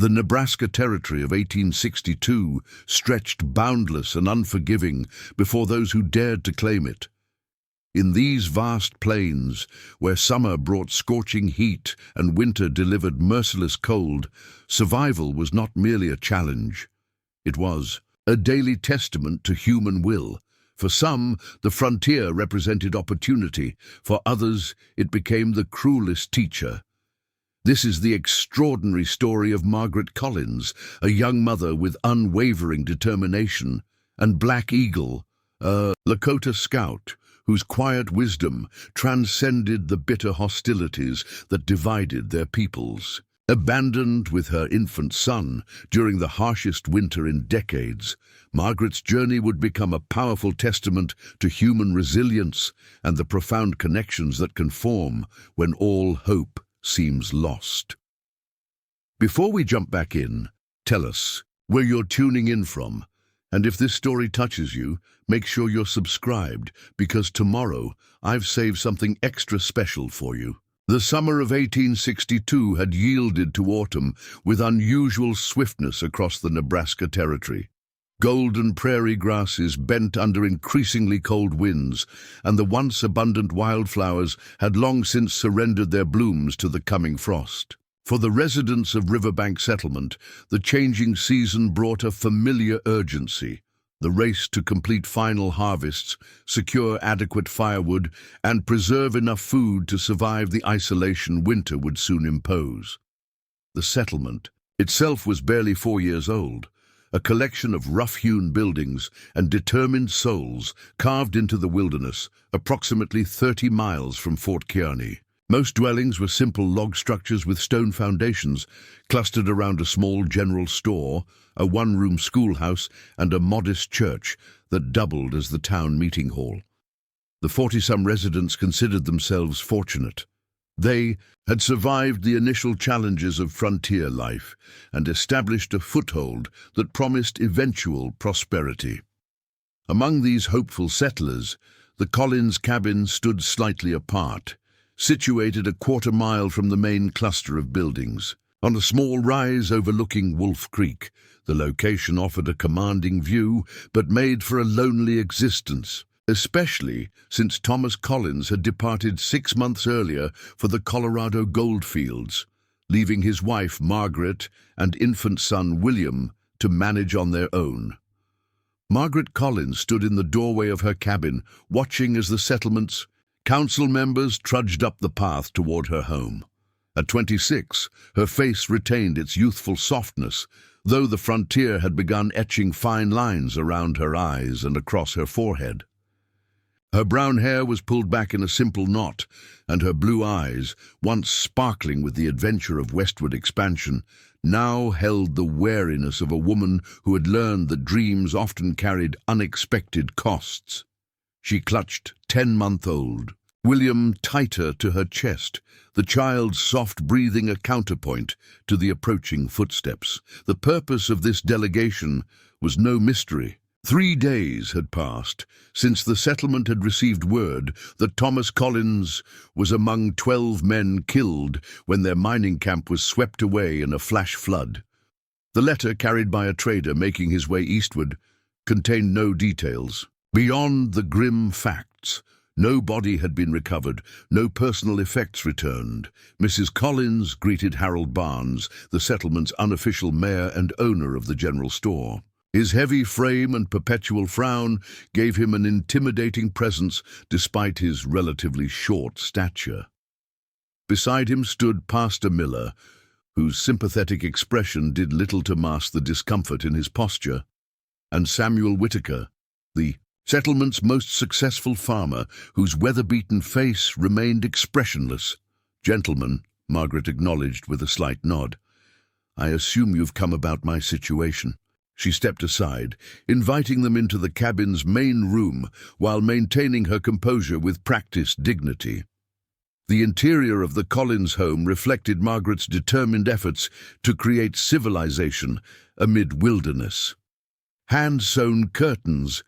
The Nebraska Territory of 1862 stretched boundless and unforgiving before those who dared to claim it. In these vast plains, where summer brought scorching heat and winter delivered merciless cold, survival was not merely a challenge. It was a daily testament to human will. For some, the frontier represented opportunity. For others, it became the cruelest teacher. This is the extraordinary story of Margaret Collins, a young mother with unwavering determination, and Black Eagle, a Lakota scout, whose quiet wisdom transcended the bitter hostilities that divided their peoples. Abandoned with her infant son during the harshest winter in decades, Margaret's journey would become a powerful testament to human resilience and the profound connections that can form when all hope seems lost. Before we jump back in, tell us where you're tuning in from. And if this story touches you, make sure you're subscribed, because tomorrow I've saved something extra special for you. The summer of 1862 had yielded to autumn with unusual swiftness across the Nebraska Territory. Golden prairie grasses bent under increasingly cold winds, and the once abundant wildflowers had long since surrendered their blooms to the coming frost. For the residents of Riverbank Settlement, the changing season brought a familiar urgency: the race to complete final harvests, secure adequate firewood, and preserve enough food to survive the isolation winter would soon impose. The settlement itself was barely 4 years old, a collection of rough-hewn buildings and determined souls carved into the wilderness, approximately 30 miles from Fort Kearney. Most dwellings were simple log structures with stone foundations, clustered around a small general store, a one-room schoolhouse, and a modest church that doubled as the town meeting hall. The 40-some residents considered themselves fortunate. They had survived the initial challenges of frontier life and established a foothold that promised eventual prosperity. Among these hopeful settlers, the Collins cabin stood slightly apart, situated a quarter-mile from the main cluster of buildings. On a small rise overlooking Wolf Creek, the location offered a commanding view, but made for a lonely existence, especially since Thomas Collins had departed 6 months earlier for the Colorado goldfields, leaving his wife Margaret and infant son William to manage on their own. Margaret Collins stood in the doorway of her cabin, watching as the settlement's council members trudged up the path toward her home. At 26, her face retained its youthful softness, though the frontier had begun etching fine lines around her eyes and across her forehead. Her brown hair was pulled back in a simple knot, and her blue eyes, once sparkling with the adventure of westward expansion, now held the wariness of a woman who had learned that dreams often carried unexpected costs. She clutched 10-month-old William tighter to her chest, the child's soft breathing a counterpoint to the approaching footsteps. The purpose of this delegation was no mystery. 3 days had passed since the settlement had received word that Thomas Collins was among 12 men killed when their mining camp was swept away in a flash flood. The letter, carried by a trader making his way eastward, contained no details. Beyond the grim facts, no body had been recovered, no personal effects returned. Mrs. Collins greeted Harold Barnes, the settlement's unofficial mayor and owner of the general store. His heavy frame and perpetual frown gave him an intimidating presence despite his relatively short stature. Beside him stood Pastor Miller, whose sympathetic expression did little to mask the discomfort in his posture, and Samuel Whitaker, the settlement's most successful farmer, whose weather-beaten face remained expressionless. "Gentlemen," Margaret acknowledged with a slight nod, "I assume you've come about my situation." She stepped aside, inviting them into the cabin's main room while maintaining her composure with practiced dignity. The interior of the Collins home reflected Margaret's determined efforts to create civilization amid wilderness. Hand-sewn curtains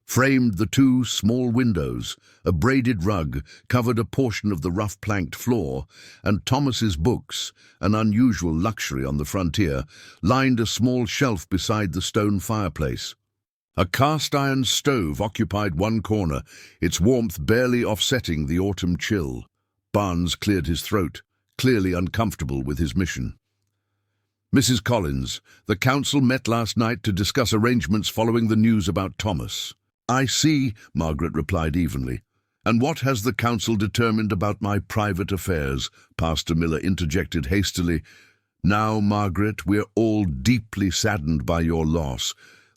framed the two small windows. A braided rug covered a portion of the rough-planked floor, and Thomas's books, an unusual luxury on the frontier, lined a small shelf beside the stone fireplace. A cast-iron stove occupied one corner, its warmth barely offsetting the autumn chill. Barnes cleared his throat, clearly uncomfortable with his mission. "Mrs. Collins, the council met last night to discuss arrangements following the news about Thomas." "I see," Margaret replied evenly. "And what has the council determined about my private affairs?" Pastor Miller interjected hastily. "Now, Margaret, we're all deeply saddened by your loss.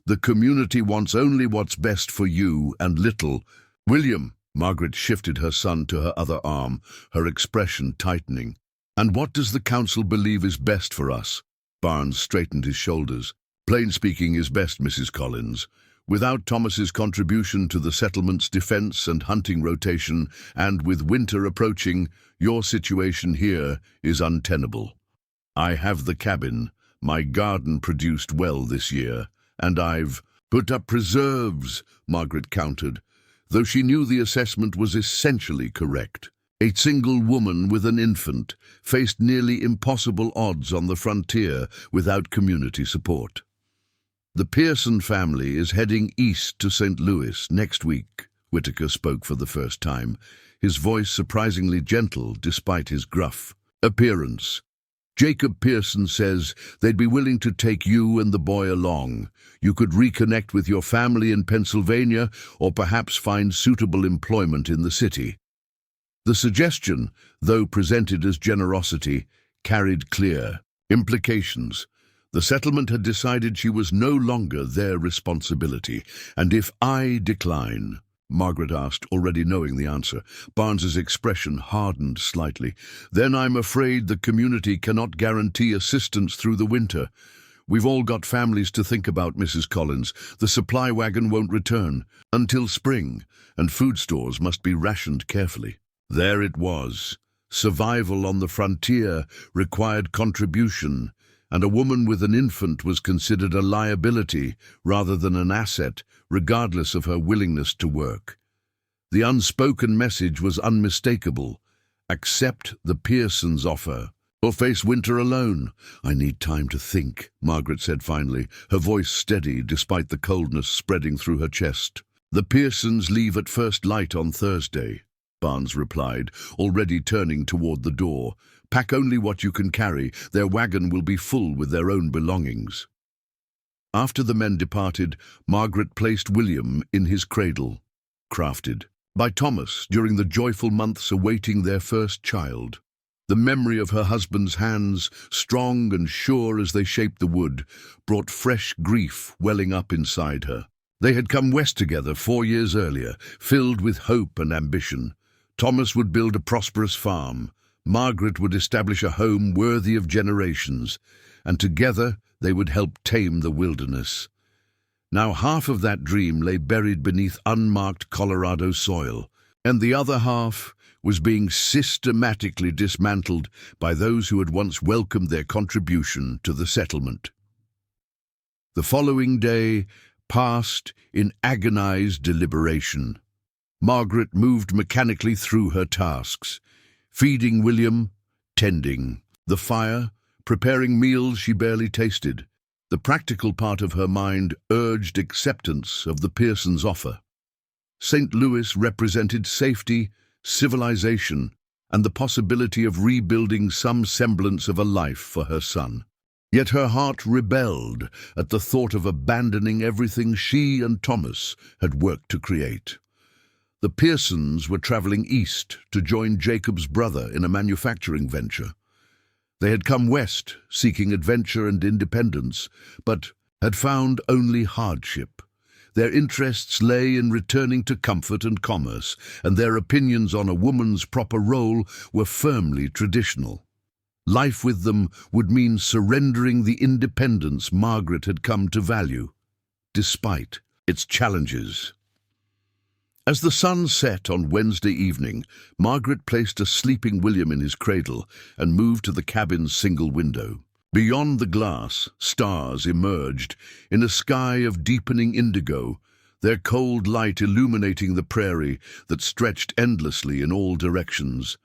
The community wants only what's best for you and little." "William," Margaret shifted her son to her other arm, her expression tightening. "And what does the council believe is best for us?" Barnes straightened his shoulders. "Plain speaking is best, Mrs. Collins. Without Thomas's contribution to the settlement's defense and hunting rotation, and with winter approaching, your situation here is untenable. I have the cabin. My garden produced well this year, and I've put up preserves," Margaret countered, though she knew the assessment was essentially correct. A single woman with an infant faced nearly impossible odds on the frontier without community support. "The Pearson family is heading east to St. Louis next week," Whitaker spoke for the first time, his voice surprisingly gentle despite his gruff appearance. "Jacob Pearson says they'd be willing to take you and the boy along. You could reconnect with your family in Pennsylvania or perhaps find suitable employment in the city." The suggestion, though presented as generosity, carried clear implications. The settlement had decided she was no longer their responsibility. "And if I decline?" Margaret asked, already knowing the answer. Barnes's expression hardened slightly. "Then I'm afraid the community cannot guarantee assistance through the winter. We've all got families to think about, Mrs. Collins. The supply wagon won't return until spring, and food stores must be rationed carefully." There it was. Survival on the frontier required contribution, and a woman with an infant was considered a liability rather than an asset, regardless of her willingness to work. The unspoken message was unmistakable. Accept the Pearsons' offer, or face winter alone. "I need time to think," Margaret said finally, her voice steady despite the coldness spreading through her chest. "The Pearsons leave at first light on Thursday," Barnes replied, already turning toward the door. "Pack only what you can carry. Their wagon will be full with their own belongings." After the men departed, Margaret placed William in his cradle, crafted by Thomas during the joyful months awaiting their first child. The memory of her husband's hands, strong and sure as they shaped the wood, brought fresh grief welling up inside her. They had come west together 4 years earlier, filled with hope and ambition. Thomas would build a prosperous farm. Margaret would establish a home worthy of generations, and together they would help tame the wilderness. Now half of that dream lay buried beneath unmarked Colorado soil, and the other half was being systematically dismantled by those who had once welcomed their contribution to the settlement. The following day passed in agonized deliberation. Margaret moved mechanically through her tasks, feeding William, tending the fire, preparing meals she barely tasted. The practical part of her mind urged acceptance of the Pearsons' offer. St. Louis represented safety, civilization, and the possibility of rebuilding some semblance of a life for her son. Yet her heart rebelled at the thought of abandoning everything she and Thomas had worked to create. The Pearsons were traveling east to join Jacob's brother in a manufacturing venture. They had come west, seeking adventure and independence, but had found only hardship. Their interests lay in returning to comfort and commerce, and their opinions on a woman's proper role were firmly traditional. Life with them would mean surrendering the independence Margaret had come to value, despite its challenges. As the sun set on Wednesday evening, Margaret placed a sleeping William in his cradle and moved to the cabin's single window. Beyond the glass, stars emerged in a sky of deepening indigo, their cold light illuminating the prairie that stretched endlessly in all directions.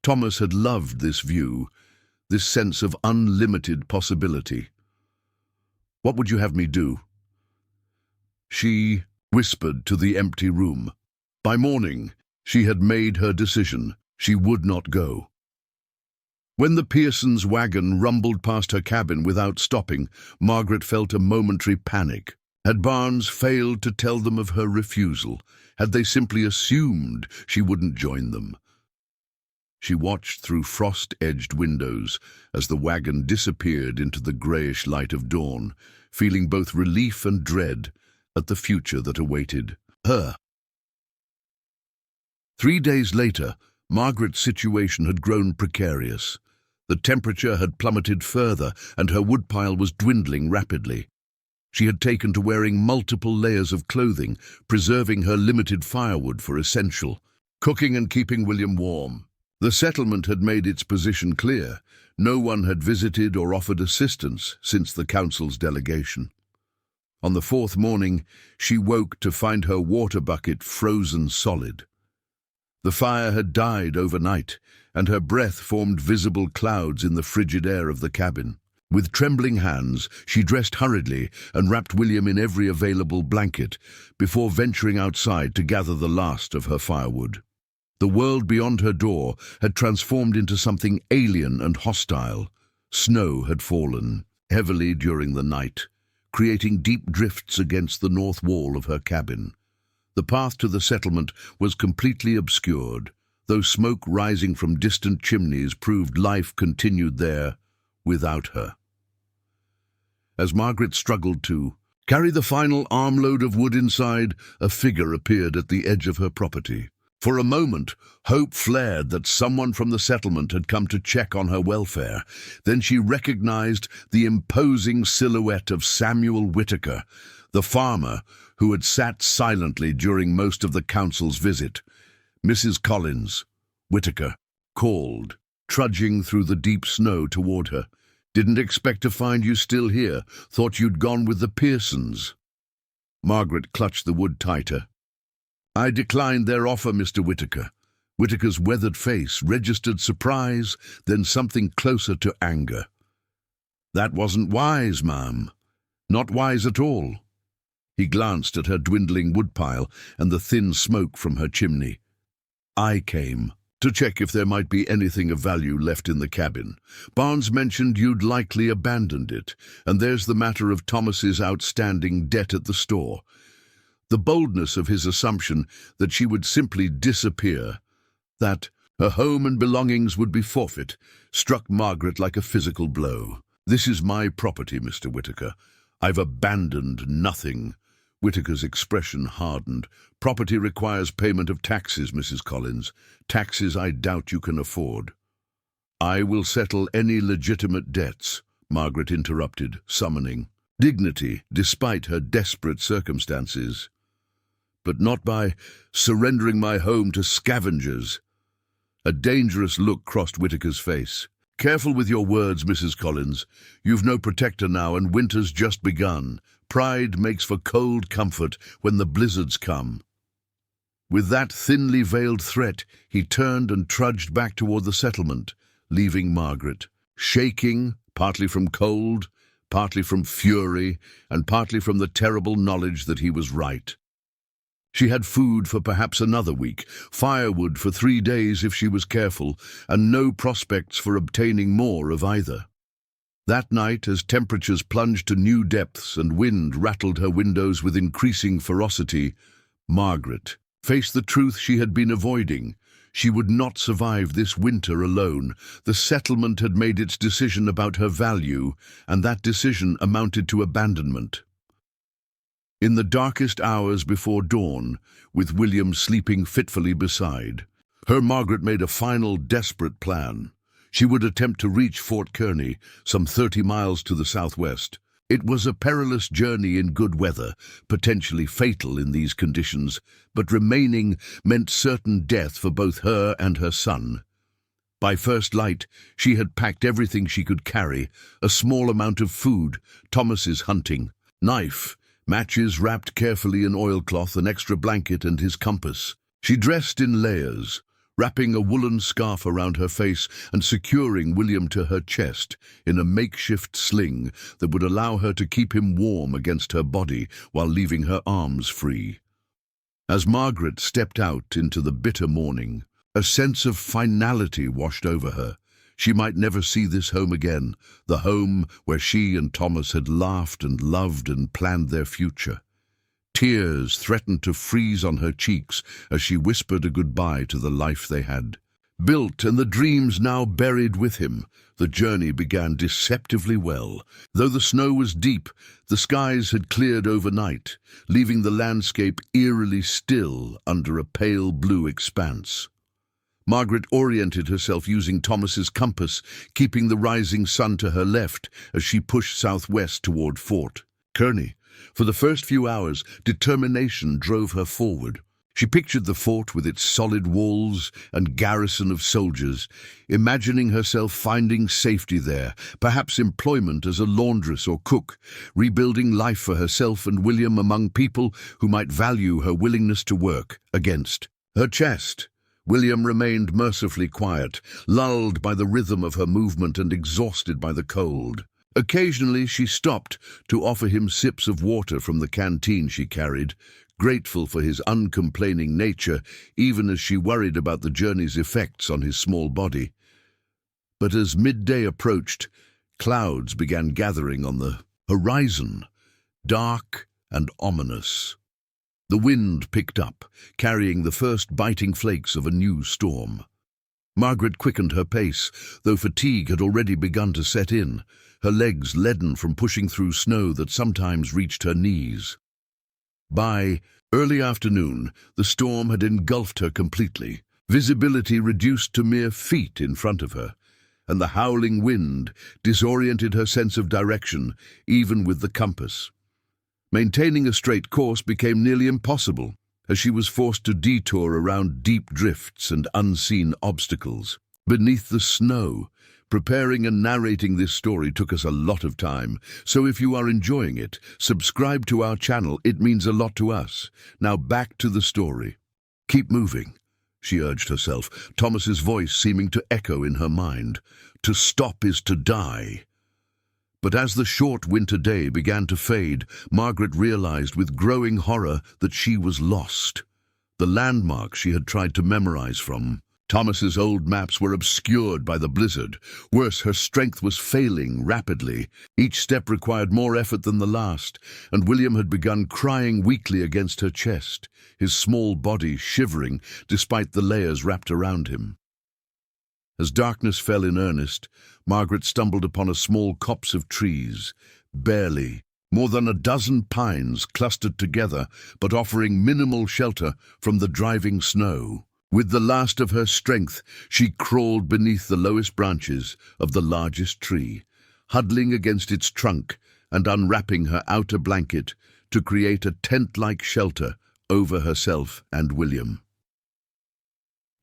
Thomas had loved this view, this sense of unlimited possibility. "What would you have me do?" She whispered to the empty room. By morning, she had made her decision. She would not go. When the Pearsons' wagon rumbled past her cabin without stopping, Margaret felt a momentary panic. Had Barnes failed to tell them of her refusal? Had they simply assumed she wouldn't join them? She watched through frost-edged windows as the wagon disappeared into the greyish light of dawn, feeling both relief and dread at the future that awaited her. 3 days later, Margaret's situation had grown precarious. The temperature had plummeted further, and her woodpile was dwindling rapidly. She had taken to wearing multiple layers of clothing, preserving her limited firewood for essential cooking and keeping William warm. The settlement had made its position clear. No one had visited or offered assistance since the council's delegation. On the 4th morning, she woke to find her water bucket frozen solid. The fire had died overnight, and her breath formed visible clouds in the frigid air of the cabin. With trembling hands, she dressed hurriedly and wrapped William in every available blanket before venturing outside to gather the last of her firewood. The world beyond her door had transformed into something alien and hostile. Snow had fallen heavily during the night, creating deep drifts against the north wall of her cabin. The path to the settlement was completely obscured, though smoke rising from distant chimneys proved life continued there without her. As Margaret struggled to carry the final armload of wood inside, a figure appeared at the edge of her property. For a moment, hope flared that someone from the settlement had come to check on her welfare. Then she recognized the imposing silhouette of Samuel Whitaker, the farmer who had sat silently during most of the council's visit. "Mrs. Collins," Whitaker called, trudging through the deep snow toward her. "Didn't expect to find you still here. Thought you'd gone with the Pearsons." Margaret clutched the wood tighter. "I declined their offer, Mr. Whitaker." Whitaker's weathered face registered surprise, then something closer to anger. "That wasn't wise, ma'am. Not wise at all." He glanced at her dwindling woodpile and the thin smoke from her chimney. "I came to check if there might be anything of value left in the cabin. Barnes mentioned you'd likely abandoned it, and there's the matter of Thomas's outstanding debt at the store." The boldness of his assumption that she would simply disappear, that her home and belongings would be forfeit, struck Margaret like a physical blow. "This is my property, Mr. Whitaker. I've abandoned nothing." Whitaker's expression hardened. "Property requires payment of taxes, Mrs. Collins. Taxes I doubt you can afford." "I will settle any legitimate debts," Margaret interrupted, summoning dignity despite her desperate circumstances. "But not by surrendering my home to scavengers." A dangerous look crossed Whitaker's face. "Careful with your words, Mrs. Collins. You've no protector now, and winter's just begun. Pride makes for cold comfort when the blizzards come." With that thinly veiled threat, he turned and trudged back toward the settlement, leaving Margaret, shaking, partly from cold, partly from fury, and partly from the terrible knowledge that he was right. She had food for perhaps another week, firewood for 3 days if she was careful, and no prospects for obtaining more of either. That night, as temperatures plunged to new depths and wind rattled her windows with increasing ferocity, Margaret faced the truth she had been avoiding. She would not survive this winter alone. The settlement had made its decision about her value, and that decision amounted to abandonment. In the darkest hours before dawn, with William sleeping fitfully beside her, Margaret made a final desperate plan. She would attempt to reach Fort Kearney, some 30 miles to the southwest. It was a perilous journey in good weather, potentially fatal in these conditions, but remaining meant certain death for both her and her son. By first light, she had packed everything she could carry, a small amount of food, Thomas's hunting knife, matches wrapped carefully in oilcloth, an extra blanket, and his compass. She dressed in layers, wrapping a woolen scarf around her face and securing William to her chest in a makeshift sling that would allow her to keep him warm against her body while leaving her arms free. As Margaret stepped out into the bitter morning, a sense of finality washed over her. She might never see this home again, the home where she and Thomas had laughed and loved and planned their future. Tears threatened to freeze on her cheeks as she whispered a goodbye to the life they had built, and the dreams now buried with him. The journey began deceptively well. Though the snow was deep, the skies had cleared overnight, leaving the landscape eerily still under a pale blue expanse. Margaret oriented herself using Thomas's compass, keeping the rising sun to her left as she pushed southwest toward Fort Kearney. For the first few hours, determination drove her forward. She pictured the fort with its solid walls and garrison of soldiers, imagining herself finding safety there, perhaps employment as a laundress or cook, rebuilding life for herself and William among people who might value her willingness to work. Against her chest, William remained mercifully quiet, lulled by the rhythm of her movement and exhausted by the cold. Occasionally she stopped to offer him sips of water from the canteen she carried, grateful for his uncomplaining nature, even as she worried about the journey's effects on his small body. But as midday approached, clouds began gathering on the horizon, dark and ominous. The wind picked up, carrying the first biting flakes of a new storm. Margaret quickened her pace, though fatigue had already begun to set in, her legs leaden from pushing through snow that sometimes reached her knees. By early afternoon, the storm had engulfed her completely, visibility reduced to mere feet in front of her, and the howling wind disoriented her sense of direction, even with the compass. Maintaining a straight course became nearly impossible, as she was forced to detour around deep drifts and unseen obstacles. Beneath the snow, preparing and narrating this story took us a lot of time, so if you are enjoying it, subscribe to our channel. It means a lot to us. Now back to the story. Keep moving, she urged herself, Thomas's voice seeming to echo in her mind. To stop is to die. But as the short winter day began to fade, Margaret realized with growing horror that she was lost. The landmarks she had tried to memorize from Thomas's old maps were obscured by the blizzard. Worse, her strength was failing rapidly. Each step required more effort than the last, and William had begun crying weakly against her chest, his small body shivering despite the layers wrapped around him. As darkness fell in earnest, Margaret stumbled upon a small copse of trees, barely more than a dozen pines clustered together, but offering minimal shelter from the driving snow. With the last of her strength, she crawled beneath the lowest branches of the largest tree, huddling against its trunk and unwrapping her outer blanket to create a tent-like shelter over herself and William.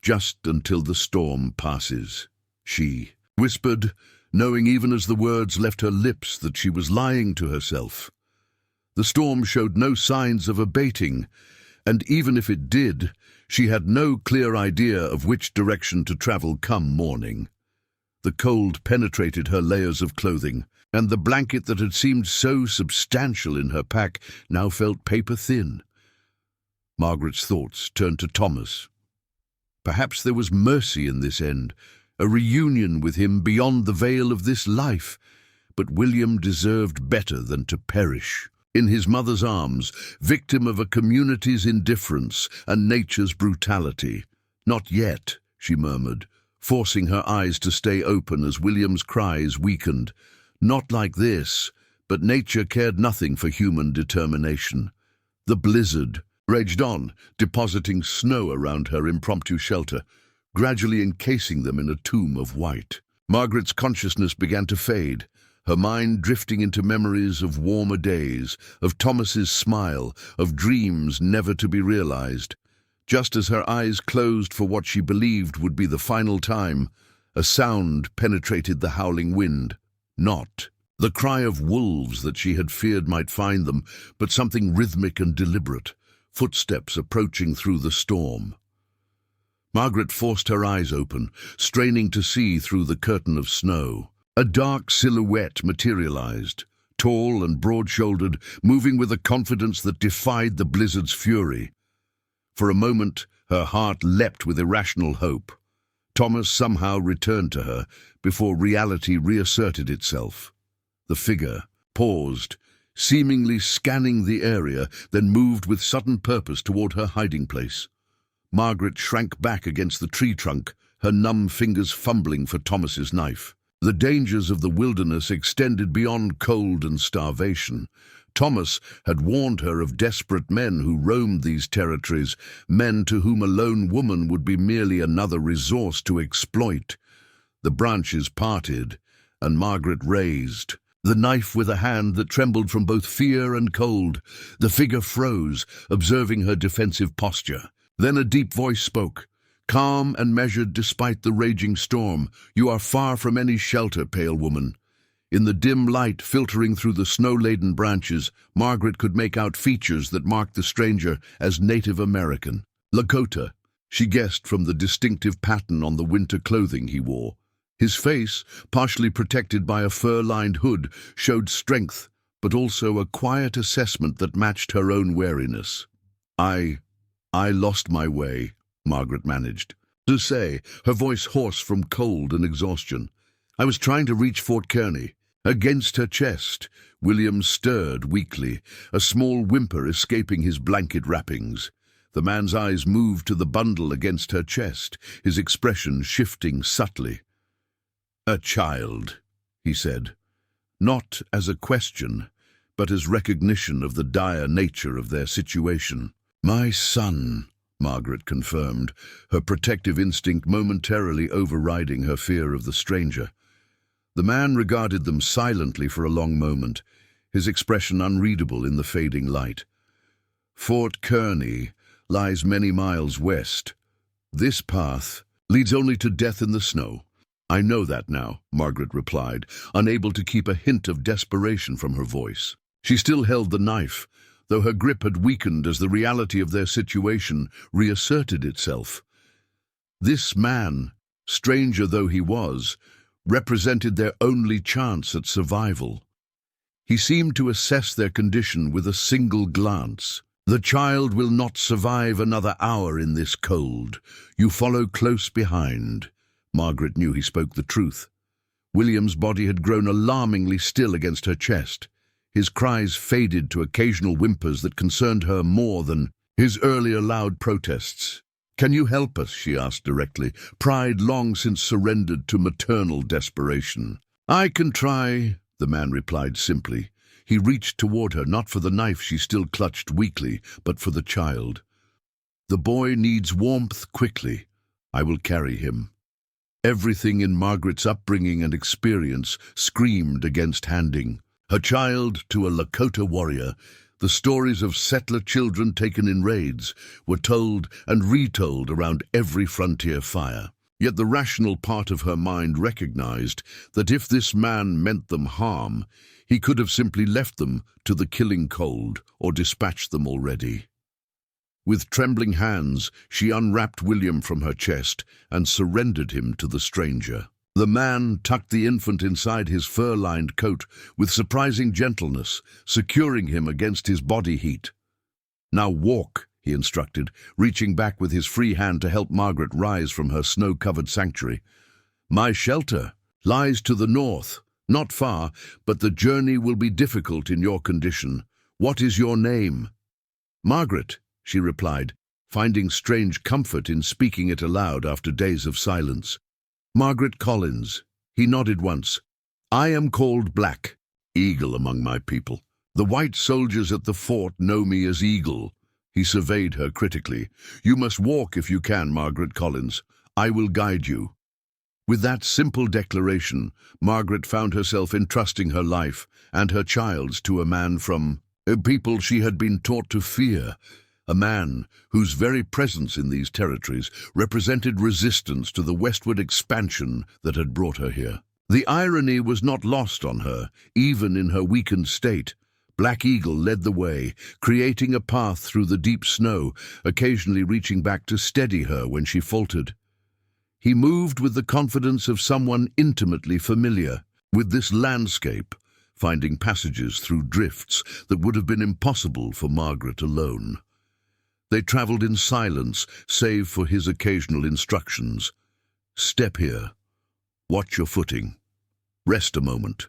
Just until the storm passes, she whispered, knowing even as the words left her lips that she was lying to herself. The storm showed no signs of abating, and even if it did, she had no clear idea of which direction to travel come morning. The cold penetrated her layers of clothing, and the blanket that had seemed so substantial in her pack now felt paper-thin. Margaret's thoughts turned to Thomas. Perhaps there was mercy in this end, a reunion with him beyond the veil of this life, but William deserved better than to perish in his mother's arms, victim of a community's indifference and nature's brutality. Not yet, she murmured, forcing her eyes to stay open as William's cries weakened. Not like this, but nature cared nothing for human determination. The blizzard raged on, depositing snow around her impromptu shelter, gradually encasing them in a tomb of white. Margaret's consciousness began to fade, her mind drifting into memories of warmer days, of Thomas's smile, of dreams never to be realized. Just as her eyes closed for what she believed would be the final time, a sound penetrated the howling wind. Not The cry of wolves that she had feared might find them, but something rhythmic and deliberate, footsteps approaching through the storm. Margaret forced her eyes open, straining to see through the curtain of snow. A dark silhouette materialized, tall and broad-shouldered, moving with a confidence that defied the blizzard's fury. For a moment, her heart leapt with irrational hope. Thomas somehow returned to her before reality reasserted itself. The figure paused, seemingly scanning the area, then moved with sudden purpose toward her hiding place. Margaret shrank back against the tree trunk, her numb fingers fumbling for Thomas's knife. The dangers of the wilderness extended beyond cold and starvation. Thomas had warned her of desperate men who roamed these territories, men to whom a lone woman would be merely another resource to exploit. The branches parted, and Margaret raised the knife with a hand that trembled from both fear and cold. The figure froze, observing her defensive posture. Then a deep voice spoke, calm and measured despite the raging storm. "You are far from any shelter, pale woman." In the dim light filtering through the snow-laden branches, Margaret could make out features that marked the stranger as Native American. Lakota, she guessed from the distinctive pattern on the winter clothing he wore. His face, partially protected by a fur-lined hood, showed strength, but also a quiet assessment that matched her own wariness. I lost my way," Margaret managed to say, her voice hoarse from cold and exhaustion. "I was trying to reach Fort Kearney." Against her chest, William stirred weakly, a small whimper escaping his blanket wrappings. The man's eyes moved to the bundle against her chest, his expression shifting subtly. "A child," he said, not as a question, but as recognition of the dire nature of their situation. "My son," Margaret confirmed, her protective instinct momentarily overriding her fear of the stranger. The man regarded them silently for a long moment, his expression unreadable in the fading light. "Fort Kearney lies many miles west. This path leads only to death in the snow." "I know that now," Margaret replied, unable to keep a hint of desperation from her voice. She still held the knife, though her grip had weakened as the reality of their situation reasserted itself. This man, stranger though he was, represented their only chance at survival. He seemed to assess their condition with a single glance. "The child will not survive another hour in this cold. You follow close behind." Margaret knew he spoke the truth. William's body had grown alarmingly still against her chest. His cries faded to occasional whimpers that concerned her more than his earlier loud protests. "Can you help us?" she asked directly, pride long since surrendered to maternal desperation. "I can try," the man replied simply. He reached toward her, not for the knife she still clutched weakly, but for the child. "The boy needs warmth quickly. I will carry him." Everything in Margaret's upbringing and experience screamed against handing her child to a Lakota warrior. The stories of settler children taken in raids were told and retold around every frontier fire. Yet the rational part of her mind recognized that if this man meant them harm, he could have simply left them to the killing cold or dispatched them already. With trembling hands, she unwrapped William from her chest and surrendered him to the stranger. The man tucked the infant inside his fur-lined coat with surprising gentleness, securing him against his body heat. "Now walk," he instructed, reaching back with his free hand to help Margaret rise from her snow-covered sanctuary. "My shelter lies to the north, not far, but the journey will be difficult in your condition. What is your name?" "Margaret," she replied, finding strange comfort in speaking it aloud after days of silence. "Margaret Collins." He nodded once. "I am called Black, Eagle among my people. The white soldiers at the fort know me as Eagle." He surveyed her critically. "You must walk if you can, Margaret Collins. I will guide you." With that simple declaration, Margaret found herself entrusting her life and her child's to a man from a people she had been taught to fear, a man whose very presence in these territories represented resistance to the westward expansion that had brought her here. The irony was not lost on her, even in her weakened state. Black Eagle led the way, creating a path through the deep snow, occasionally reaching back to steady her when she faltered. He moved with the confidence of someone intimately familiar with this landscape, finding passages through drifts that would have been impossible for Margaret alone. They travelled in silence, save for his occasional instructions. Step here. Watch your footing. Rest a moment.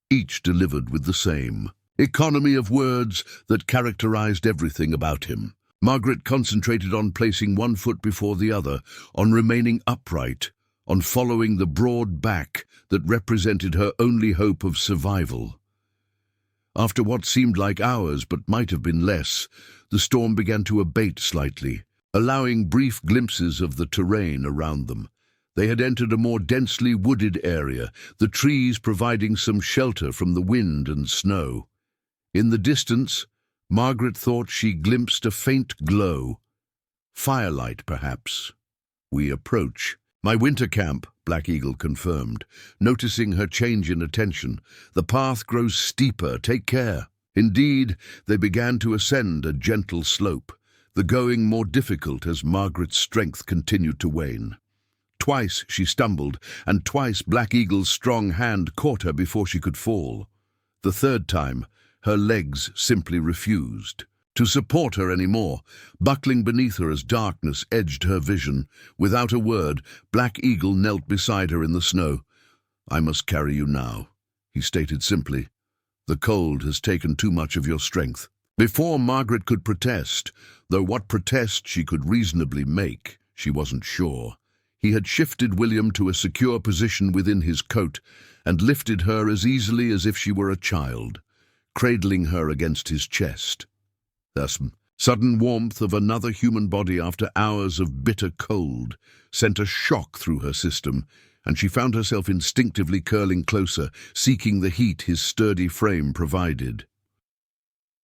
Each delivered with the same economy of words that characterized everything about him. Margaret concentrated on placing one foot before the other, on remaining upright, on following the broad back that represented her only hope of survival. After what seemed like hours but might have been less, the storm began to abate slightly, allowing brief glimpses of the terrain around them. They had entered a more densely wooded area, the trees providing some shelter from the wind and snow. In the distance, Margaret thought she glimpsed a faint glow. Firelight, perhaps. We approach. My winter camp, Black Eagle confirmed, noticing her change in attention. The path grows steeper, take care. Indeed, they began to ascend a gentle slope, the going more difficult as Margaret's strength continued to wane. Twice she stumbled, and twice Black Eagle's strong hand caught her before she could fall. The third time, her legs simply refused to support her anymore, buckling beneath her as darkness edged her vision. Without a word, Black Eagle knelt beside her in the snow. "I must carry you now," he stated simply. "The cold has taken too much of your strength." Before Margaret could protest, though what protest she could reasonably make, she wasn't sure. He had shifted William to a secure position within his coat and lifted her as easily as if she were a child, cradling her against his chest. Thus, sudden warmth of another human body after hours of bitter cold sent a shock through her system, and she found herself instinctively curling closer, seeking the heat his sturdy frame provided.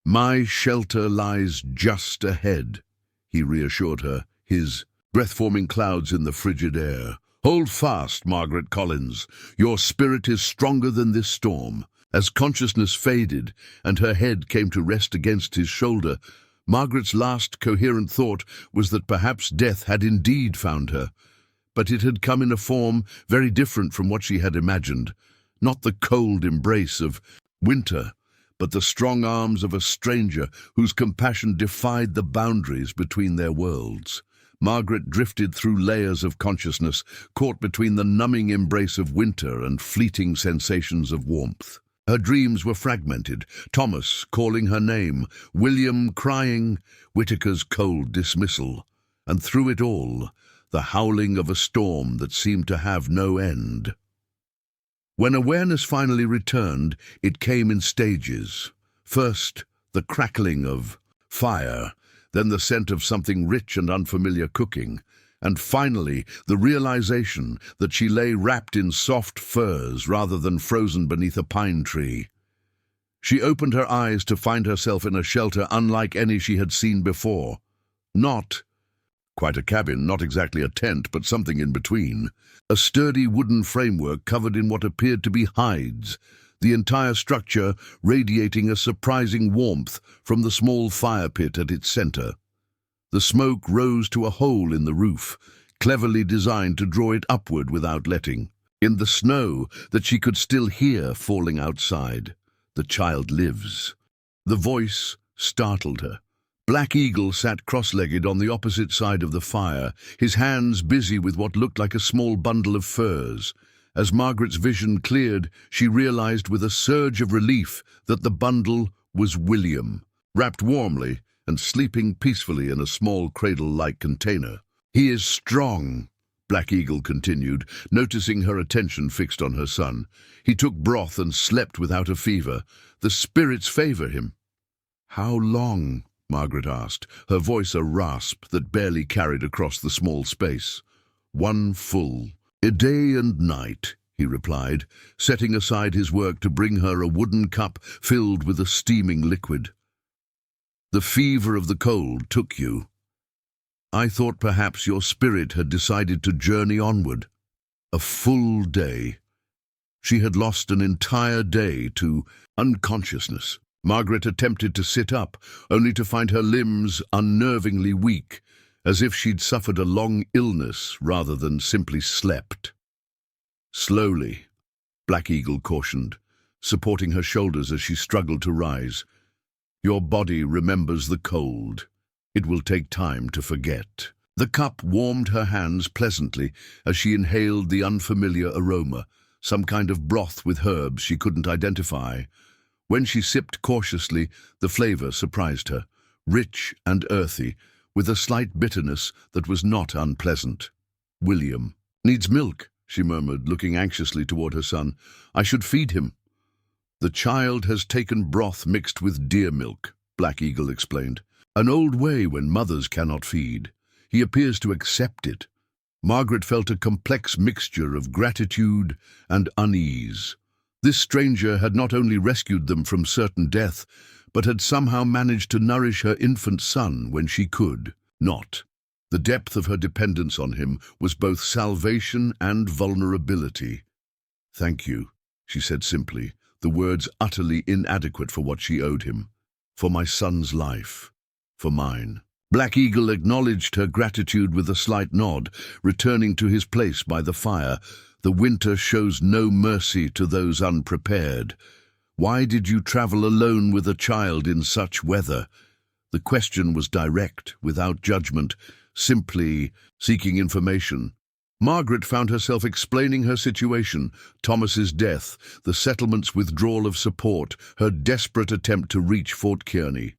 "My shelter lies just ahead," he reassured her, his breath-forming clouds in the frigid air. "Hold fast, Margaret Collins. Your spirit is stronger than this storm." As consciousness faded and her head came to rest against his shoulder, Margaret's last coherent thought was that perhaps death had indeed found her. But it had come in a form very different from what she had imagined. Not the cold embrace of winter, but the strong arms of a stranger whose compassion defied the boundaries between their worlds. Margaret drifted through layers of consciousness, caught between the numbing embrace of winter and fleeting sensations of warmth. Her dreams were fragmented, Thomas calling her name, William crying, Whitaker's cold dismissal, and through it all, the howling of a storm that seemed to have no end. When awareness finally returned, it came in stages. First, the crackling of fire, then the scent of something rich and unfamiliar cooking, and finally the realization that she lay wrapped in soft furs rather than frozen beneath a pine tree. She opened her eyes to find herself in a shelter unlike any she had seen before. Not quite a cabin, not exactly a tent, but something in between. A sturdy wooden framework covered in what appeared to be hides, the entire structure radiating a surprising warmth from the small fire pit at its center. The smoke rose to a hole in the roof, cleverly designed to draw it upward without letting. In the snow that she could still hear falling outside, "The child lives." The voice startled her. Black Eagle sat cross-legged on the opposite side of the fire, his hands busy with what looked like a small bundle of furs. As Margaret's vision cleared, she realized with a surge of relief that the bundle was William, wrapped warmly and sleeping peacefully in a small cradle-like container. "He is strong," Black Eagle continued, noticing her attention fixed on her son. "He took broth and slept without a fever. The spirits favor him." "How long?" Margaret asked, her voice a rasp that barely carried across the small space. "One full a day and night," he replied, setting aside his work to bring her a wooden cup filled with a steaming liquid. "The fever of the cold took you. I thought perhaps your spirit had decided to journey onward. A full day. She had lost an entire day to unconsciousness. Margaret attempted to sit up, only to find her limbs unnervingly weak, as if she'd suffered a long illness rather than simply slept. "Slowly," Black Eagle cautioned, supporting her shoulders as she struggled to rise. "Your body remembers the cold. It will take time to forget." The cup warmed her hands pleasantly as she inhaled the unfamiliar aroma, some kind of broth with herbs she couldn't identify. When she sipped cautiously, the flavor surprised her, rich and earthy, with a slight bitterness that was not unpleasant. "William needs milk," she murmured, looking anxiously toward her son. "I should feed him." "The child has taken broth mixed with deer milk," Black Eagle explained. "An old way when mothers cannot feed. He appears to accept it." Margaret felt a complex mixture of gratitude and unease. This stranger had not only rescued them from certain death, but had somehow managed to nourish her infant son when she could not. The depth of her dependence on him was both salvation and vulnerability. "Thank you," she said simply, the words utterly inadequate for what she owed him. "For my son's life. For mine." Black Eagle acknowledged her gratitude with a slight nod, returning to his place by the fire. "The winter shows no mercy to those unprepared. Why did you travel alone with a child in such weather?" The question was direct, without judgment, simply seeking information. Margaret found herself explaining her situation, Thomas's death, the settlement's withdrawal of support, her desperate attempt to reach Fort Kearney.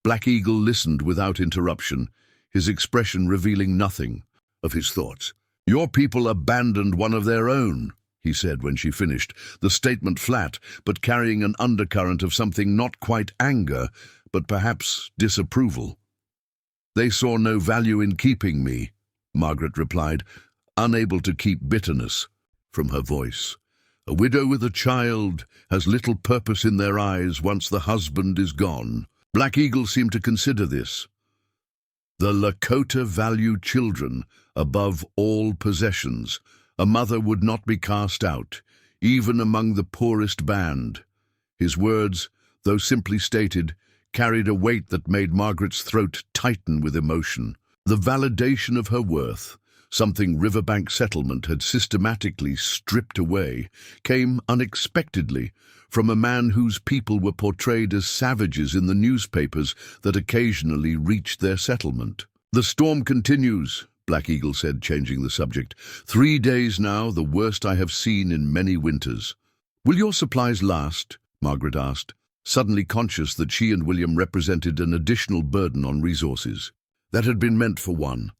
Black Eagle listened without interruption, his expression revealing nothing of his thoughts. "Your people abandoned one of their own," he said when she finished, the statement flat, but carrying an undercurrent of something not quite anger, but perhaps disapproval. "They saw no value in keeping me," Margaret replied, unable to keep bitterness from her voice. "A widow with a child has little purpose in their eyes once the husband is gone." Black Eagle seemed to consider this. "The Lakota value children above all possessions. A mother would not be cast out, even among the poorest band." His words, though simply stated, carried a weight that made Margaret's throat tighten with emotion. The validation of her worth, something Riverbank Settlement had systematically stripped away, came unexpectedly from a man whose people were portrayed as savages in the newspapers that occasionally reached their settlement. "The storm continues," Black Eagle said, changing the subject. 3 days now, the worst I have seen in many winters." "Will your supplies last?" Margaret asked, suddenly conscious that she and William represented an additional burden on resources. That had been meant for one.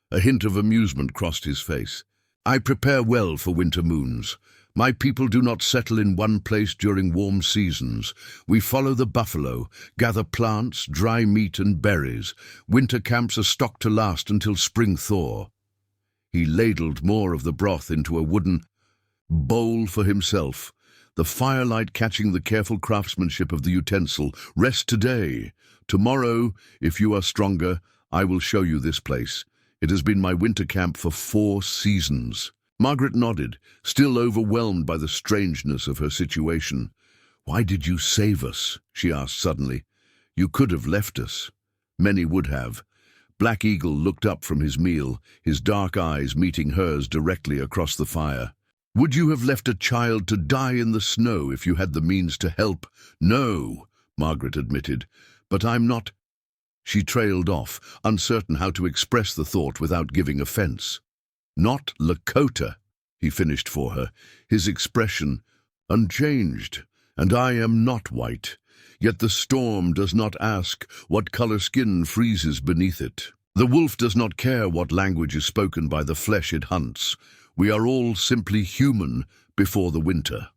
A hint of amusement crossed his face. "I prepare well for winter moons. My people do not settle in one place during warm seasons. We follow the buffalo, gather plants, dry meat and berries. Winter camps are stocked to last until spring thaw." He ladled more of the broth into a wooden bowl for himself, the firelight catching the careful craftsmanship of the utensil. "Rest today. Tomorrow, if you are stronger, I will show you this place. It has been my winter camp for 4 seasons." Margaret nodded, still overwhelmed by the strangeness of her situation. "Why did you save us?" she asked suddenly. "You could have left us." Many would have. Black Eagle looked up from his meal, his dark eyes meeting hers directly across the fire. "Would you have left a child to die in the snow if you had the means to help?" "No," Margaret admitted, "but I'm not—" She trailed off, uncertain how to express the thought without giving offense. "Not Lakota," he finished for her, his expression unchanged. "And I am not white. Yet the storm does not ask what color skin freezes beneath it. The wolf does not care what language is spoken by the flesh it hunts. We are all simply human before the winter."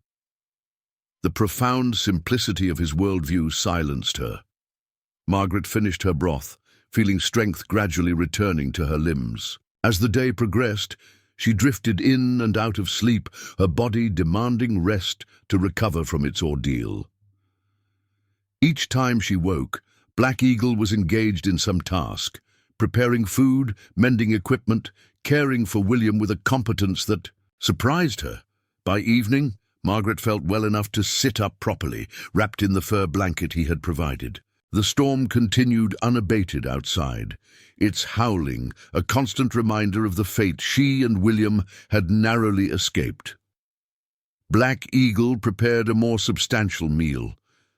The profound simplicity of his worldview silenced her. Margaret finished her broth, feeling strength gradually returning to her limbs. As the day progressed, she drifted in and out of sleep, her body demanding rest to recover from its ordeal. Each time she woke, Black Eagle was engaged in some task, preparing food, mending equipment, caring for William with a competence that surprised her. By evening, Margaret felt well enough to sit up properly, wrapped in the fur blanket he had provided. The storm continued unabated outside, its howling a constant reminder of the fate she and William had narrowly escaped. Black Eagle prepared a more substantial meal,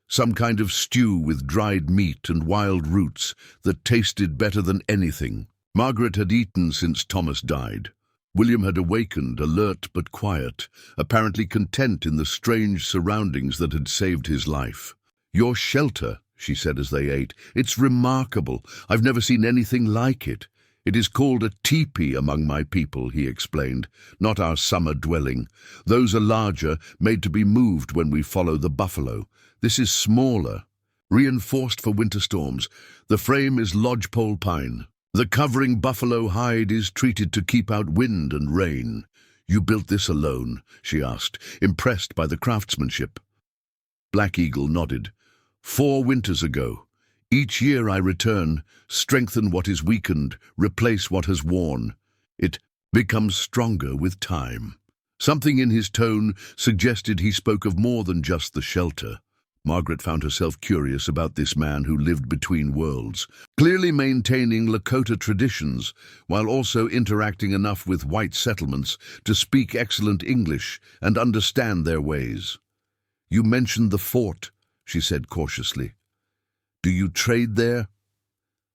some kind of stew with dried meat and wild roots that tasted better than anything Margaret had eaten since Thomas died. William had awakened, alert but quiet, apparently content in the strange surroundings that had saved his life. "Your shelter," she said as they ate. "It's remarkable. I've never seen anything like it. It is called a teepee among my people," he explained, "not our summer dwelling. Those are larger, made to be moved when we follow the buffalo. This is smaller, reinforced for winter storms. The frame is lodgepole pine. The covering buffalo hide is treated to keep out wind and rain." "You built this alone?" she asked, impressed by the craftsmanship. Black Eagle nodded. "4 winters ago. Each year I return, strengthen what is weakened, replace what has worn. It becomes stronger with time." Something in his tone suggested he spoke of more than just the shelter. Margaret found herself curious about this man who lived between worlds, clearly maintaining Lakota traditions while also interacting enough with white settlements to speak excellent English and understand their ways. "You mentioned the fort," she said cautiously. "Do you trade there?"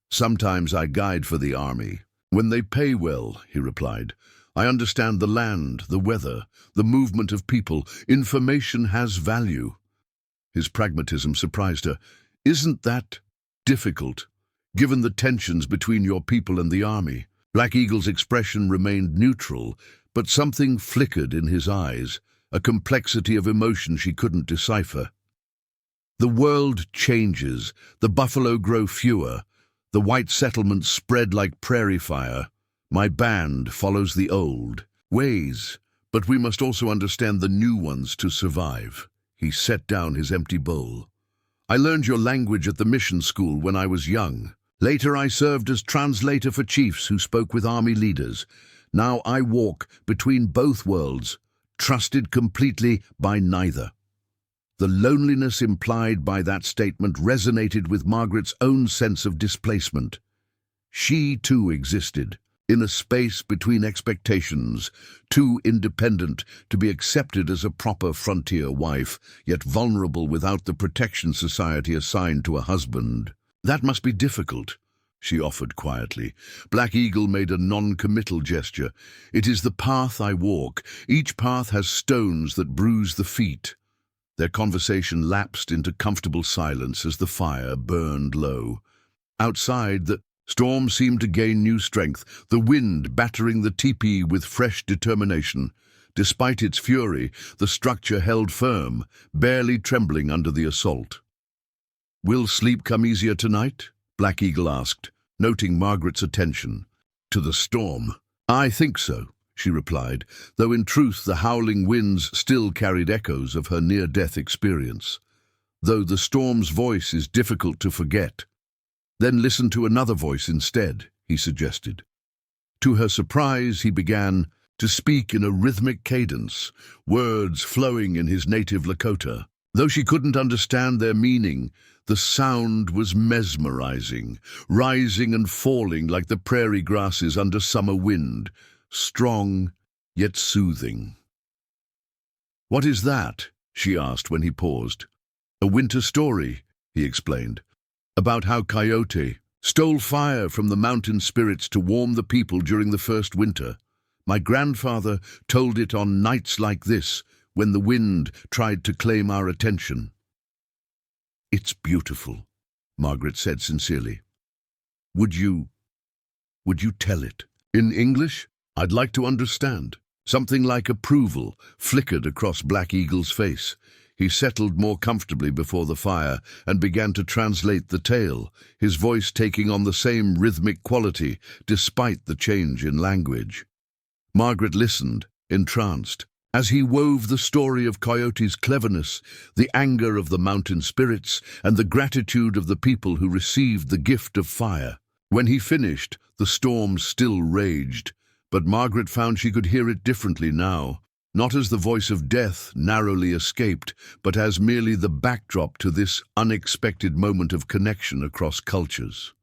"Sometimes I guide for the army. When they pay well," he replied. "I understand the land, the weather, the movement of people. Information has value." His pragmatism surprised her. "Isn't that difficult, given the tensions between your people and the army?" Black Eagle's expression remained neutral, but something flickered in his eyes, a complexity of emotion she couldn't decipher. "The world changes, the buffalo grow fewer, the white settlements spread like prairie fire. My band follows the old ways, but we must also understand the new ones to survive." He set down his empty bowl. "I learned your language at the mission school when I was young. Later I served as translator for chiefs who spoke with army leaders. Now I walk between both worlds, trusted completely by neither." The loneliness implied by that statement resonated with Margaret's own sense of displacement. She too existed, in a space between expectations, too independent to be accepted as a proper frontier wife, yet vulnerable without the protection society assigned to a husband. "That must be difficult," she offered quietly. Black Eagle made a non-committal gesture. "It is the path I walk. Each path has stones that bruise the feet." Their conversation lapsed into comfortable silence as the fire burned low. Outside, the storm seemed to gain new strength, the wind battering the teepee with fresh determination. Despite its fury, the structure held firm, barely trembling under the assault. "Will sleep come easier tonight?" Black Eagle asked, noting Margaret's attention to the storm. "I think so," she replied, though in truth the howling winds still carried echoes of her near-death experience. "Though the storm's voice is difficult to forget." "Then listen to another voice instead," he suggested. To her surprise, he began to speak in a rhythmic cadence, words flowing in his native Lakota. Though she couldn't understand their meaning, the sound was mesmerizing, rising and falling like the prairie grasses under summer wind, strong yet soothing. "What is that?" she asked when he paused. "A winter story," he explained, "about how Coyote stole fire from the mountain spirits to warm the people during the first winter. My grandfather told it on nights like this, when the wind tried to claim our attention." "It's beautiful," Margaret said sincerely. Would you tell it in English? I'd like to understand." Something like approval flickered across Black Eagle's face. He settled more comfortably before the fire and began to translate the tale, his voice taking on the same rhythmic quality despite the change in language. Margaret listened, entranced, as he wove the story of Coyote's cleverness, the anger of the mountain spirits, and the gratitude of the people who received the gift of fire. When he finished, the storm still raged, but Margaret found she could hear it differently now, not as the voice of death narrowly escaped, but as merely the backdrop to this unexpected moment of connection across cultures.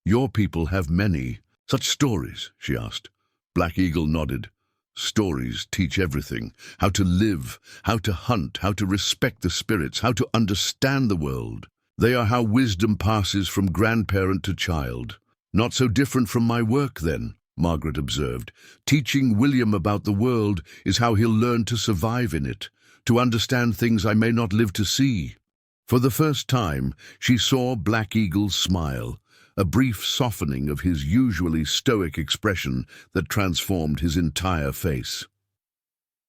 "Your people have many such stories?" she asked. Black Eagle nodded. "Stories teach everything: how to live, how to hunt, how to respect the spirits, how to understand the world. They are how wisdom passes from grandparent to child." "Not so different from my work, then," Margaret observed. "Teaching William about the world is how he'll learn to survive in it, to understand things I may not live to see." For the first time, she saw Black Eagle's smile, a brief softening of his usually stoic expression that transformed his entire face.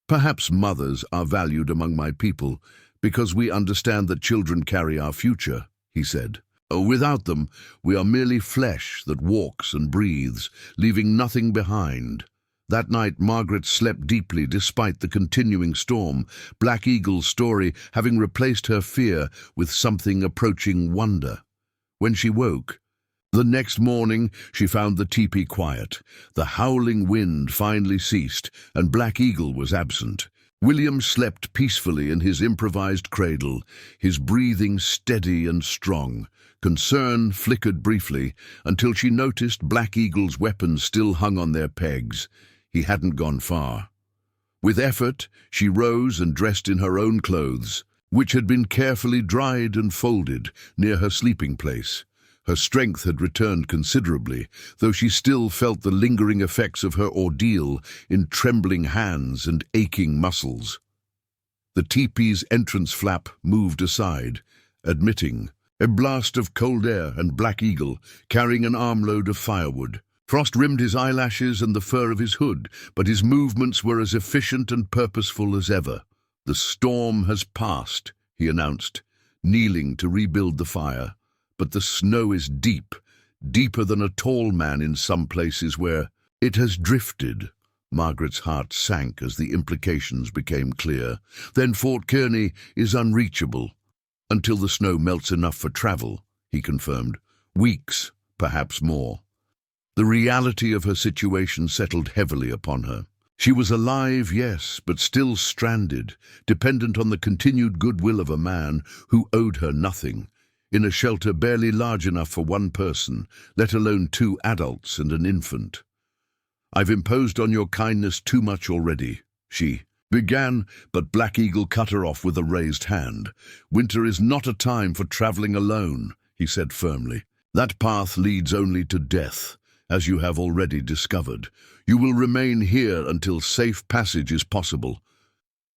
"Perhaps mothers are valued among my people because we understand that children carry our future," he said. "Without them, we are merely flesh that walks and breathes, leaving nothing behind." That night, Margaret slept deeply despite the continuing storm, Black Eagle's story having replaced her fear with something approaching wonder. When she woke, the next morning, she found the teepee quiet. The howling wind finally ceased, and Black Eagle was absent. William slept peacefully in his improvised cradle, his breathing steady and strong. Concern flickered briefly until she noticed Black Eagle's weapons still hung on their pegs. He hadn't gone far. With effort, she rose and dressed in her own clothes, which had been carefully dried and folded near her sleeping place. Her strength had returned considerably, though she still felt the lingering effects of her ordeal in trembling hands and aching muscles. The teepee's entrance flap moved aside, admitting a blast of cold air and Black Eagle, carrying an armload of firewood. Frost rimmed his eyelashes and the fur of his hood, but his movements were as efficient and purposeful as ever. "The storm has passed," he announced, kneeling to rebuild the fire. "But the snow is deep, deeper than a tall man in some places where it has drifted." Margaret's heart sank as the implications became clear. "Then Fort Kearney is unreachable." "Until the snow melts enough for travel," he confirmed. "Weeks, perhaps more." The reality of her situation settled heavily upon her. She was alive, yes, but still stranded, dependent on the continued goodwill of a man who owed her nothing, in a shelter barely large enough for one person, let alone 2 adults and an infant. "I've imposed on your kindness too much already," she began, but Black Eagle cut her off with a raised hand. "Winter is not a time for traveling alone," he said firmly. "That path leads only to death, as you have already discovered. You will remain here until safe passage is possible."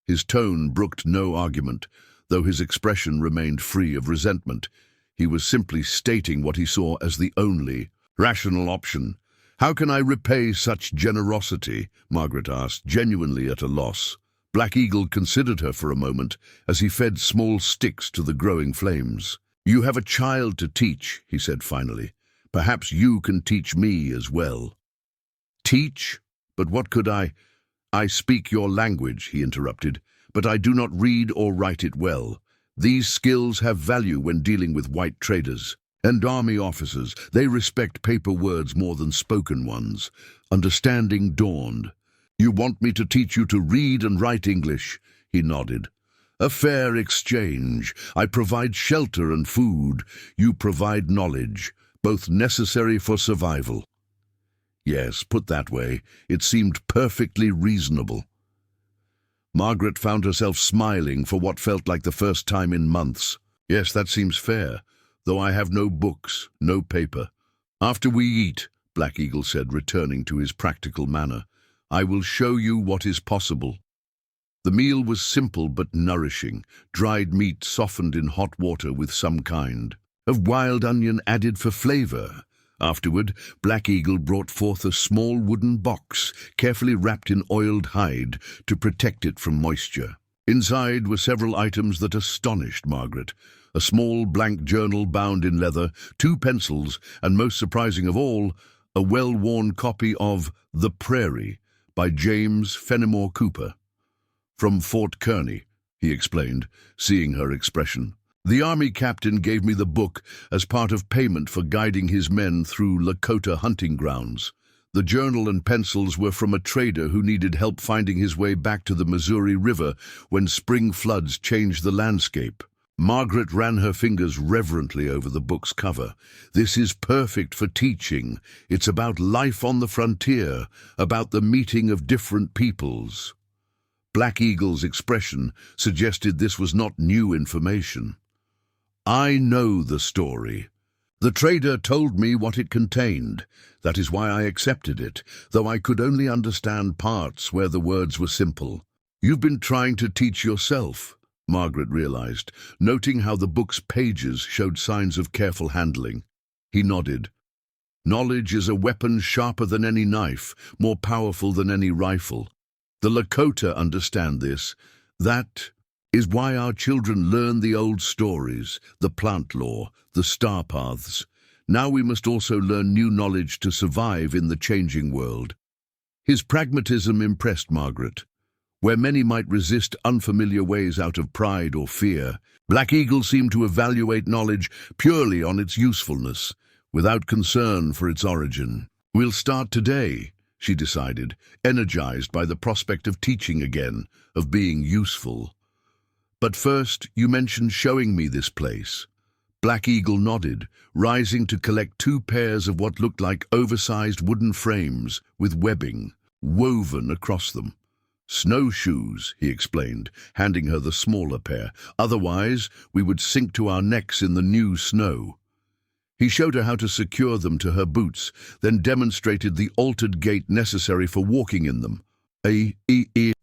His tone brooked no argument, though his expression remained free of resentment. He was simply stating what he saw as the only rational option. "How can I repay such generosity?" Margaret asked, genuinely at a loss. Black Eagle considered her for a moment as he fed small sticks to the growing flames. "You have a child to teach," he said finally. "Perhaps you can teach me as well." "Teach? But what could I—" "I speak your language," he interrupted, "but I do not read or write it well. These skills have value when dealing with white traders and army officers. They respect paper words more than spoken ones." Understanding dawned. "You want me to teach you to read and write English?" He nodded. "A fair exchange. I provide shelter and food. You provide knowledge, both necessary for survival." Yes, put that way, it seemed perfectly reasonable. Margaret found herself smiling for what felt like the first time in months. "Yes, that seems fair, though I have no books, no paper." "After we eat," Black Eagle said, returning to his practical manner, "I will show you what is possible." The meal was simple but nourishing, dried meat softened in hot water with some kind of wild onion added for flavor. Afterward, Black Eagle brought forth a small wooden box, carefully wrapped in oiled hide to protect it from moisture. Inside were several items that astonished Margaret. A small blank journal bound in leather, 2 pencils, and most surprising of all, a well-worn copy of The Prairie by James Fenimore Cooper. "From Fort Kearney," he explained, seeing her expression. "The army captain gave me the book as part of payment for guiding his men through Lakota hunting grounds. The journal and pencils were from a trader who needed help finding his way back to the Missouri River when spring floods changed the landscape. Margaret ran her fingers reverently over the book's cover. This is perfect for teaching. It's about life on the frontier, about the meeting of different peoples. Black Eagle's expression suggested this was not new information. I know the story. The trader told me what it contained. That is why I accepted it, though I could only understand parts where the words were simple. You've been trying to teach yourself, Margaret realized, noting how the book's pages showed signs of careful handling. He nodded. Knowledge is a weapon sharper than any knife, more powerful than any rifle. The Lakota understand this. That is why our children learn the old stories, the plant lore, the star paths. Now we must also learn new knowledge to survive in the changing world. His pragmatism impressed Margaret. Where many might resist unfamiliar ways out of pride or fear, Black Eagle seemed to evaluate knowledge purely on its usefulness, without concern for its origin. We'll start today, she decided, energized by the prospect of teaching again, of being useful. But first, you mentioned showing me this place. Black Eagle nodded, rising to collect 2 pairs of what looked like oversized wooden frames with webbing woven across them. Snowshoes, he explained, handing her the smaller pair. Otherwise, we would sink to our necks in the new snow. He showed her how to secure them to her boots, then demonstrated the altered gait necessary for walking in them. A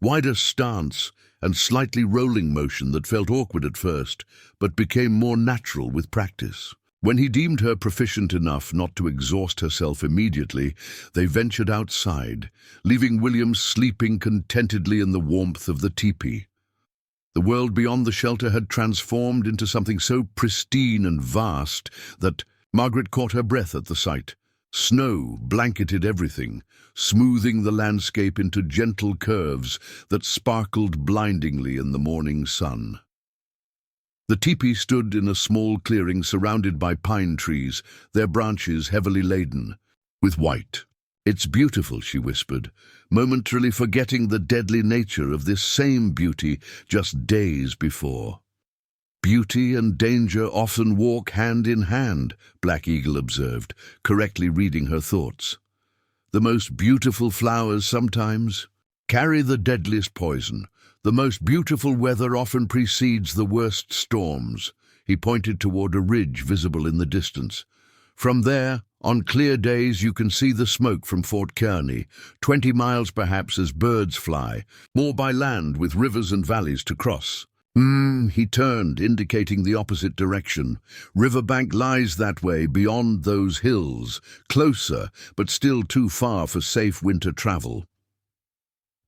wider stance and slightly rolling motion that felt awkward at first, but became more natural with practice. When he deemed her proficient enough not to exhaust herself immediately, they ventured outside, leaving William sleeping contentedly in the warmth of the teepee. The world beyond the shelter had transformed into something so pristine and vast that Margaret caught her breath at the sight. Snow blanketed everything, smoothing the landscape into gentle curves that sparkled blindingly in the morning sun. The teepee stood in a small clearing surrounded by pine trees, their branches heavily laden with white. It's beautiful, she whispered, momentarily forgetting the deadly nature of this same beauty just days before. Beauty and danger often walk hand in hand, Black Eagle observed, correctly reading her thoughts. The most beautiful flowers sometimes carry the deadliest poison. The most beautiful weather often precedes the worst storms. He pointed toward a ridge visible in the distance. From there, on clear days, you can see the smoke from Fort Kearny, 20 miles perhaps as birds fly, more by land with rivers and valleys to cross. He turned, indicating the opposite direction. Riverbank lies that way, beyond those hills, closer, but still too far for safe winter travel.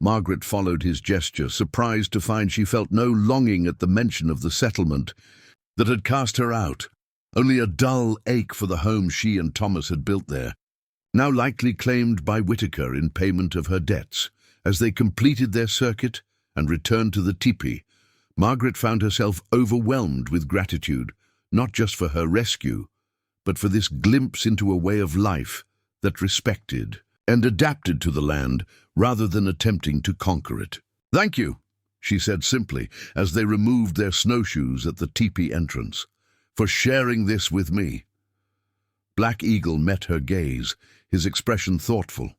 Margaret followed his gesture, surprised to find she felt no longing at the mention of the settlement that had cast her out, only a dull ache for the home she and Thomas had built there, now likely claimed by Whitaker in payment of her debts. As they completed their circuit and returned to the teepee, Margaret found herself overwhelmed with gratitude, not just for her rescue, but for this glimpse into a way of life that respected and adapted to the land rather than attempting to conquer it. "Thank you," she said simply as they removed their snowshoes at the teepee entrance, "for sharing this with me." Black Eagle met her gaze, his expression thoughtful.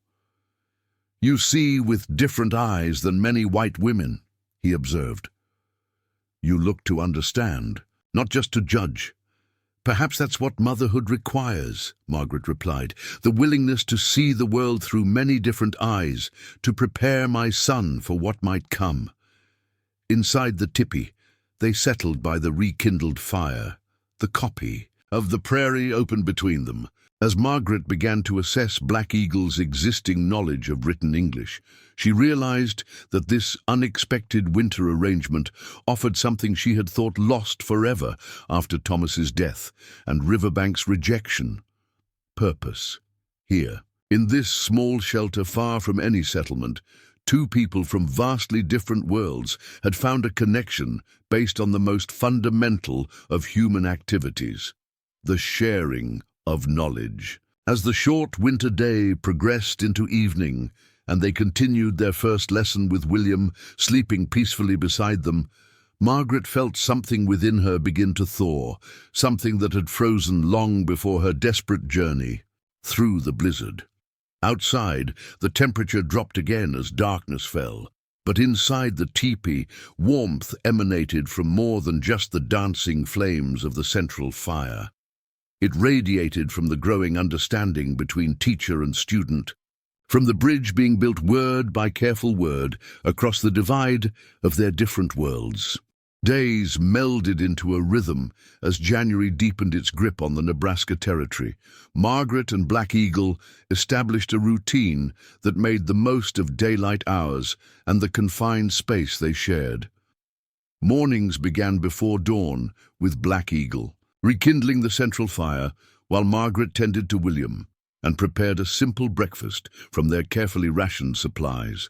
"You see with different eyes than many white women," he observed. "You look to understand, not just to judge." "Perhaps that's what motherhood requires," Margaret replied, "the willingness to see the world through many different eyes, to prepare my son for what might come." Inside the teepee, they settled by the rekindled fire. The copy of The Prairie opened between them. As Margaret began to assess Black Eagle's existing knowledge of written English, she realized that this unexpected winter arrangement offered something she had thought lost forever after Thomas's death and Riverbank's rejection: purpose. Here, in this small shelter far from any settlement, 2 people from vastly different worlds had found a connection based on the most fundamental of human activities: the sharing of knowledge. As the short winter day progressed into evening, and they continued their first lesson with William sleeping peacefully beside them, Margaret felt something within her begin to thaw, something that had frozen long before her desperate journey through the blizzard. Outside, the temperature dropped again as darkness fell, but inside the tepee, warmth emanated from more than just the dancing flames of the central fire. It radiated from the growing understanding between teacher and student, from the bridge being built word by careful word across the divide of their different worlds. Days melded into a rhythm as January deepened its grip on the Nebraska territory. Margaret and Black Eagle established a routine that made the most of daylight hours and the confined space they shared. Mornings began before dawn with Black Eagle, rekindling the central fire, while Margaret tended to William and prepared a simple breakfast from their carefully rationed supplies.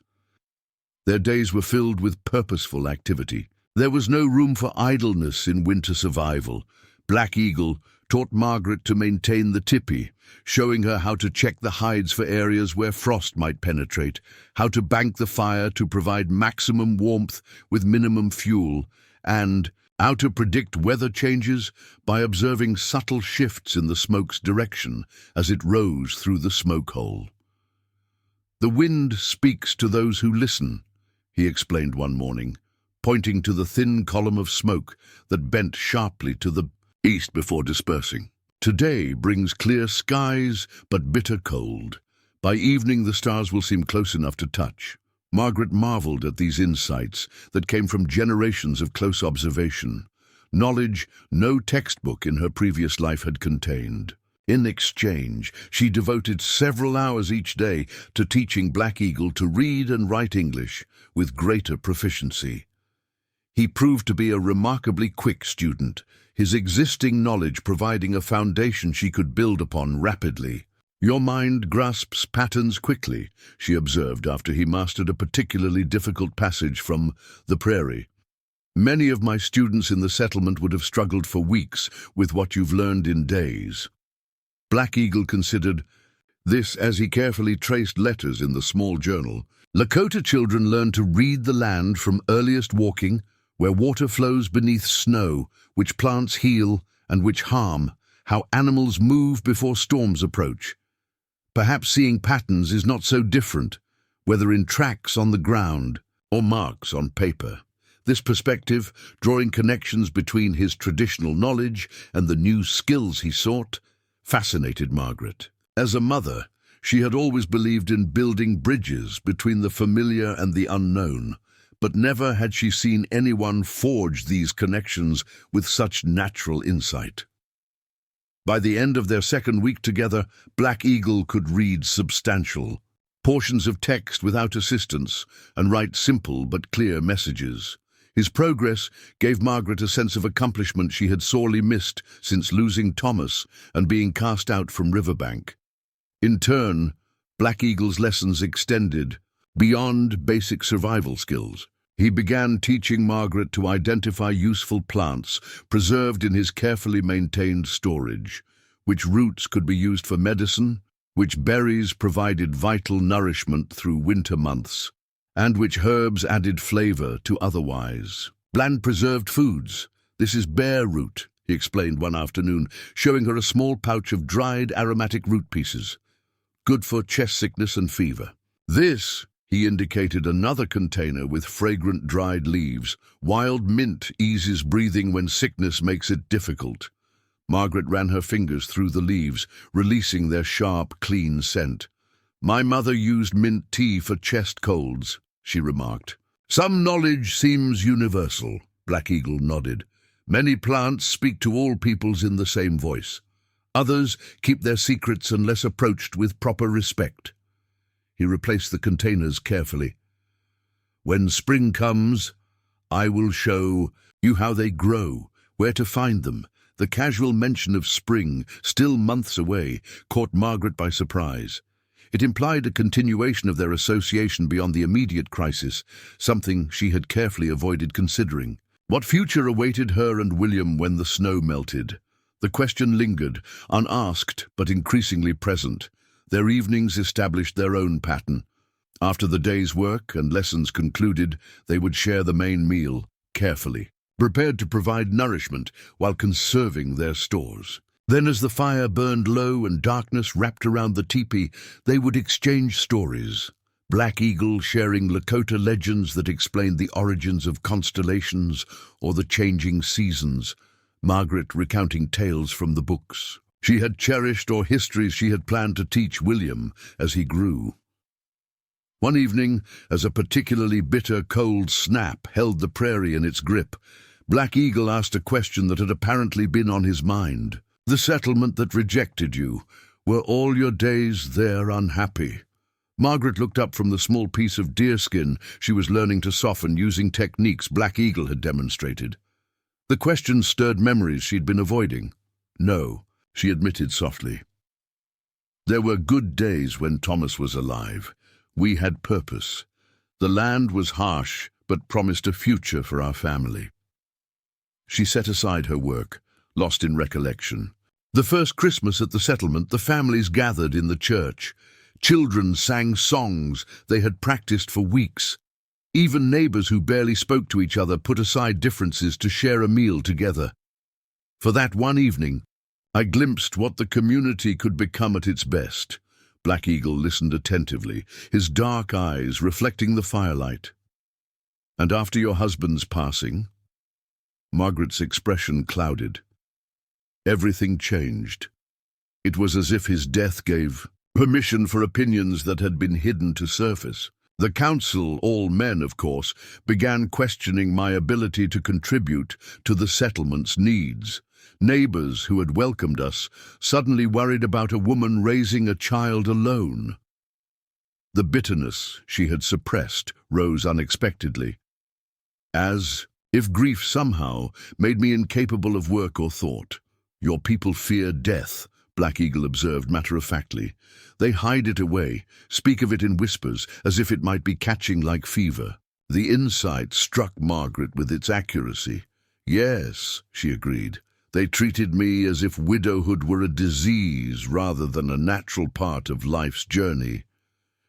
Their days were filled with purposeful activity. There was no room for idleness in winter survival. Black Eagle taught Margaret to maintain the tipi, showing her how to check the hides for areas where frost might penetrate, how to bank the fire to provide maximum warmth with minimum fuel, and how to predict weather changes by observing subtle shifts in the smoke's direction as it rose through the smoke hole. "The wind speaks to those who listen," he explained one morning, pointing to the thin column of smoke that bent sharply to the east before dispersing. "Today brings clear skies, but bitter cold. By evening the stars will seem close enough to touch." Margaret marveled at these insights that came from generations of close observation, knowledge no textbook in her previous life had contained. In exchange, she devoted several hours each day to teaching Black Eagle to read and write English with greater proficiency. He proved to be a remarkably quick student, his existing knowledge providing a foundation she could build upon rapidly. "Your mind grasps patterns quickly," she observed after he mastered a particularly difficult passage from The Prairie. "Many of my students in the settlement would have struggled for weeks with what you've learned in days." Black Eagle considered this as he carefully traced letters in the small journal. Lakota children learn to read the land from earliest walking, where water flows beneath snow, which plants heal and which harm, how animals move before storms approach. Perhaps seeing patterns is not so different, whether in tracks on the ground or marks on paper. This perspective, drawing connections between his traditional knowledge and the new skills he sought, fascinated Margaret. As a mother, she had always believed in building bridges between the familiar and the unknown, but never had she seen anyone forge these connections with such natural insight. By the end of their second week together, Black Eagle could read substantial portions of text without assistance and write simple but clear messages. His progress gave Margaret a sense of accomplishment she had sorely missed since losing Thomas and being cast out from Riverbank. In turn, Black Eagle's lessons extended beyond basic survival skills. He began teaching Margaret to identify useful plants preserved in his carefully maintained storage, which roots could be used for medicine, which berries provided vital nourishment through winter months, and which herbs added flavor to otherwise bland preserved foods. "This is bear root," he explained one afternoon, showing her a small pouch of dried aromatic root pieces, good for chest sickness and fever. "This," he indicated another container with fragrant dried leaves. "Wild mint eases breathing when sickness makes it difficult." Margaret ran her fingers through the leaves, releasing their sharp, clean scent. "My mother used mint tea for chest colds," she remarked. "Some knowledge seems universal," Black Eagle nodded. "Many plants speak to all peoples in the same voice. Others keep their secrets unless approached with proper respect." He replaced the containers carefully. "When spring comes, I will show you how they grow, where to find them." The casual mention of spring, still months away, caught Margaret by surprise. It implied a continuation of their association beyond the immediate crisis, something she had carefully avoided considering. What future awaited her and William when the snow melted? The question lingered, unasked but increasingly present. Their evenings established their own pattern. After the day's work and lessons concluded, they would share the main meal, carefully, prepared to provide nourishment while conserving their stores. Then as the fire burned low and darkness wrapped around the teepee, they would exchange stories. Black Eagle sharing Lakota legends that explained the origins of constellations or the changing seasons, Margaret recounting tales from the books she had cherished or histories she had planned to teach William as he grew. One evening, as a particularly bitter cold snap held the prairie in its grip, Black Eagle asked a question that had apparently been on his mind. "The settlement that rejected you, were all your days there unhappy?" Margaret looked up from the small piece of deerskin she was learning to soften using techniques Black Eagle had demonstrated. The question stirred memories she'd been avoiding. "No," she admitted softly. "There were good days when Thomas was alive. We had purpose. The land was harsh, but promised a future for our family." She set aside her work, lost in recollection. The first Christmas at the settlement, the families gathered in the church. Children sang songs they had practiced for weeks. Even neighbors who barely spoke to each other put aside differences to share a meal together. For that one evening, I glimpsed what the community could become at its best. Black Eagle listened attentively, his dark eyes reflecting the firelight. "And after your husband's passing?" Margaret's expression clouded. Everything changed. It was as if his death gave permission for opinions that had been hidden to surface. The council, all men of course, began questioning my ability to contribute to the settlement's needs. Neighbors who had welcomed us suddenly worried about a woman raising a child alone. The bitterness she had suppressed rose unexpectedly, as if grief somehow made me incapable of work or thought. "Your people fear death," Black Eagle observed matter-of-factly. "They hide it away, speak of it in whispers, as if it might be catching like fever." The insight struck Margaret with its accuracy. "Yes," she agreed. "They treated me as if widowhood were a disease rather than a natural part of life's journey."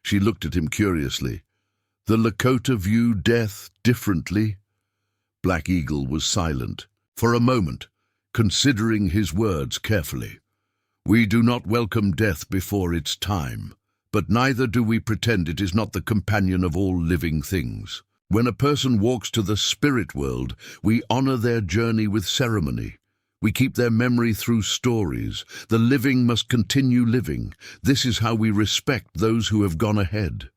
She looked at him curiously. "The Lakota view death differently?" Black Eagle was silent, for a moment, considering his words carefully. "We do not welcome death before its time, but neither do we pretend it is not the companion of all living things. When a person walks to the spirit world, we honor their journey with ceremony. We keep their memory through stories. The living must continue living. This is how we respect those who have gone ahead."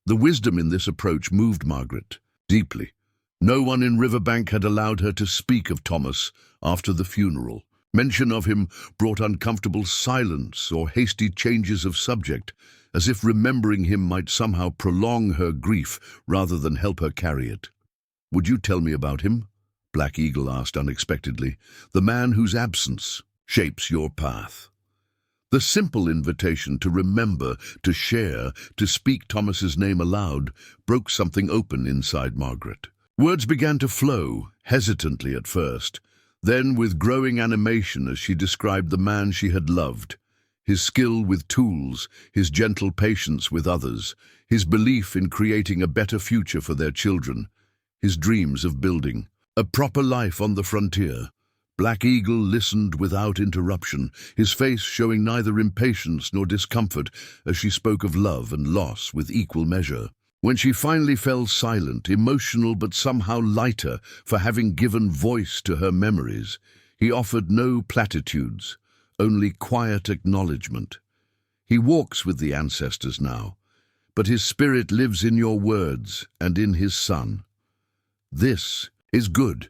The wisdom in this approach moved Margaret deeply. No one in Riverbank had allowed her to speak of Thomas after the funeral. Mention of him brought uncomfortable silence or hasty changes of subject, as if remembering him might somehow prolong her grief rather than help her carry it. "Would you tell me about him?" Black Eagle asked unexpectedly. "The man whose absence shapes your path." The simple invitation to remember, to share, to speak Thomas's name aloud broke something open inside Margaret. Words began to flow, hesitantly at first, then with growing animation as she described the man she had loved, his skill with tools, his gentle patience with others, his belief in creating a better future for their children, his dreams of building a proper life on the frontier. Black Eagle listened without interruption, his face showing neither impatience nor discomfort as she spoke of love and loss with equal measure. When she finally fell silent, emotional but somehow lighter for having given voice to her memories, he offered no platitudes, only quiet acknowledgement. "He walks with the ancestors now, but his spirit lives in your words and in his son. This is good."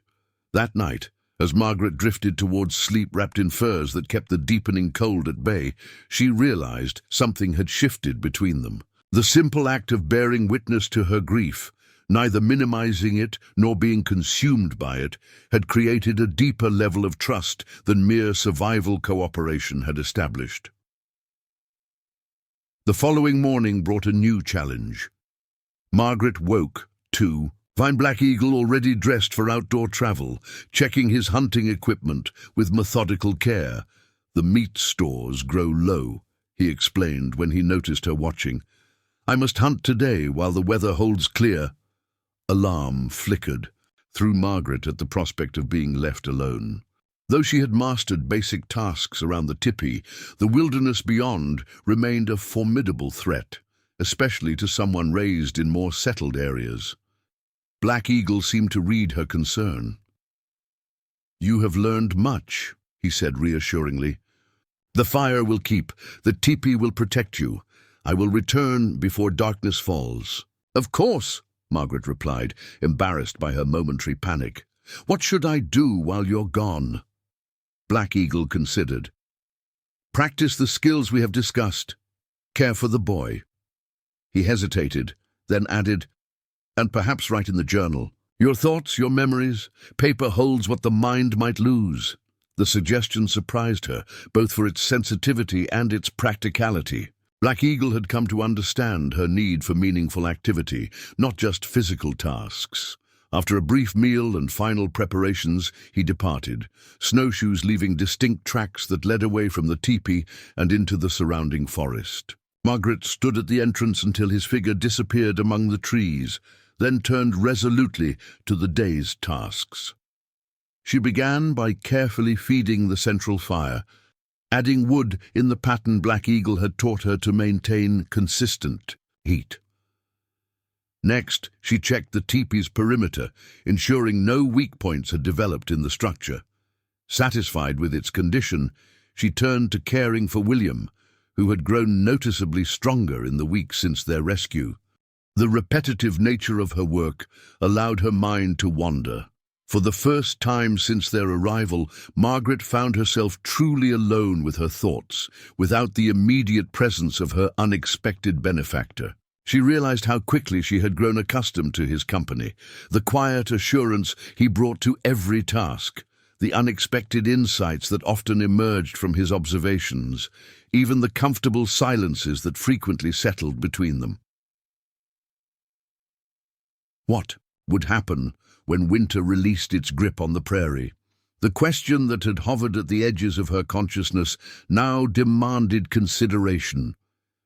That night, as Margaret drifted towards sleep wrapped in furs that kept the deepening cold at bay, she realized something had shifted between them. The simple act of bearing witness to her grief, neither minimizing it nor being consumed by it, had created a deeper level of trust than mere survival cooperation had established. The following morning brought a new challenge. Margaret woke to Find Black Eagle already dressed for outdoor travel, checking his hunting equipment with methodical care. The meat stores grow low, he explained when he noticed her watching. I must hunt today while the weather holds clear. Alarm flickered through Margaret at the prospect of being left alone. Though she had mastered basic tasks around the tipi, the wilderness beyond remained a formidable threat, especially to someone raised in more settled areas. Black Eagle seemed to read her concern. You have learned much, he said reassuringly. The fire will keep, the tipi will protect you. I will return before darkness falls. Of course, Margaret replied, embarrassed by her momentary panic. What should I do while you're gone? Black Eagle considered. Practice the skills we have discussed. Care for the boy. He hesitated, then added, and perhaps write in the journal. Your thoughts, your memories. Paper holds what the mind might lose. The suggestion surprised her, both for its sensitivity and its practicality. Black Eagle had come to understand her need for meaningful activity, not just physical tasks. After a brief meal and final preparations, he departed, snowshoes leaving distinct tracks that led away from the teepee and into the surrounding forest. Margaret stood at the entrance until his figure disappeared among the trees, then turned resolutely to the day's tasks. She began by carefully feeding the central fire, adding wood in the pattern Black Eagle had taught her to maintain consistent heat. Next, she checked the teepee's perimeter, ensuring no weak points had developed in the structure. Satisfied with its condition, she turned to caring for William, who had grown noticeably stronger in the weeks since their rescue. The repetitive nature of her work allowed her mind to wander. For the first time since their arrival, Margaret found herself truly alone with her thoughts, without the immediate presence of her unexpected benefactor. She realized how quickly she had grown accustomed to his company, the quiet assurance he brought to every task, the unexpected insights that often emerged from his observations, even the comfortable silences that frequently settled between them. What would happen when winter released its grip on the prairie? The question that had hovered at the edges of her consciousness now demanded consideration.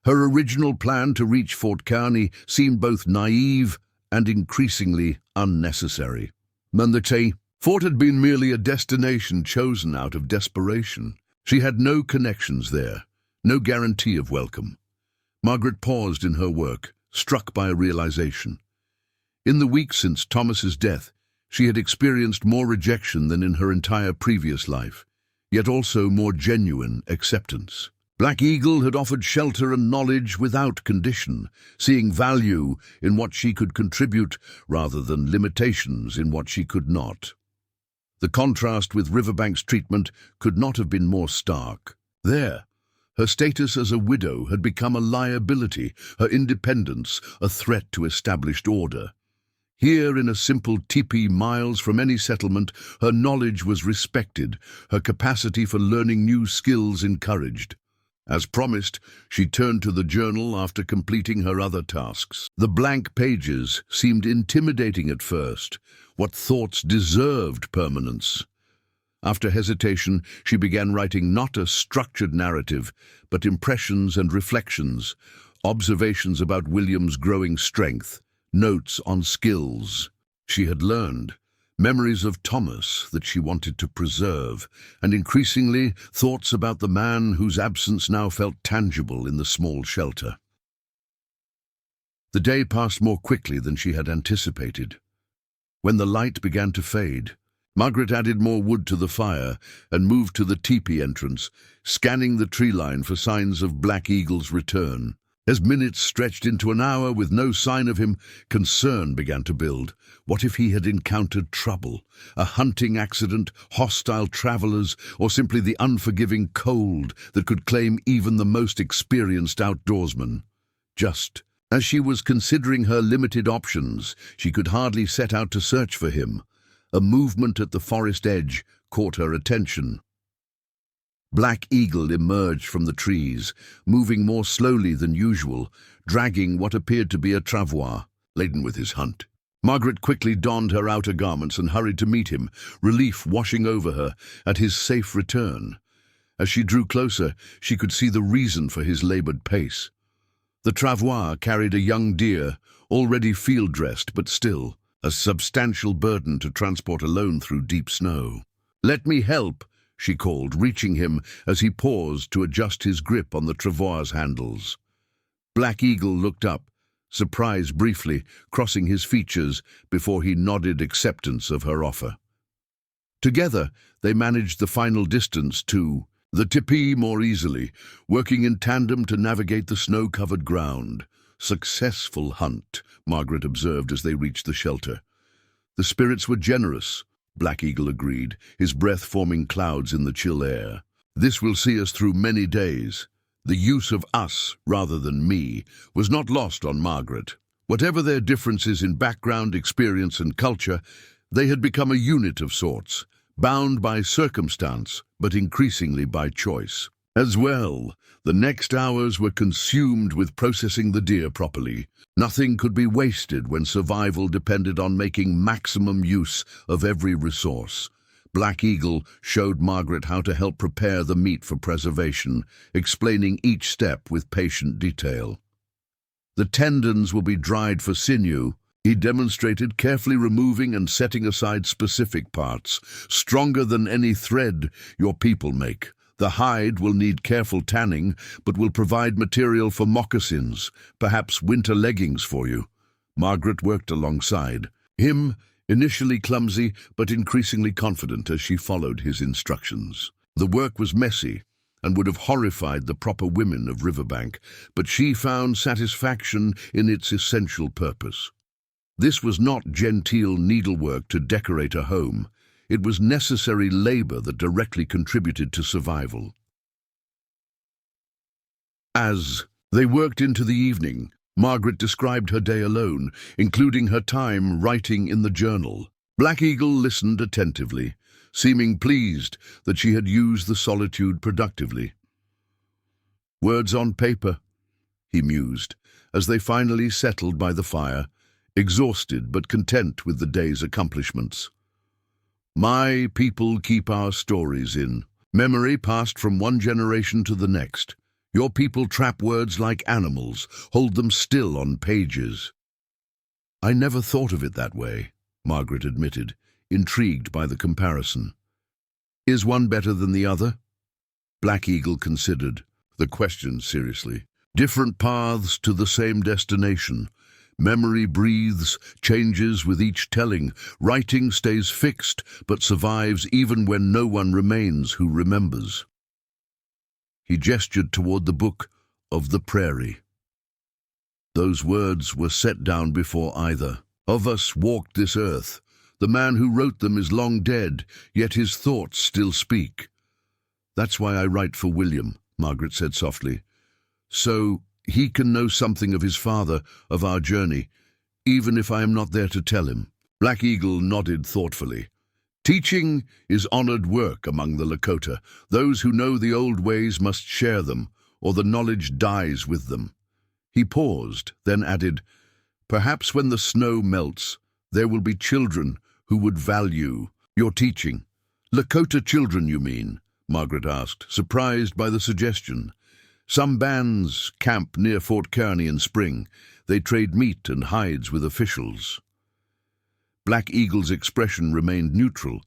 Her original plan to reach Fort Kearney seemed both naive and increasingly unnecessary. Manthei, Fort had been merely a destination chosen out of desperation. She had no connections there, no guarantee of welcome. Margaret paused in her work, struck by a realization. In the weeks since Thomas's death, she had experienced more rejection than in her entire previous life, yet also more genuine acceptance. Black Eagle had offered shelter and knowledge without condition, seeing value in what she could contribute rather than limitations in what she could not. The contrast with Riverbank's treatment could not have been more stark. There, her status as a widow had become a liability, her independence a threat to established order. Here, in a simple teepee miles from any settlement, her knowledge was respected, her capacity for learning new skills encouraged. As promised, she turned to the journal after completing her other tasks. The blank pages seemed intimidating at first. What thoughts deserved permanence? After hesitation, she began writing not a structured narrative, but impressions and reflections, observations about William's growing strength, notes on skills she had learned, memories of Thomas that she wanted to preserve, and increasingly thoughts about the man whose absence now felt tangible in the small shelter. The day passed more quickly than she had anticipated. When the light began to fade, Margaret added more wood to the fire and moved to the teepee entrance, scanning the tree line for signs of Black Eagle's return. As minutes stretched into an hour with no sign of him, concern began to build. What if he had encountered trouble? A hunting accident, hostile travelers, or simply the unforgiving cold that could claim even the most experienced outdoorsman? Just as she was considering her limited options, she could hardly set out to search for him. A movement at the forest edge caught her attention. Black Eagle emerged from the trees, moving more slowly than usual, dragging what appeared to be a travois, laden with his hunt. Margaret quickly donned her outer garments and hurried to meet him, relief washing over her at his safe return. As she drew closer, she could see the reason for his labored pace. The travois carried a young deer, already field-dressed but still a substantial burden to transport alone through deep snow. "Let me help," she called, reaching him as he paused to adjust his grip on the travois handles. Black Eagle looked up, surprise briefly crossing his features before he nodded acceptance of her offer. Together, they managed the final distance to the tipi more easily, working in tandem to navigate the snow-covered ground. "Successful hunt," Margaret observed as they reached the shelter. "The spirits were generous," Black Eagle agreed, his breath forming clouds in the chill air. "This will see us through many days." The use of us rather than me was not lost on Margaret. Whatever their differences in background, experience, and culture, they had become a unit of sorts, bound by circumstance, but increasingly by choice. As well, the next hours were consumed with processing the deer properly. Nothing could be wasted when survival depended on making maximum use of every resource. Black Eagle showed Margaret how to help prepare the meat for preservation, explaining each step with patient detail. "The tendons will be dried for sinew," he demonstrated, carefully removing and setting aside specific parts, "stronger than any thread your people make. The hide will need careful tanning, but will provide material for moccasins, perhaps winter leggings for you." Margaret worked alongside him, initially clumsy but increasingly confident as she followed his instructions. The work was messy and would have horrified the proper women of Riverbank, but she found satisfaction in its essential purpose. This was not genteel needlework to decorate a home. It was necessary labor that directly contributed to survival. As they worked into the evening, Margaret described her day alone, including her time writing in the journal. Black Eagle listened attentively, seeming pleased that she had used the solitude productively. "Words on paper," he mused, as they finally settled by the fire, exhausted but content with the day's accomplishments. "My people keep our stories in memory passed from one generation to the next. Your people trap words like animals, hold them still on pages." "I never thought of it that way," Margaret admitted, intrigued by the comparison. "Is one better than the other?" Black Eagle considered the question seriously. "Different paths to the same destination. Memory breathes, changes with each telling. Writing stays fixed, but survives even when no one remains who remembers." He gestured toward the book of the prairie. "Those words were set down before either of us walked this earth. The man who wrote them is long dead, yet his thoughts still speak." "That's why I write for William," Margaret said softly. "So he can know something of his father, of our journey, even if I am not there to tell him." Black Eagle nodded thoughtfully. "Teaching is honored work among the Lakota. Those who know the old ways must share them, or the knowledge dies with them." He paused, then added, "Perhaps when the snow melts, there will be children who would value your teaching." "Lakota children, you mean?" Margaret asked, surprised by the suggestion. "Some bands camp near Fort Kearney in spring. They trade meat and hides with officials." Black Eagle's expression remained neutral,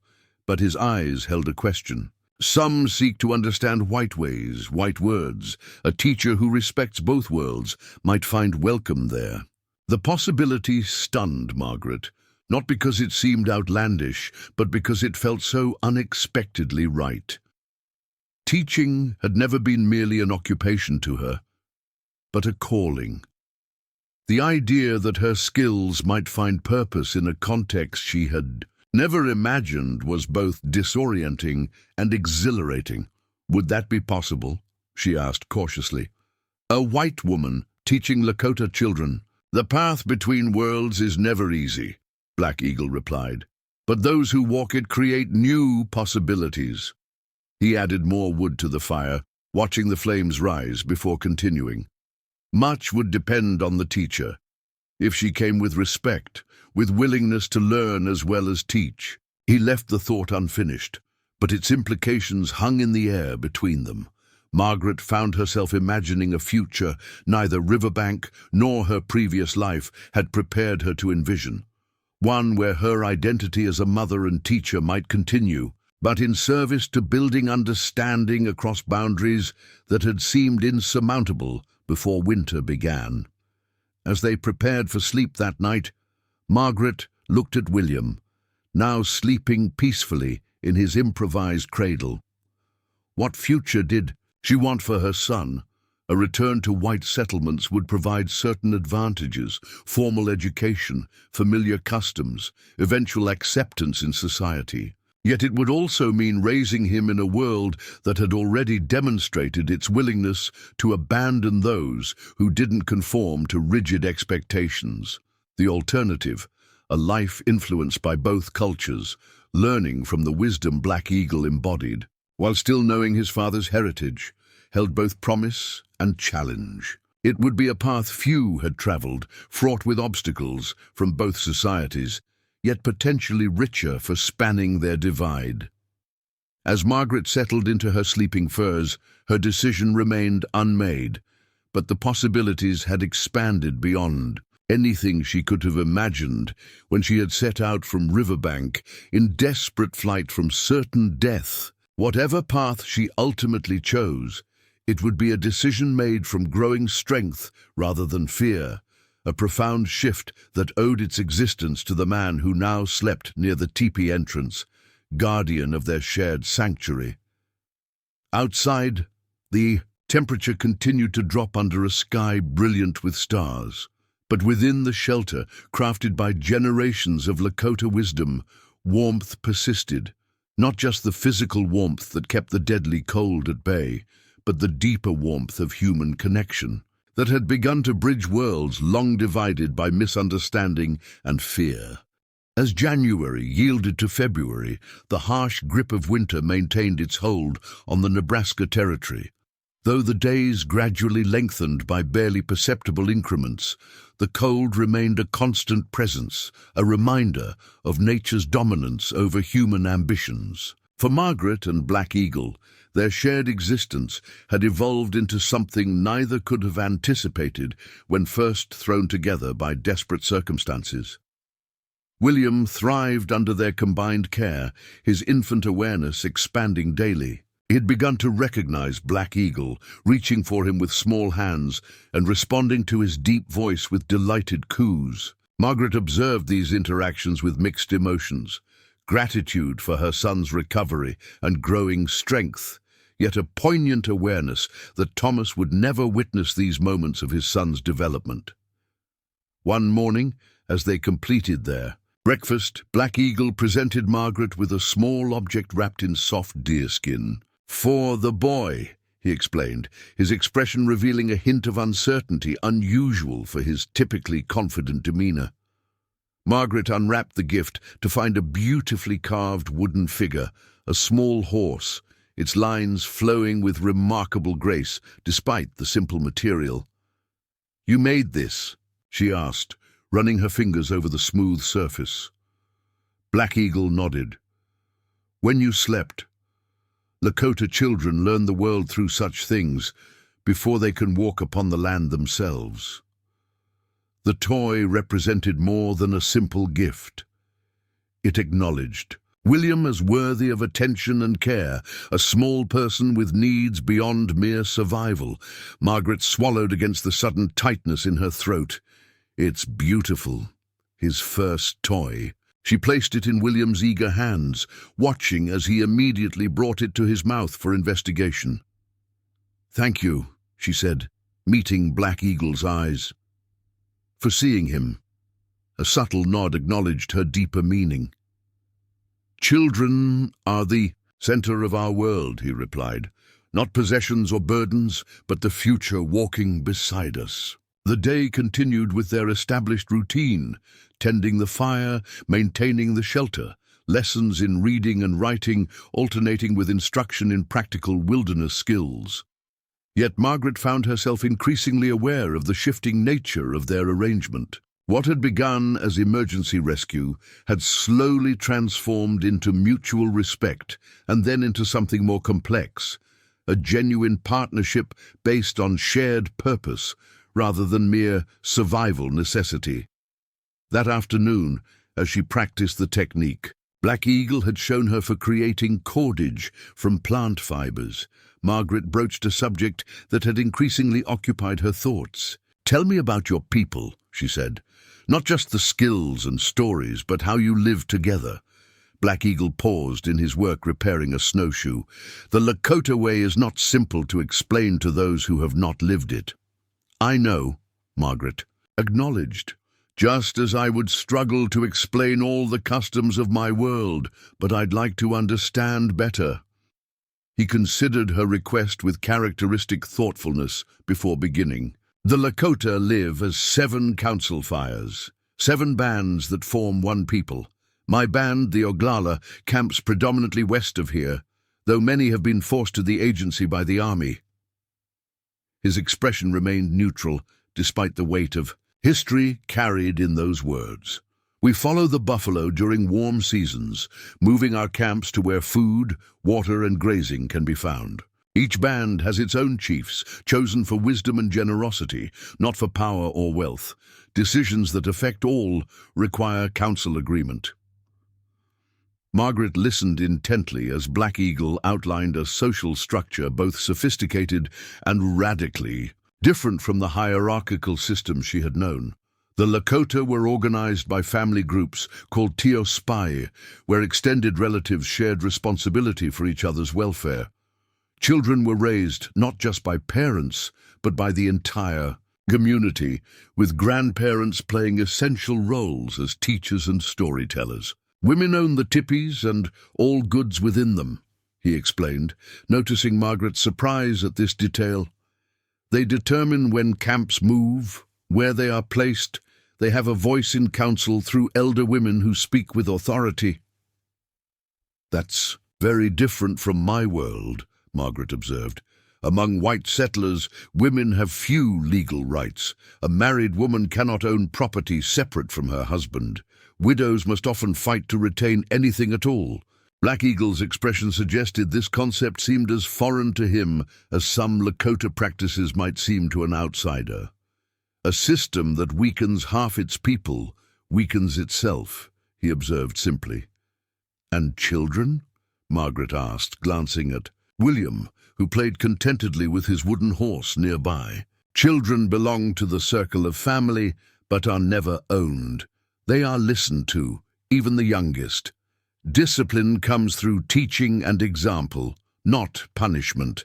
but his eyes held a question. "Some seek to understand white ways, white words. A teacher who respects both worlds might find welcome there." The possibility stunned Margaret, not because it seemed outlandish, but because it felt so unexpectedly right. Teaching had never been merely an occupation to her, but a calling. The idea that her skills might find purpose in a context she had never imagined was both disorienting and exhilarating. "Would that be possible?" she asked cautiously. "A white woman teaching Lakota children. The path between worlds is never easy," Black Eagle replied. "But those who walk it create new possibilities." He added more wood to the fire, watching the flames rise before continuing. "Much would depend on the teacher. if she came with respect, with willingness to learn as well as teach. He left the thought unfinished, but its implications hung in the air between them. Margaret found herself imagining a future neither Riverbank nor her previous life had prepared her to envision. One where her identity as a mother and teacher might continue, but in service to building understanding across boundaries that had seemed insurmountable before winter began. As they prepared for sleep that night, Margaret looked at William, now sleeping peacefully in his improvised cradle. What future did she want for her son? A return to white settlements would provide certain advantages: formal education, familiar customs, eventual acceptance in society. Yet it would also mean raising him in a world that had already demonstrated its willingness to abandon those who didn't conform to rigid expectations. The alternative, a life influenced by both cultures, learning from the wisdom Black Eagle embodied, while still knowing his father's heritage, held both promise and challenge. It would be a path few had traveled, fraught with obstacles from both societies, yet potentially richer for spanning their divide. As Margaret settled into her sleeping furs, her decision remained unmade, but the possibilities had expanded beyond anything she could have imagined when she had set out from Riverbank in desperate flight from certain death. Whatever path she ultimately chose, it would be a decision made from growing strength rather than fear, a profound shift that owed its existence to the man who now slept near the teepee entrance, guardian of their shared sanctuary. Outside, the temperature continued to drop under a sky brilliant with stars. But within the shelter, crafted by generations of Lakota wisdom, warmth persisted. Not just the physical warmth that kept the deadly cold at bay, but the deeper warmth of human connection that had begun to bridge worlds long divided by misunderstanding and fear. As January yielded to February, the harsh grip of winter maintained its hold on the Nebraska territory. Though the days gradually lengthened by barely perceptible increments, the cold remained a constant presence, a reminder of nature's dominance over human ambitions. For Margaret and Black Eagle, their shared existence had evolved into something neither could have anticipated when first thrown together by desperate circumstances. William thrived under their combined care, his infant awareness expanding daily. He had begun to recognize Black Eagle, reaching for him with small hands and responding to his deep voice with delighted coos. Margaret observed these interactions with mixed emotions: gratitude for her son's recovery and growing strength, yet a poignant awareness that Thomas would never witness these moments of his son's development. One morning, as they completed their breakfast, Black Eagle presented Margaret with a small object wrapped in soft deerskin. "For the boy," he explained, his expression revealing a hint of uncertainty unusual for his typically confident demeanor. Margaret unwrapped the gift to find a beautifully carved wooden figure, a small horse, its lines flowing with remarkable grace despite the simple material. "You made this?" she asked, running her fingers over the smooth surface. Black Eagle nodded. "When you slept, Lakota children learn the world through such things before they can walk upon the land themselves." The toy represented more than a simple gift. It acknowledged William as worthy of attention and care, a small person with needs beyond mere survival. Margaret swallowed against the sudden tightness in her throat. "It's beautiful." His first toy. She placed it in William's eager hands, watching as he immediately brought it to his mouth for investigation. "Thank you," she said, meeting Black Eagle's eyes. "For seeing him." A subtle nod acknowledged her deeper meaning. "Children are the center of our world," he replied. "Not possessions or burdens, but the future walking beside us." The day continued with their established routine, tending the fire, maintaining the shelter, lessons in reading and writing alternating with instruction in practical wilderness skills. Yet Margaret found herself increasingly aware of the shifting nature of their arrangement. What had begun as emergency rescue had slowly transformed into mutual respect and then into something more complex, a genuine partnership based on shared purpose rather than mere survival necessity. That afternoon, as she practiced the technique, Black Eagle had shown her for creating cordage from plant fibers. Margaret broached a subject that had increasingly occupied her thoughts. "Tell me about your people," she said. "Not just the skills and stories, but how you live together." Black Eagle paused in his work repairing a snowshoe. "The Lakota way is not simple to explain to those who have not lived it." "I know," Margaret acknowledged, "just as I would struggle to explain all the customs of my world, but I'd like to understand better." He considered her request with characteristic thoughtfulness before beginning. "The Lakota live as 7 council fires, 7 bands that form one people. My band, the Oglala, camps predominantly west of here, though many have been forced to the agency by the army." His expression remained neutral, despite the weight of history carried in those words. "We follow the buffalo during warm seasons, moving our camps to where food, water, and grazing can be found. Each band has its own chiefs, chosen for wisdom and generosity, not for power or wealth. Decisions that affect all require council agreement." Margaret listened intently as Black Eagle outlined a social structure both sophisticated and radically different from the hierarchical system she had known. The Lakota were organized by family groups called Tio Spai, where extended relatives shared responsibility for each other's welfare. Children were raised not just by parents, but by the entire community, with grandparents playing essential roles as teachers and storytellers. "Women own the tipis and all goods within them," he explained, noticing Margaret's surprise at this detail. "They determine when camps move, where they are placed. They have a voice in council through elder women who speak with authority." "That's very different from my world," Margaret observed. "Among white settlers, women have few legal rights. A married woman cannot own property separate from her husband. Widows must often fight to retain anything at all." Black Eagle's expression suggested this concept seemed as foreign to him as some Lakota practices might seem to an outsider. "A system that weakens half its people weakens itself," he observed simply. "And children?" Margaret asked, glancing at William, who played contentedly with his wooden horse nearby. "Children belong to the circle of family, but are never owned. They are listened to, even the youngest. Discipline comes through teaching and example, not punishment.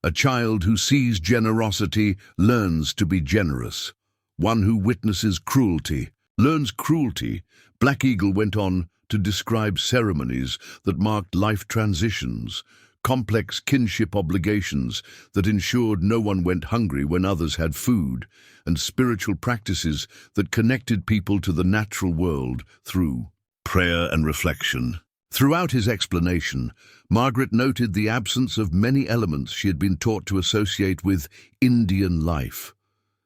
A child who sees generosity learns to be generous. One who witnesses cruelty learns cruelty." Black Eagle went on to describe ceremonies that marked life transitions, complex kinship obligations that ensured no one went hungry when others had food, and spiritual practices that connected people to the natural world through prayer and reflection. Throughout his explanation, Margaret noted the absence of many elements she had been taught to associate with Indian life.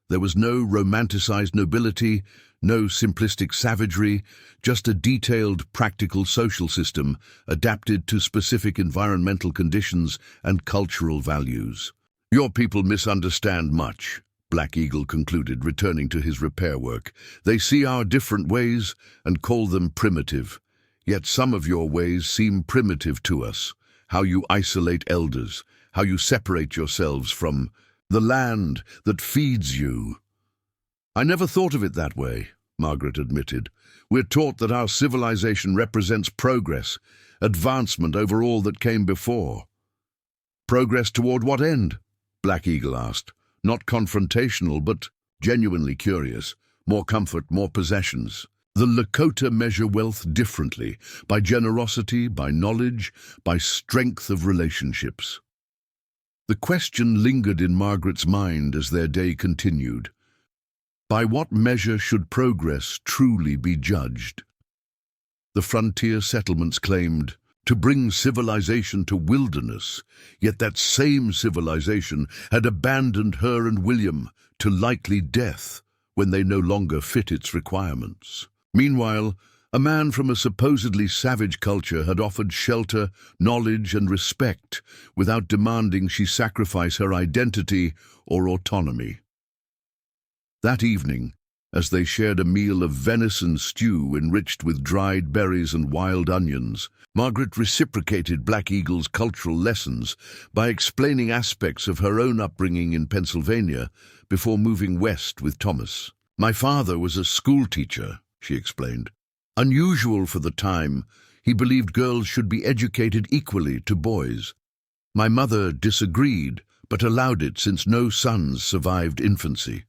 There was no romanticized nobility, no simplistic savagery, just a detailed, practical social system adapted to specific environmental conditions and cultural values. "Your people misunderstand much," Black Eagle concluded, returning to his repair work. "They see our different ways and call them primitive. Yet some of your ways seem primitive to us. How you isolate elders, how you separate yourselves from the land that feeds you." "I never thought of it that way," Margaret admitted. "We're taught that our civilization represents progress, advancement over all that came before." "Progress toward what end?" Black Eagle asked. Not confrontational, but genuinely curious. "More comfort, more possessions." "The Lakota measure wealth differently, by generosity, by knowledge, by strength of relationships." The question lingered in Margaret's mind as their day continued. By what measure should progress truly be judged? The frontier settlements claimed to bring civilization to wilderness, yet that same civilization had abandoned her and William to likely death. when they no longer fit its requirements. Meanwhile, a man from a supposedly savage culture had offered shelter, knowledge, and respect without demanding she sacrifice her identity or autonomy. That evening, as they shared a meal of venison stew enriched with dried berries and wild onions, Margaret reciprocated Black Eagle's cultural lessons by explaining aspects of her own upbringing in Pennsylvania before moving west with Thomas. "My father was a schoolteacher," she explained. "Unusual for the time, he believed girls should be educated equally to boys. My mother disagreed, but allowed it since no sons survived infancy."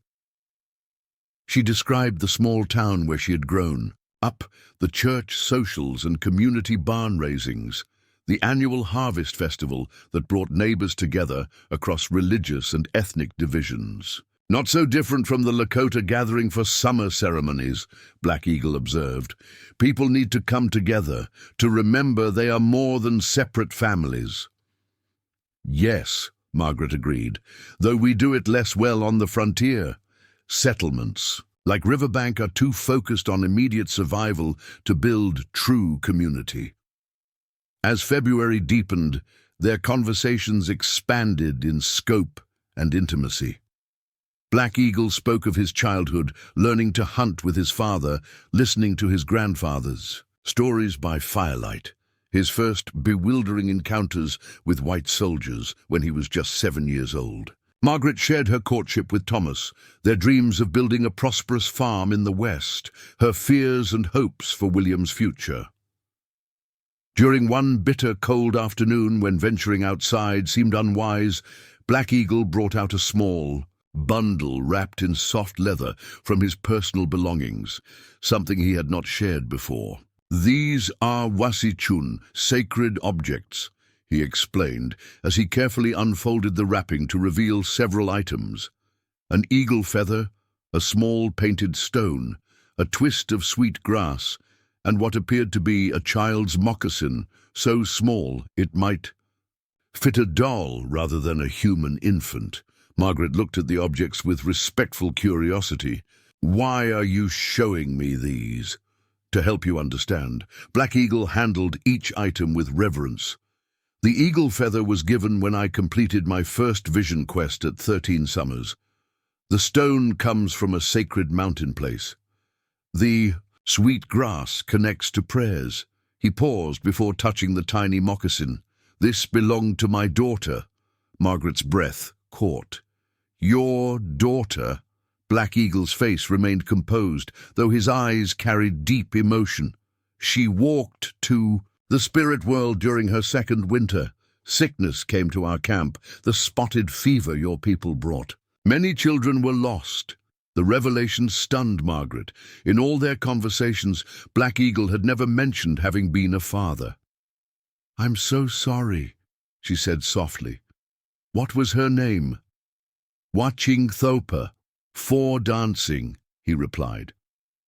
She described the small town where she had grown up, the church socials and community barn raisings, the annual harvest festival that brought neighbors together across religious and ethnic divisions. "Not so different from the Lakota gathering for summer ceremonies," Black Eagle observed. "People need to come together to remember they are more than separate families." "Yes," Margaret agreed, "though we do it less well on the frontier. Settlements, like Riverbank, are too focused on immediate survival to build true community." As February deepened, their conversations expanded in scope and intimacy. Black Eagle spoke of his childhood, learning to hunt with his father, listening to his grandfather's stories by firelight, his first bewildering encounters with white soldiers when he was just 7 years old. Margaret shared her courtship with Thomas, their dreams of building a prosperous farm in the West, her fears and hopes for William's future. During one bitter, cold afternoon when venturing outside seemed unwise, Black Eagle brought out a small bundle wrapped in soft leather from his personal belongings, something he had not shared before. "These are wasichun, sacred objects," he explained as he carefully unfolded the wrapping to reveal several items: an eagle feather, a small painted stone, a twist of sweet grass, and what appeared to be a child's moccasin, so small it might fit a doll rather than a human infant. Margaret looked at the objects with respectful curiosity. "Why are you showing me these?" "To help you understand." Black Eagle handled each item with reverence. "The eagle feather was given when I completed my first vision quest at 13 summers. The stone comes from a sacred mountain place. The sweet grass connects to prayers." He paused before touching the tiny moccasin. "This belonged to my daughter." Margaret's breath caught. "Your daughter?" Black Eagle's face remained composed, though his eyes carried deep emotion. "She walked to the spirit world during her second winter. Sickness came to our camp, the spotted fever your people brought. Many children were lost." The revelation stunned Margaret. In all their conversations, Black Eagle had never mentioned having been a father. "I'm so sorry," she said softly. "What was her name?" "Watching Thopa, 4 dancing," he replied.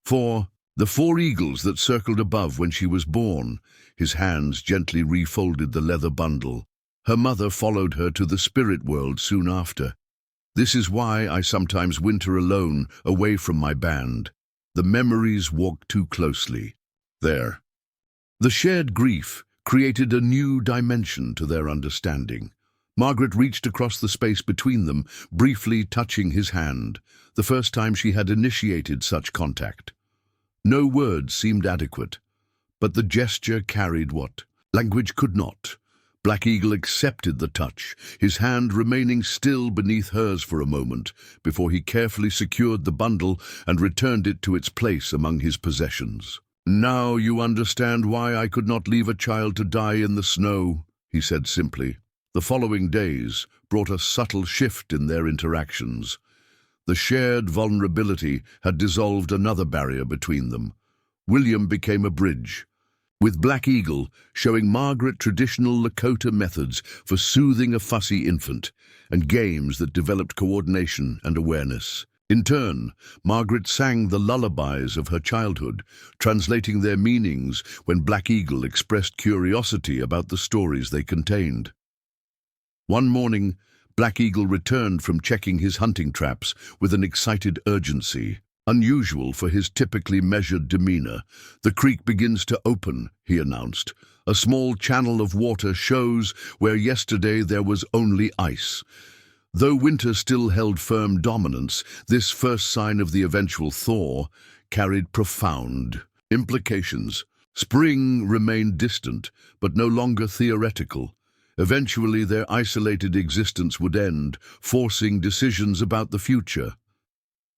"For the 4 eagles that circled above when she was born." His hands gently refolded the leather bundle. "Her mother followed her to the spirit world soon after. This is why I sometimes winter alone, away from my band. The memories walk too closely." There. The shared grief created a new dimension to their understanding. Margaret reached across the space between them, briefly touching his hand, the first time she had initiated such contact. No words seemed adequate, but the gesture carried what language could not. Black Eagle accepted the touch, his hand remaining still beneath hers for a moment, before he carefully secured the bundle and returned it to its place among his possessions. "Now you understand why I could not leave a child to die in the snow," he said simply. The following days brought a subtle shift in their interactions. The shared vulnerability had dissolved another barrier between them. William became a bridge, with Black Eagle showing Margaret traditional Lakota methods for soothing a fussy infant, and games that developed coordination and awareness. In turn, Margaret sang the lullabies of her childhood, translating their meanings when Black Eagle expressed curiosity about the stories they contained. One morning, Black Eagle returned from checking his hunting traps with an excited urgency. Unusual for his typically measured demeanor. "The creek begins to open," he announced. "A small channel of water shows where yesterday there was only ice." Though winter still held firm dominance, this first sign of the eventual thaw carried profound implications. Spring remained distant, but no longer theoretical. Eventually, their isolated existence would end, forcing decisions about the future.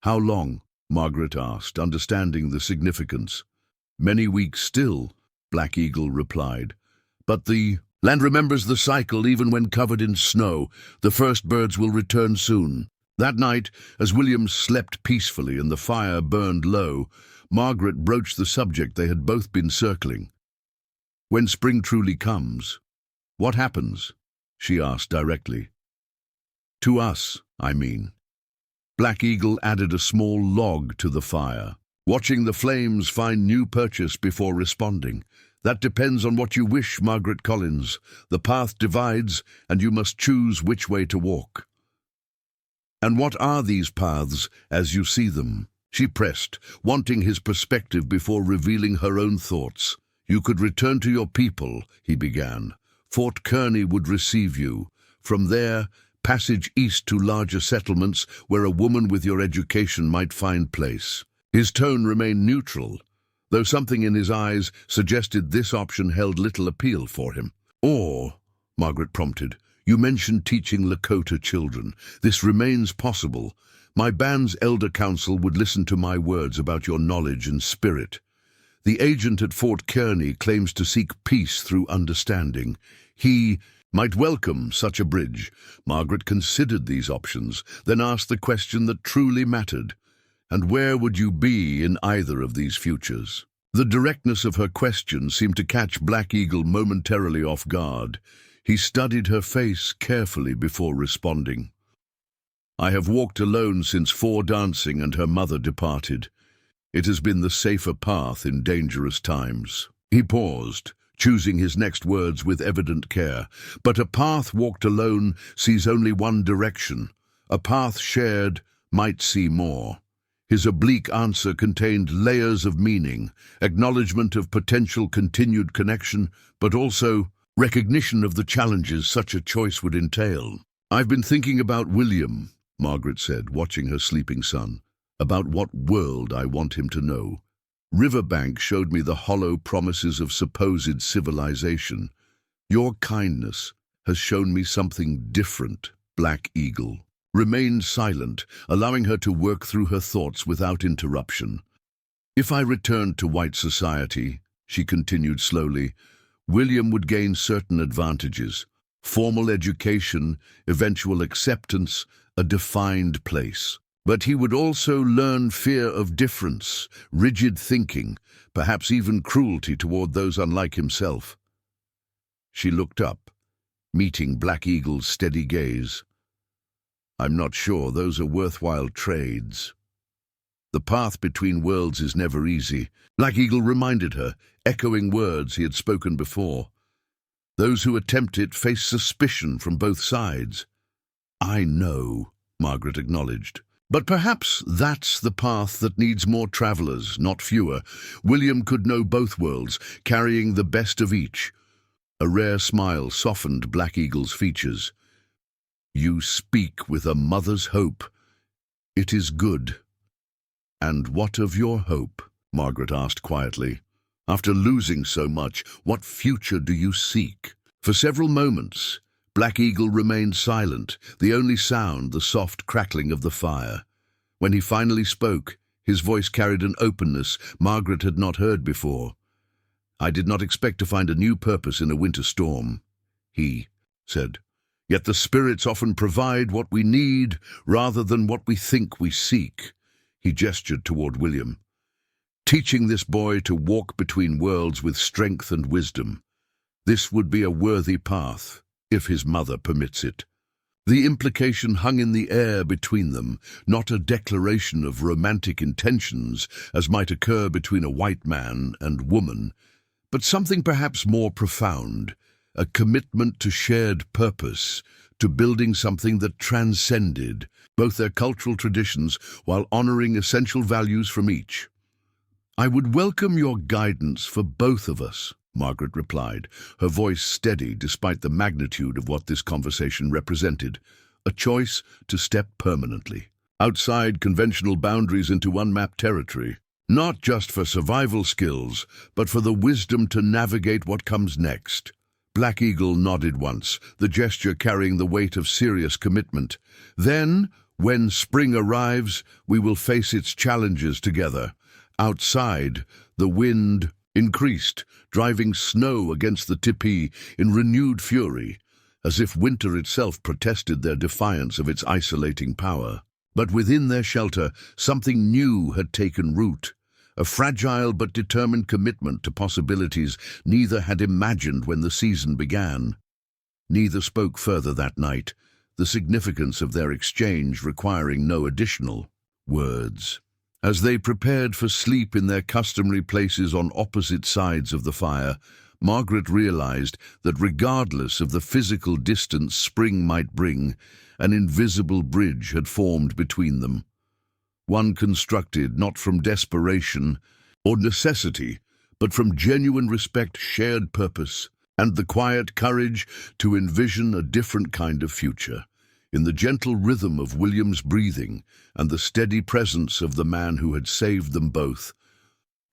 "How long?" Margaret asked, understanding the significance. "Many weeks still," Black Eagle replied. "But the land remembers the cycle even when covered in snow. The first birds will return soon." That night, as William slept peacefully and the fire burned low, Margaret broached the subject they had both been circling. "When spring truly comes, what happens?" she asked directly. "To us, I mean." Black Eagle added a small log to the fire, watching the flames find new purchase before responding. "That depends on what you wish, Margaret Collins. The path divides, and you must choose which way to walk." "And what are these paths as you see them?" she pressed, wanting his perspective before revealing her own thoughts. "You could return to your people," he began. "Fort Kearney would receive you. From there, passage east to larger settlements where a woman with your education might find place." His tone remained neutral, though something in his eyes suggested this option held little appeal for him. "Or," Margaret prompted, "you mentioned teaching Lakota children. This remains possible. My band's elder council would listen to my words about your knowledge and spirit. The agent at Fort Kearney claims to seek peace through understanding. He might welcome such a bridge." Margaret considered these options, then asked the question that truly mattered. "And where would you be in either of these futures?" The directness of her question seemed to catch Black Eagle momentarily off guard. He studied her face carefully before responding. "I have walked alone since 4 dancing and her mother departed. It has been the safer path in dangerous times." He paused, choosing his next words with evident care. "But a path walked alone sees only one direction. A path shared might see more." His oblique answer contained layers of meaning, acknowledgement of potential continued connection, but also recognition of the challenges such a choice would entail. "I've been thinking about William," Margaret said, watching her sleeping son, "about what world I want him to know. Riverbank showed me the hollow promises of supposed civilization. Your kindness has shown me something different." Black Eagle remained silent, allowing her to work through her thoughts without interruption. "If I returned to white society," she continued slowly, "William would gain certain advantages: formal education, eventual acceptance, a defined place. But he would also learn fear of difference, rigid thinking, perhaps even cruelty toward those unlike himself." She looked up, meeting Black Eagle's steady gaze. "I'm not sure those are worthwhile trades. The path between worlds is never easy," Black Eagle reminded her, echoing words he had spoken before. "Those who attempt it face suspicion from both sides." "I know," Margaret acknowledged. "But perhaps that's the path that needs more travelers, not fewer. William could know both worlds, carrying the best of each." A rare smile softened Black Eagle's features. "You speak with a mother's hope. It is good." "And what of your hope?" Margaret asked quietly. "After losing so much, what future do you seek?" For several moments, Black Eagle remained silent, the only sound the soft crackling of the fire. When he finally spoke, his voice carried an openness Margaret had not heard before. "I did not expect to find a new purpose in a winter storm," he said. "Yet the spirits often provide what we need rather than what we think we seek." He gestured toward William. "Teaching this boy to walk between worlds with strength and wisdom. This would be a worthy path, if his mother permits it." The implication hung in the air between them, not a declaration of romantic intentions, as might occur between a white man and woman, but something perhaps more profound, a commitment to shared purpose, to building something that transcended both their cultural traditions while honoring essential values from each. "I would welcome your guidance for both of us," Margaret replied, her voice steady despite the magnitude of what this conversation represented, a choice to step permanently outside conventional boundaries into unmapped territory, not just for survival skills, but for the wisdom to navigate what comes next. Black Eagle nodded once, the gesture carrying the weight of serious commitment. "Then, when spring arrives, we will face its challenges together." Outside, the wind increased, driving snow against the tipi in renewed fury, as if winter itself protested their defiance of its isolating power. But within their shelter, something new had taken root, a fragile but determined commitment to possibilities neither had imagined when the season began. Neither spoke further that night, the significance of their exchange requiring no additional words. As they prepared for sleep in their customary places on opposite sides of the fire, Margaret realized that regardless of the physical distance spring might bring, an invisible bridge had formed between them. One constructed not from desperation or necessity, but from genuine respect, shared purpose, and the quiet courage to envision a different kind of future. In the gentle rhythm of William's breathing and the steady presence of the man who had saved them both,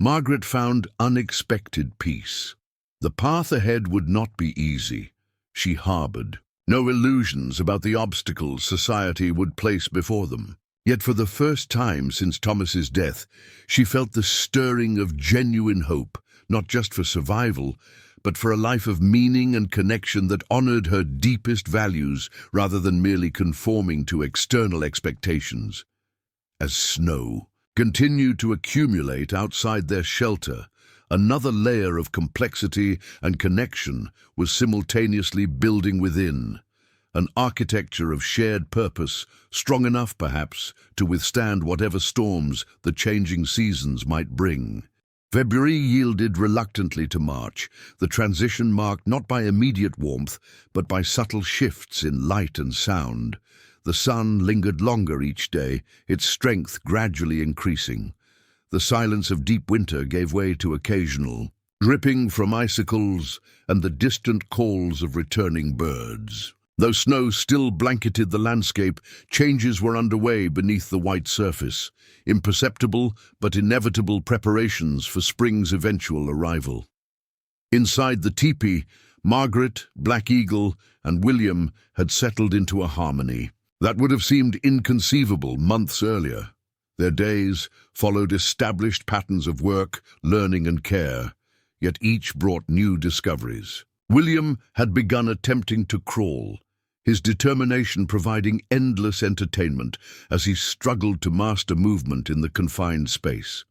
Margaret found unexpected peace. The path ahead would not be easy, she harbored no illusions about the obstacles society would place before them. Yet for the first time since Thomas's death, she felt the stirring of genuine hope, not just for survival, but for a life of meaning and connection that honored her deepest values rather than merely conforming to external expectations. As snow continued to accumulate outside their shelter, another layer of complexity and connection was simultaneously building within, an architecture of shared purpose, strong enough, perhaps, to withstand whatever storms the changing seasons might bring. February yielded reluctantly to March, the transition marked not by immediate warmth, but by subtle shifts in light and sound. The sun lingered longer each day, its strength gradually increasing. The silence of deep winter gave way to occasional dripping from icicles and the distant calls of returning birds. Though snow still blanketed the landscape, changes were underway beneath the white surface, imperceptible but inevitable preparations for spring's eventual arrival. Inside the teepee, Margaret, Black Eagle, and William had settled into a harmony that would have seemed inconceivable months earlier. Their days followed established patterns of work, learning, and care, yet each brought new discoveries. William had begun attempting to crawl, his determination providing endless entertainment as he struggled to master movement in the confined space.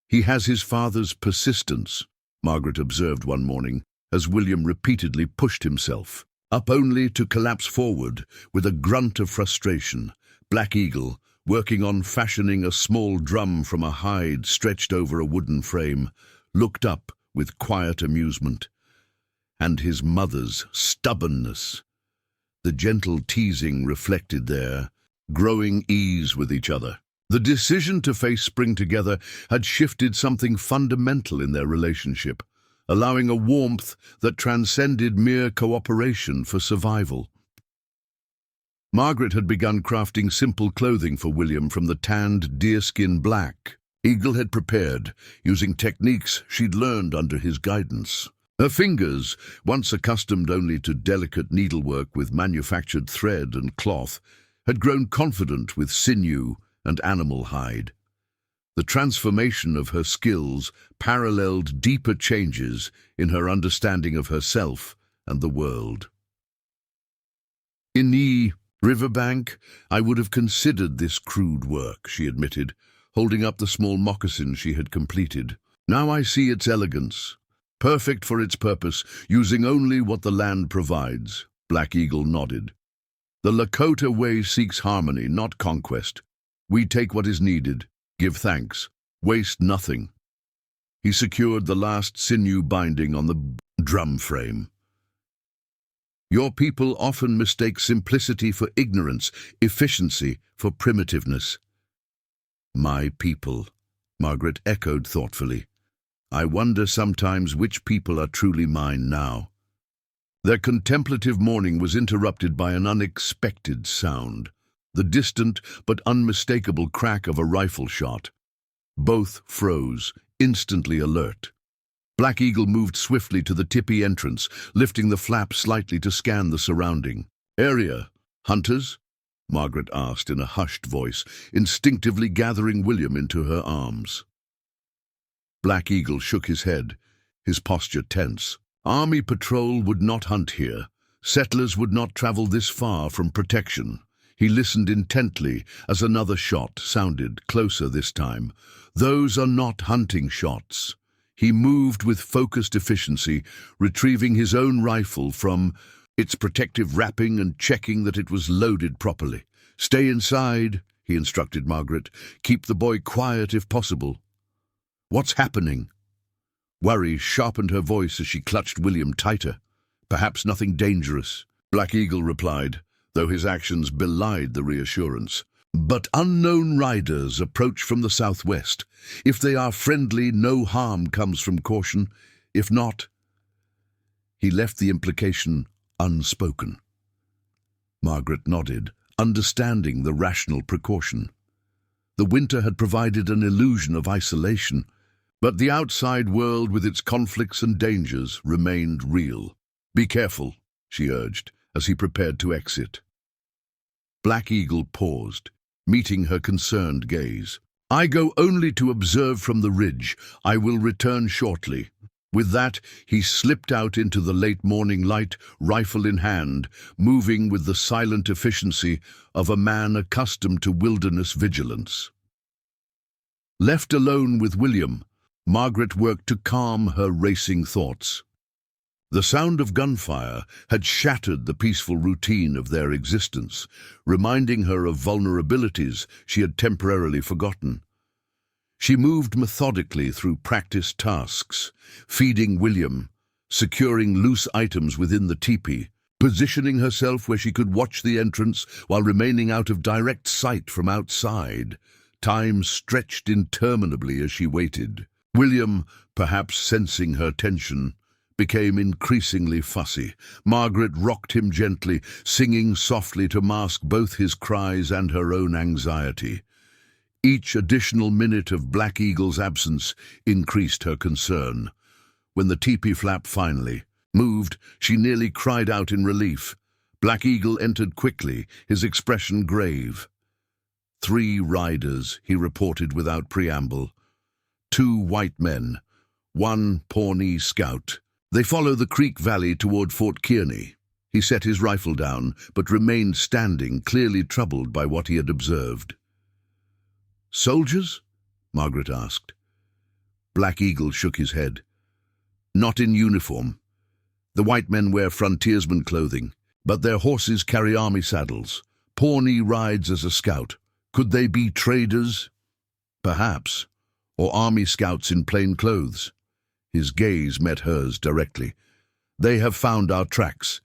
"He has his father's persistence," Margaret observed one morning, as William repeatedly pushed himself, up only to collapse forward with a grunt of frustration. Black Eagle, working on fashioning a small drum from a hide stretched over a wooden frame, looked up with quiet amusement. And his mother's stubbornness. The gentle teasing reflected their growing ease with each other. The decision to face spring together had shifted something fundamental in their relationship, allowing a warmth that transcended mere cooperation for survival. Margaret had begun crafting simple clothing for William from the tanned deerskin black Eagle had prepared, using techniques she'd learned under his guidance. Her fingers, once accustomed only to delicate needlework with manufactured thread and cloth, had grown confident with sinew and animal hide. The transformation of her skills paralleled deeper changes in her understanding of herself and the world. In the riverbank, I would have considered this crude work, she admitted, holding up the small moccasin she had completed. Now I see its elegance, perfect for its purpose, using only what the land provides. Black Eagle nodded. The Lakota way seeks harmony, not conquest. We take what is needed, give thanks, waste nothing. He secured the last sinew binding on the drum frame. Your people often mistake simplicity for ignorance, efficiency for primitiveness. My people, Margaret echoed thoughtfully. I wonder sometimes which people are truly mine now. Their contemplative morning was interrupted by an unexpected sound, the distant but unmistakable crack of a rifle shot. Both froze, instantly alert. Black Eagle moved swiftly to the tipi entrance, lifting the flap slightly to scan the surrounding area. Hunters? Margaret asked in a hushed voice, instinctively gathering William into her arms. Black Eagle shook his head, his posture tense. Army patrol would not hunt here. Settlers would not travel this far from protection. He listened intently as another shot sounded, closer this time. Those are not hunting shots. He moved with focused efficiency, retrieving his own rifle from its protective wrapping and checking that it was loaded properly. Stay inside, he instructed Margaret. Keep the boy quiet if possible. What's happening? Worry sharpened her voice as she clutched William tighter. Perhaps nothing dangerous, Black Eagle replied, though his actions belied the reassurance. But unknown riders approach from the southwest. If they are friendly, no harm comes from caution. If not, he left the implication unspoken. Margaret nodded, understanding the rational precaution. The winter had provided an illusion of isolation, but the outside world with its conflicts and dangers remained real. Be careful, she urged, as he prepared to exit. Black Eagle paused, meeting her concerned gaze. I go only to observe from the ridge. I will return shortly. With that, he slipped out into the late morning light, rifle in hand, moving with the silent efficiency of a man accustomed to wilderness vigilance. Left alone with William, Margaret worked to calm her racing thoughts. The sound of gunfire had shattered the peaceful routine of their existence, reminding her of vulnerabilities she had temporarily forgotten. She moved methodically through practiced tasks, feeding William, securing loose items within the teepee, positioning herself where she could watch the entrance while remaining out of direct sight from outside. Time stretched interminably as she waited. William, perhaps sensing her tension, became increasingly fussy. Margaret rocked him gently, singing softly to mask both his cries and her own anxiety. Each additional minute of Black Eagle's absence increased her concern. When the teepee flap finally moved, she nearly cried out in relief. Black Eagle entered quickly, his expression grave. 3 riders, he reported without preamble. 2 white men, 1 Pawnee scout. They follow the creek valley toward Fort Kearney. He set his rifle down, but remained standing, clearly troubled by what he had observed. Soldiers? Margaret asked. Black Eagle shook his head. Not in uniform. The white men wear frontiersman clothing, but their horses carry army saddles. Pawnee rides as a scout. Could they be traders? Perhaps. Or army scouts in plain clothes. His gaze met hers directly. They have found our tracks.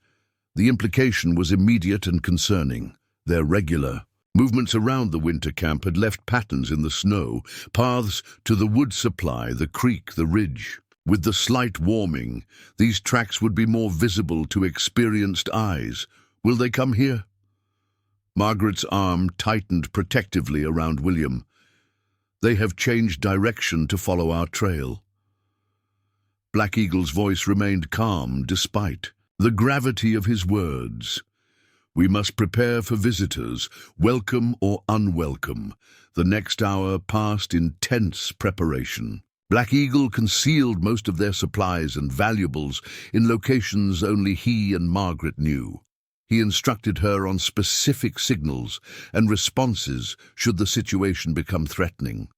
The implication was immediate and concerning. Their regular movements around the winter camp had left patterns in the snow, paths to the wood supply, the creek, the ridge. With the slight warming, these tracks would be more visible to experienced eyes. Will they come here? Margaret's arm tightened protectively around William. They have changed direction to follow our trail. Black Eagle's voice remained calm despite the gravity of his words. We must prepare for visitors, welcome or unwelcome. The next hour passed in tense preparation. Black Eagle concealed most of their supplies and valuables in locations only he and Margaret knew. He instructed her on specific signals and responses should the situation become threatening.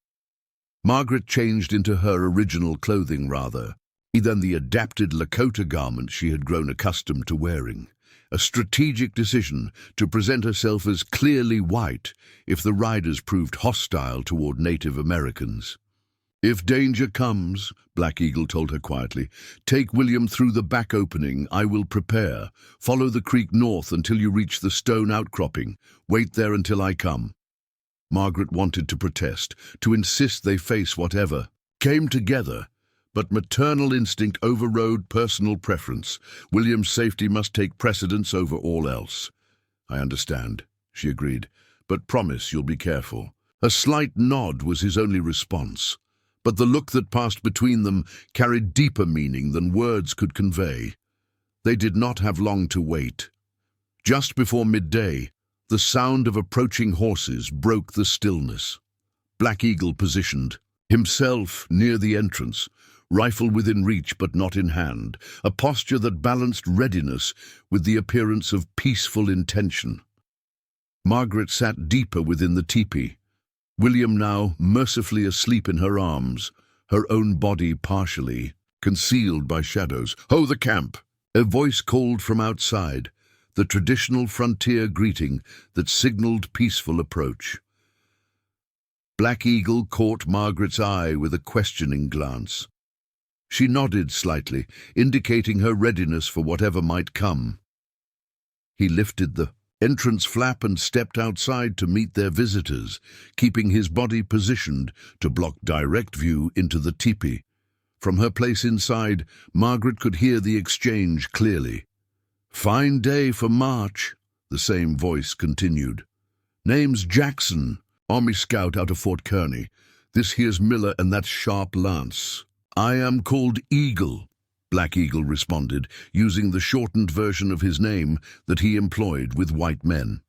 Margaret changed into her original clothing rather than the adapted Lakota garment she had grown accustomed to wearing. A strategic decision to present herself as clearly white if the riders proved hostile toward Native Americans. "If danger comes," Black Eagle told her quietly, "take William through the back opening. I will prepare. Follow the creek north until you reach the stone outcropping. Wait there until I come." Margaret wanted to protest, to insist they face whatever came together, but maternal instinct overrode personal preference. William's safety must take precedence over all else. "I understand," she agreed, "but promise you'll be careful." A slight nod was his only response, but the look that passed between them carried deeper meaning than words could convey. They did not have long to wait. Just before midday, the sound of approaching horses broke the stillness. Black Eagle positioned himself near the entrance, rifle within reach but not in hand, a posture that balanced readiness with the appearance of peaceful intention. Margaret sat deeper within the tepee, William now mercifully asleep in her arms, her own body partially concealed by shadows. "Ho, the camp!" A voice called from outside, the traditional frontier greeting that signaled peaceful approach. Black Eagle caught Margaret's eye with a questioning glance. She nodded slightly, indicating her readiness for whatever might come. He lifted the entrance flap and stepped outside to meet their visitors, keeping his body positioned to block direct view into the tepee. From her place inside, Margaret could hear the exchange clearly. "Fine day for March," the same voice continued. "Name's Jackson, Army Scout out of Fort Kearney. This here's Miller and that's Sharp Lance. I am called Eagle," Black Eagle responded, using the shortened version of his name that he employed with white men.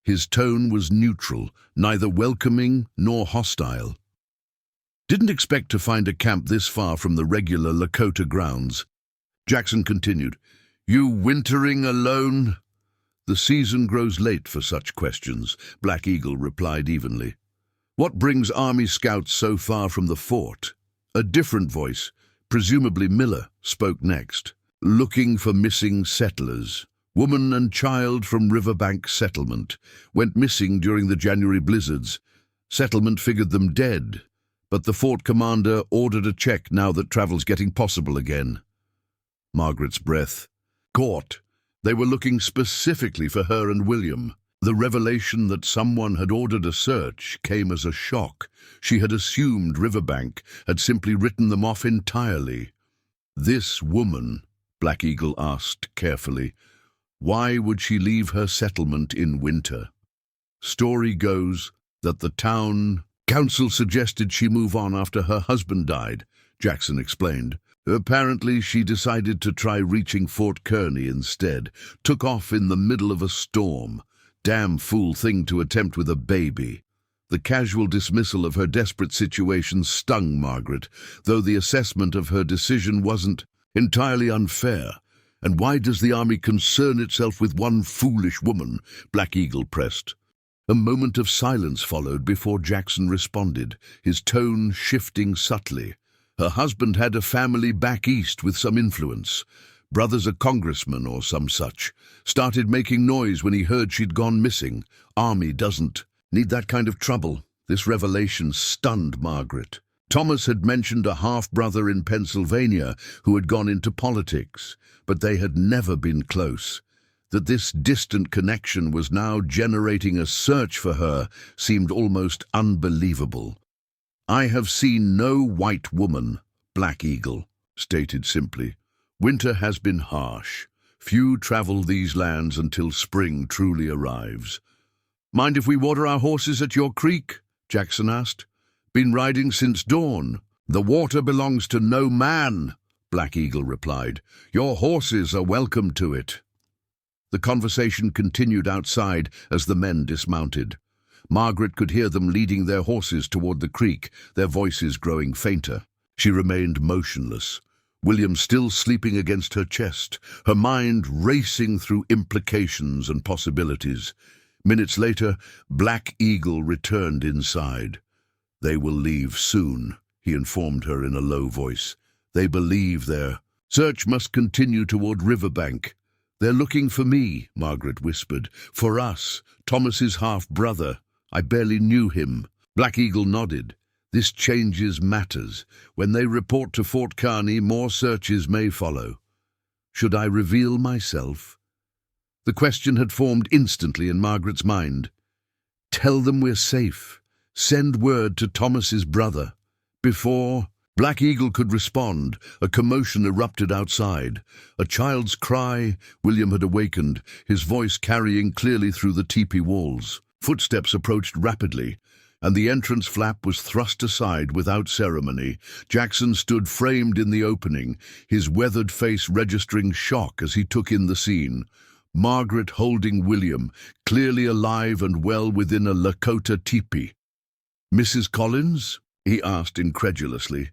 His tone was neutral, neither welcoming nor hostile. "Didn't expect to find a camp this far from the regular Lakota grounds." Jackson continued, "You wintering alone?" "The season grows late for such questions," Black Eagle replied evenly. "What brings Army Scouts so far from the fort?" A different voice, presumably Miller, spoke next. "Looking for missing settlers. Woman and child from Riverbank Settlement. Went missing during the January blizzards. Settlement figured them dead, but the fort commander ordered a check now that travel's getting possible again." Margaret's breath caught. They were looking specifically for her and William. The revelation that someone had ordered a search came as a shock. She had assumed Riverbank had simply written them off entirely. "This woman," Black Eagle asked carefully, "why would she leave her settlement in winter?" "Story goes that the town council suggested she move on after her husband died," Jackson explained. "Apparently she decided to try reaching Fort Kearney instead. Took off in the middle of a storm. Damn fool thing to attempt with a baby." The casual dismissal of her desperate situation stung Margaret, though the assessment of her decision wasn't entirely unfair. "And why does the army concern itself with one foolish woman?" Black Eagle pressed. A moment of silence followed before Jackson responded, his tone shifting subtly. "Her husband had a family back east with some influence. Brother's a congressman or some such. Started making noise when he heard she'd gone missing. Army doesn't need that kind of trouble." This revelation stunned Margaret. Thomas had mentioned a half-brother in Pennsylvania who had gone into politics, but they had never been close. That this distant connection was now generating a search for her seemed almost unbelievable. "I have seen no white woman," Black Eagle stated simply. "Winter has been harsh. Few travel these lands until spring truly arrives." "Mind if we water our horses at your creek?" Jackson asked. "Been riding since dawn." "The water belongs to no man," Black Eagle replied. "Your horses are welcome to it." The conversation continued outside as the men dismounted. Margaret could hear them leading their horses toward the creek, their voices growing fainter. She remained motionless, William still sleeping against her chest, her mind racing through implications and possibilities. Minutes later, Black Eagle returned inside. "They will leave soon," he informed her in a low voice. "They believe their search must continue toward Riverbank." "They're looking for me," Margaret whispered. "For us, Thomas's half-brother. I barely knew him." Black Eagle nodded. This changes matters. When they report to Fort Kearny, more searches may follow. Should I reveal myself? The question had formed instantly in Margaret's mind. Tell them we're safe. Send word to Thomas's brother. Before Black Eagle could respond, a commotion erupted outside. A child's cry. William had awakened, his voice carrying clearly through the teepee walls. Footsteps approached rapidly, and the entrance flap was thrust aside without ceremony. Jackson stood framed in the opening, his weathered face registering shock as he took in the scene. Margaret holding William, clearly alive and well within a Lakota teepee. "Mrs. Collins?" he asked incredulously.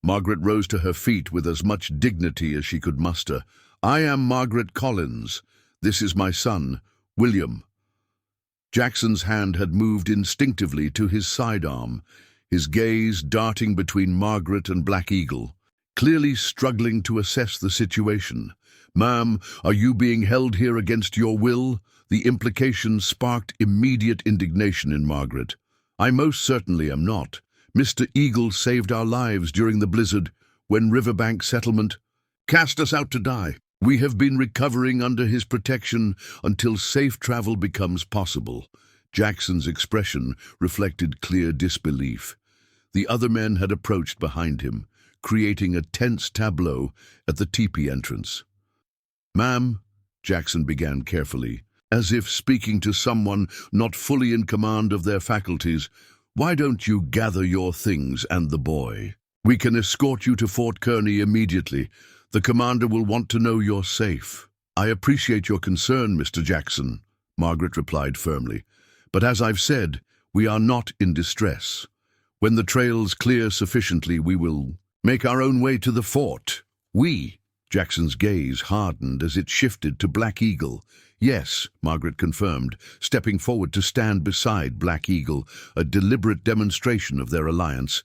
Margaret rose to her feet with as much dignity as she could muster. "I am Margaret Collins. This is my son, William." Jackson's hand had moved instinctively to his sidearm, his gaze darting between Margaret and Black Eagle, clearly struggling to assess the situation. "Ma'am, are you being held here against your will?" The implication sparked immediate indignation in Margaret. "I most certainly am not. Mr. Eagle saved our lives during the blizzard when Riverbank Settlement cast us out to die. We have been recovering under his protection until safe travel becomes possible." Jackson's expression reflected clear disbelief. The other men had approached behind him, creating a tense tableau at the teepee entrance. "Ma'am," Jackson began carefully, as if speaking to someone not fully in command of their faculties, "why don't you gather your things and the boy? We can escort you to Fort Kearny immediately. The commander will want to know you're safe." "I appreciate your concern, Mr. Jackson," Margaret replied firmly. "But as I've said, we are not in distress. When the trails clear sufficiently, we will make our own way to the fort." "We?" Jackson's gaze hardened as it shifted to Black Eagle. "Yes," Margaret confirmed, stepping forward to stand beside Black Eagle, a deliberate demonstration of their alliance.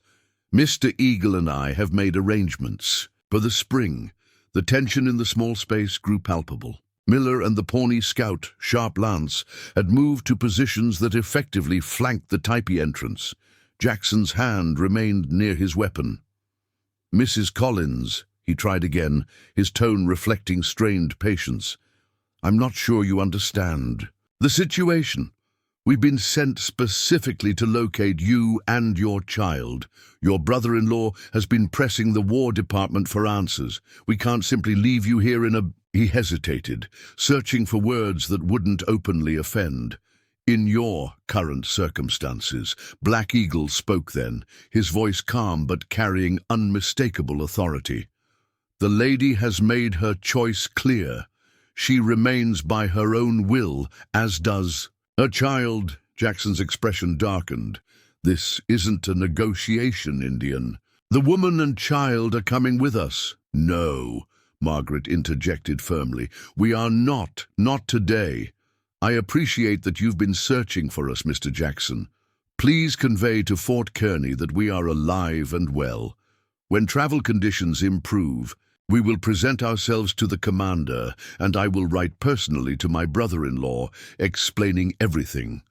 "Mr. Eagle and I have made arrangements for the spring." The tension in the small space grew palpable. Miller and the Pawnee scout, Sharp Lance, had moved to positions that effectively flanked the teepee entrance. Jackson's hand remained near his weapon. "Mrs. Collins," he tried again, his tone reflecting strained patience. "I'm not sure you understand the situation. We've been sent specifically to locate you and your child. Your brother-in-law has been pressing the War Department for answers. We can't simply leave you here in a—" He hesitated, searching for words that wouldn't openly offend. "In your current circumstances," Black Eagle spoke then, his voice calm but carrying unmistakable authority. "The lady has made her choice clear. She remains by her own will, as does her child." Jackson's expression darkened. "This isn't a negotiation, Indian. The woman and child are coming with us." "No," Margaret interjected firmly. "We are not today. I appreciate that you've been searching for us, Mr. Jackson. Please convey to Fort Kearny that we are alive and well. When travel conditions improve, we will present ourselves to the commander, and I will write personally to my brother-in-law, explaining everything."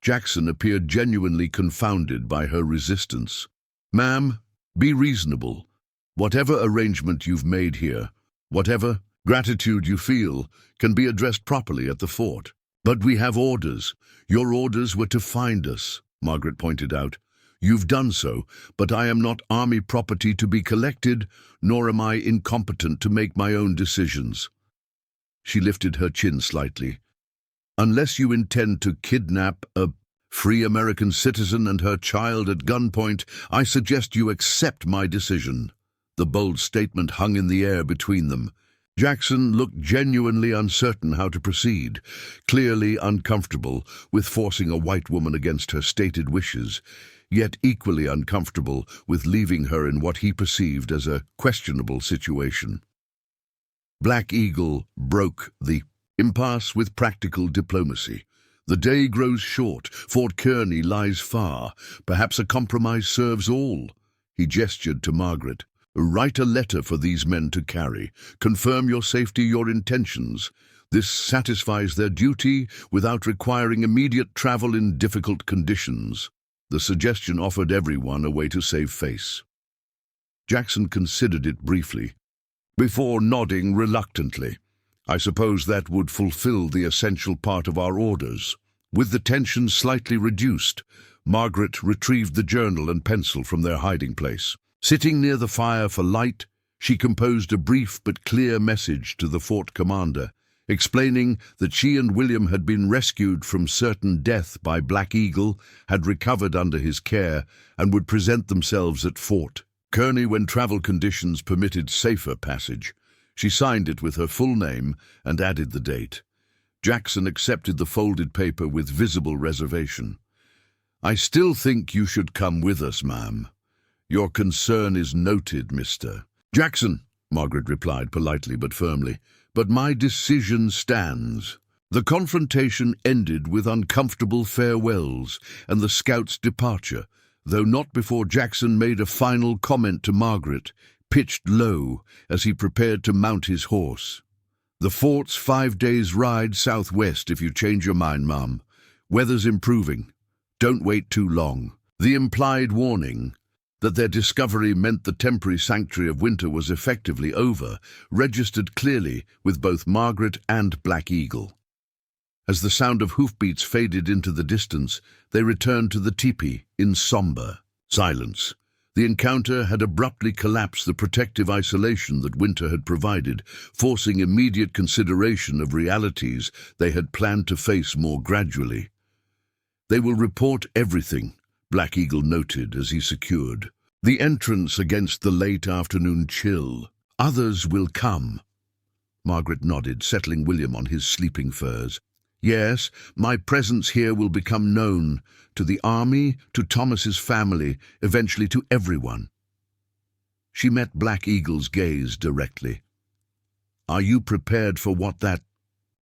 Jackson appeared genuinely confounded by her resistance. "Ma'am, be reasonable. Whatever arrangement you've made here, whatever gratitude you feel, can be addressed properly at the fort. But we have orders. Your orders were to find us," Margaret pointed out. "You've done so, but I am not army property to be collected, nor am I incompetent to make my own decisions." She lifted her chin slightly. "Unless you intend to kidnap a free American citizen and her child at gunpoint, I suggest you accept my decision." The bold statement hung in the air between them. Jackson looked genuinely uncertain how to proceed, clearly uncomfortable with forcing a white woman against her stated wishes, yet equally uncomfortable with leaving her in what he perceived as a questionable situation. Black Eagle broke the impasse with practical diplomacy. "The day grows short. Fort Kearny lies far. Perhaps a compromise serves all." He gestured to Margaret. "Write a letter for these men to carry. Confirm your safety, your intentions. This satisfies their duty without requiring immediate travel in difficult conditions." The suggestion offered everyone a way to save face. Jackson considered it briefly, before nodding reluctantly. I suppose that would fulfill the essential part of our orders. With the tension slightly reduced, Margaret retrieved the journal and pencil from their hiding place. Sitting near the fire for light, she composed a brief but clear message to the fort commander, explaining that she and William had been rescued from certain death by Black Eagle, had recovered under his care, and would present themselves at Fort Kearney when travel conditions permitted safer passage. She signed it with her full name and added the date. Jackson accepted the folded paper with visible reservation. "I still think you should come with us, ma'am. Your concern is noted, Mr. Jackson," Margaret replied politely but firmly, "but my decision stands." The confrontation ended with uncomfortable farewells and the scout's departure, though not before Jackson made a final comment to Margaret, pitched low as he prepared to mount his horse. "The fort's 5 days' ride southwest if you change your mind, ma'am. Weather's improving. Don't wait too long." The implied warning that their discovery meant the temporary sanctuary of winter was effectively over registered clearly with both Margaret and Black Eagle. As the sound of hoofbeats faded into the distance, they returned to the tepee in somber silence. The encounter had abruptly collapsed the protective isolation that winter had provided, forcing immediate consideration of realities they had planned to face more gradually. "They will report everything," Black Eagle noted as he secured the entrance against the late afternoon chill. "Others will come." Margaret nodded, settling William on his sleeping furs. "Yes, my presence here will become known to the army, to Thomas's family, eventually to everyone." She met Black Eagle's gaze directly. "Are you prepared for what that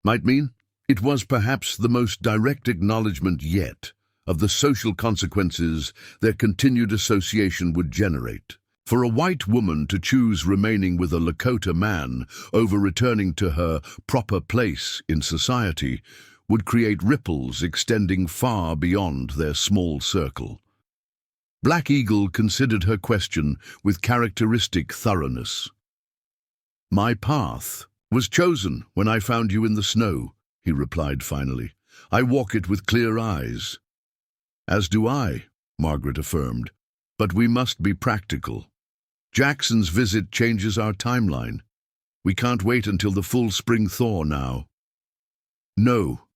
might mean?" It was perhaps the most direct acknowledgement yet of the social consequences their continued association would generate. For a white woman to choose remaining with a Lakota man over returning to her proper place in society would create ripples extending far beyond their small circle. Black Eagle considered her question with characteristic thoroughness. "My path was chosen when I found you in the snow," he replied finally. "I walk it with clear eyes." "As do I," Margaret affirmed, "but we must be practical. Jackson's visit changes our timeline. We can't wait until the full spring thaw now." "No,"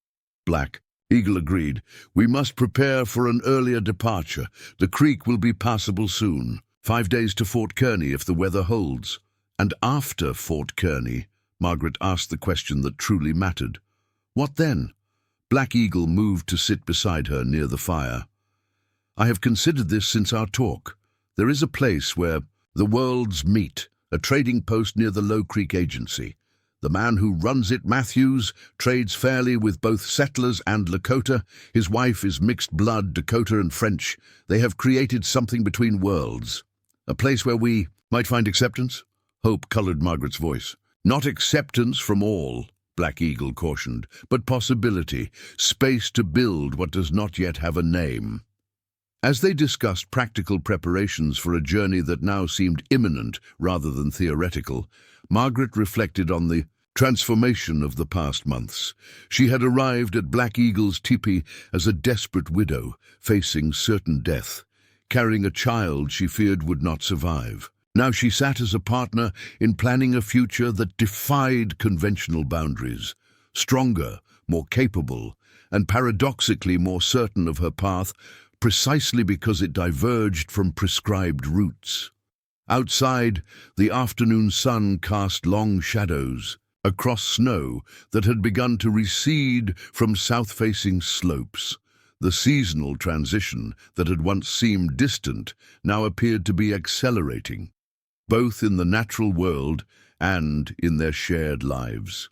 Black Eagle agreed. "We must prepare for an earlier departure. The creek will be passable soon. 5 days to Fort Kearney if the weather holds." "And after Fort Kearney?" Margaret asked the question that truly mattered. "What then?" Black Eagle moved to sit beside her near the fire. "I have considered this since our talk. There is a place where the worlds meet, a trading post near the Low Creek Agency. The man who runs it, Matthews, trades fairly with both settlers and Lakota. His wife is mixed blood, Dakota and French. They have created something between worlds. A place where we might find acceptance?" Hope colored Margaret's voice. "Not acceptance from all," Black Eagle cautioned, "but possibility, space to build what does not yet have a name." As they discussed practical preparations for a journey that now seemed imminent rather than theoretical, Margaret reflected on the transformation of the past months. She had arrived at Black Eagle's tepee as a desperate widow, facing certain death, carrying a child she feared would not survive. Now she sat as a partner in planning a future that defied conventional boundaries, stronger, more capable, and paradoxically more certain of her path, precisely because it diverged from prescribed routes. Outside, the afternoon sun cast long shadows across snow that had begun to recede from south-facing slopes. The seasonal transition that had once seemed distant now appeared to be accelerating, both in the natural world and in their shared lives.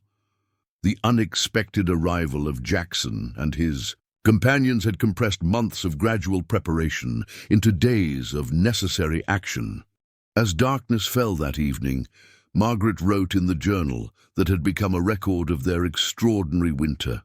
The unexpected arrival of Jackson and his companions had compressed months of gradual preparation into days of necessary action. As darkness fell that evening, Margaret wrote in the journal that had become a record of their extraordinary winter.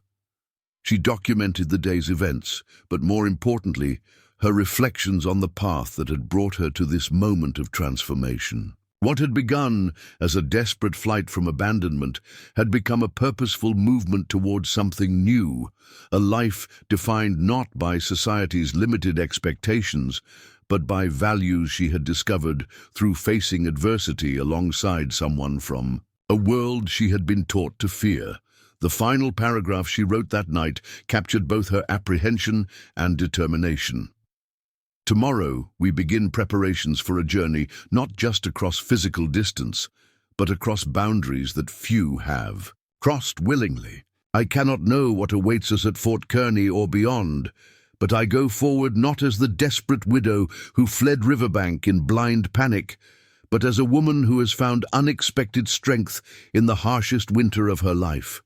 She documented the day's events, but more importantly, her reflections on the path that had brought her to this moment of transformation. What had begun as a desperate flight from abandonment had become a purposeful movement towards something new, a life defined not by society's limited expectations, but by values she had discovered through facing adversity alongside someone from a world she had been taught to fear. The final paragraph she wrote that night captured both her apprehension and determination. Tomorrow, we begin preparations for a journey not just across physical distance, but across boundaries that few have crossed willingly. I cannot know what awaits us at Fort Kearny or beyond, but I go forward not as the desperate widow who fled riverbank in blind panic, but as a woman who has found unexpected strength in the harshest winter of her life.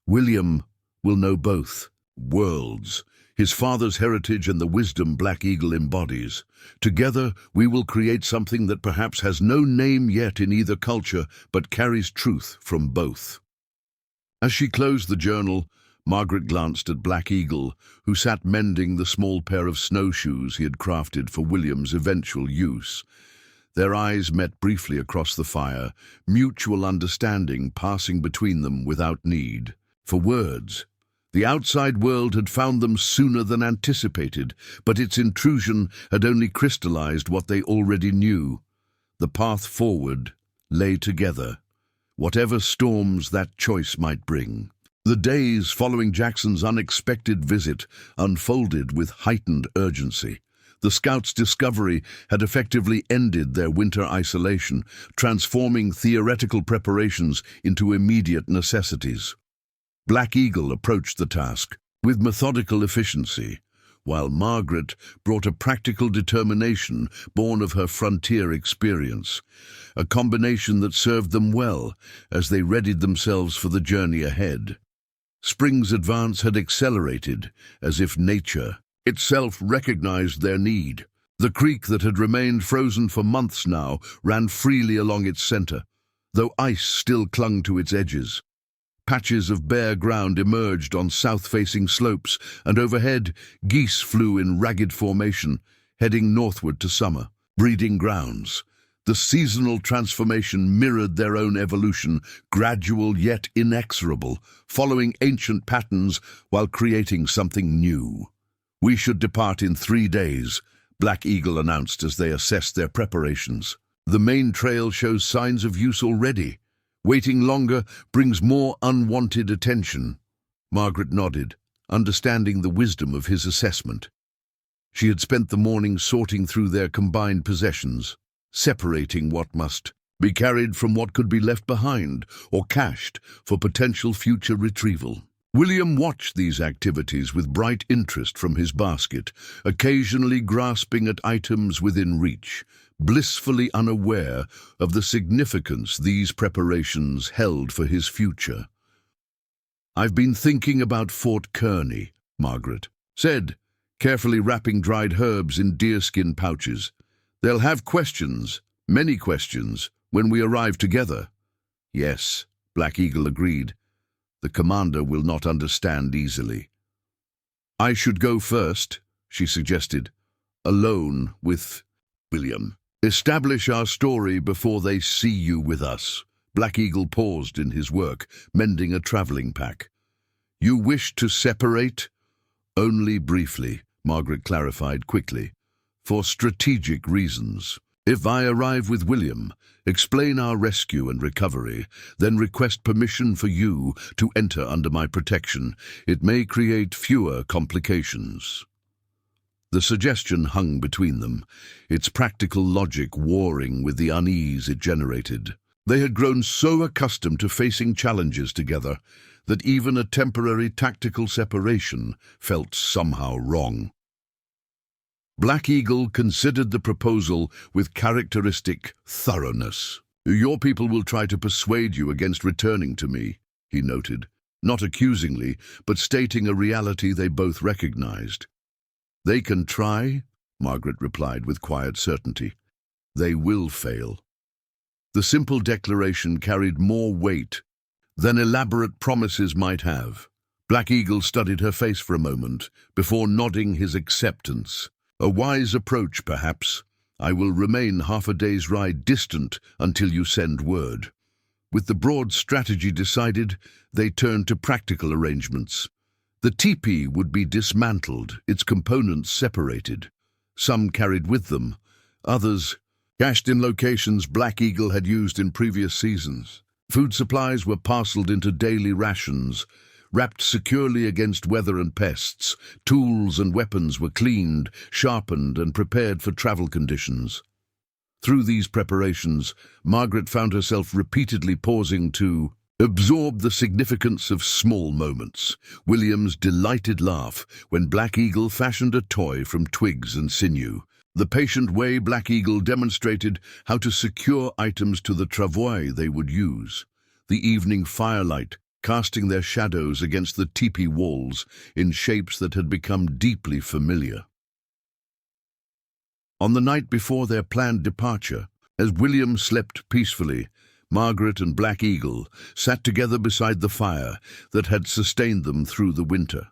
William will know both worlds, his father's heritage and the wisdom Black Eagle embodies. Together, we will create something that perhaps has no name yet in either culture, but carries truth from both. As she closed the journal, Margaret glanced at Black Eagle, who sat mending the small pair of snowshoes he had crafted for William's eventual use. Their eyes met briefly across the fire, mutual understanding passing between them without need for words. The outside world had found them sooner than anticipated, but its intrusion had only crystallized what they already knew. The path forward lay together, whatever storms that choice might bring. The days following Jackson's unexpected visit unfolded with heightened urgency. The scouts' discovery had effectively ended their winter isolation, transforming theoretical preparations into immediate necessities. Black Eagle approached the task with methodical efficiency, while Margaret brought a practical determination born of her frontier experience, a combination that served them well as they readied themselves for the journey ahead. Spring's advance had accelerated, as if nature itself recognized their need. The creek that had remained frozen for months now ran freely along its center, though ice still clung to its edges. Patches of bare ground emerged on south-facing slopes, and overhead, geese flew in ragged formation, heading northward to summer breeding grounds. The seasonal transformation mirrored their own evolution, gradual yet inexorable, following ancient patterns while creating something new. "We should depart in 3 days," Black Eagle announced as they assessed their preparations. "The main trail shows signs of use already. Waiting longer brings more unwanted attention." Margaret nodded, understanding the wisdom of his assessment. She had spent the morning sorting through their combined possessions, separating what must be carried from what could be left behind or cached for potential future retrieval. William watched these activities with bright interest from his basket, occasionally grasping at items within reach, blissfully unaware of the significance these preparations held for his future. "I've been thinking about Fort Kearny," Margaret said, carefully wrapping dried herbs in deerskin pouches. "They'll have questions, many questions, when we arrive together." "Yes," Black Eagle agreed. "The commander will not understand easily." "I should go first," she suggested, "alone with William. Establish our story before they see you with us." Black Eagle paused in his work, mending a traveling pack. "You wish to separate?" "Only briefly," Margaret clarified quickly. "For strategic reasons. If I arrive with William, explain our rescue and recovery, then request permission for you to enter under my protection, it may create fewer complications." The suggestion hung between them, its practical logic warring with the unease it generated. They had grown so accustomed to facing challenges together that even a temporary tactical separation felt somehow wrong. Black Eagle considered the proposal with characteristic thoroughness. "Your people will try to persuade you against returning to me," he noted, not accusingly, but stating a reality they both recognized. "They can try," Margaret replied with quiet certainty. "They will fail." The simple declaration carried more weight than elaborate promises might have. Black Eagle studied her face for a moment before nodding his acceptance. A wise approach, perhaps. I will remain half a day's ride distant until you send word. With the broad strategy decided, they turned to practical arrangements. The teepee would be dismantled, its components separated. Some carried with them, others cached in locations Black Eagle had used in previous seasons. Food supplies were parceled into daily rations, wrapped securely against weather and pests. Tools and weapons were cleaned, sharpened, and prepared for travel conditions. Through these preparations, Margaret found herself repeatedly pausing to absorb the significance of small moments. William's delighted laugh when Black Eagle fashioned a toy from twigs and sinew. The patient way Black Eagle demonstrated how to secure items to the travois they would use. The evening firelight casting their shadows against the teepee walls in shapes that had become deeply familiar. On the night before their planned departure, as William slept peacefully, Margaret and Black Eagle sat together beside the fire that had sustained them through the winter.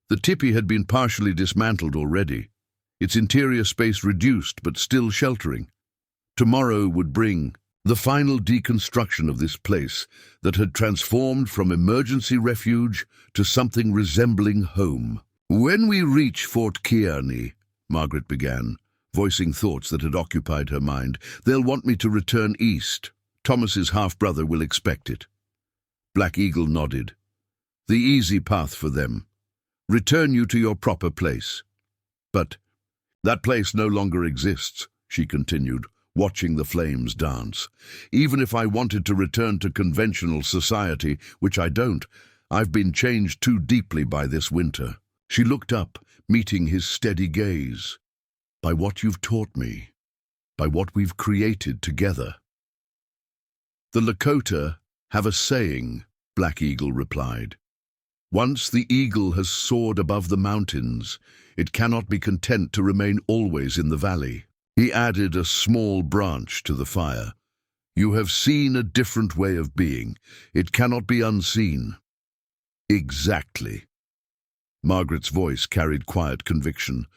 The teepee had been partially dismantled already, its interior space reduced but still sheltering. Tomorrow would bring the final deconstruction of this place that had transformed from emergency refuge to something resembling home. "When we reach Fort Kearney," Margaret began, voicing thoughts that had occupied her mind, "they'll want me to return east. Thomas's half-brother will expect it." Black Eagle nodded. "The easy path for them. Return you to your proper place." "But that place no longer exists," she continued, watching the flames dance. "Even if I wanted to return to conventional society, which I don't, I've been changed too deeply by this winter." She looked up, meeting his steady gaze. "By what you've taught me, by what we've created together." "The Lakota have a saying," Black Eagle replied. "Once the eagle has soared above the mountains, it cannot be content to remain always in the valley." He added a small branch to the fire. "You have seen a different way of being. It cannot be unseen." "Exactly." Margaret's voice carried quiet conviction.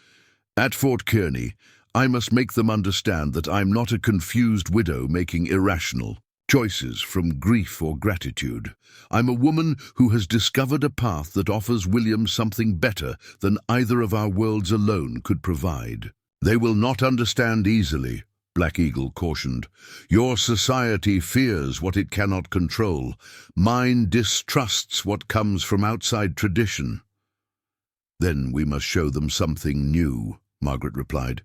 "At Fort Kearney, I must make them understand that I'm not a confused widow making irrational choices from grief or gratitude. I'm a woman who has discovered a path that offers William something better than either of our worlds alone could provide." "They will not understand easily," Black Eagle cautioned. "Your society fears what it cannot control. Mine distrusts what comes from outside tradition." "Then we must show them something new," Margaret replied.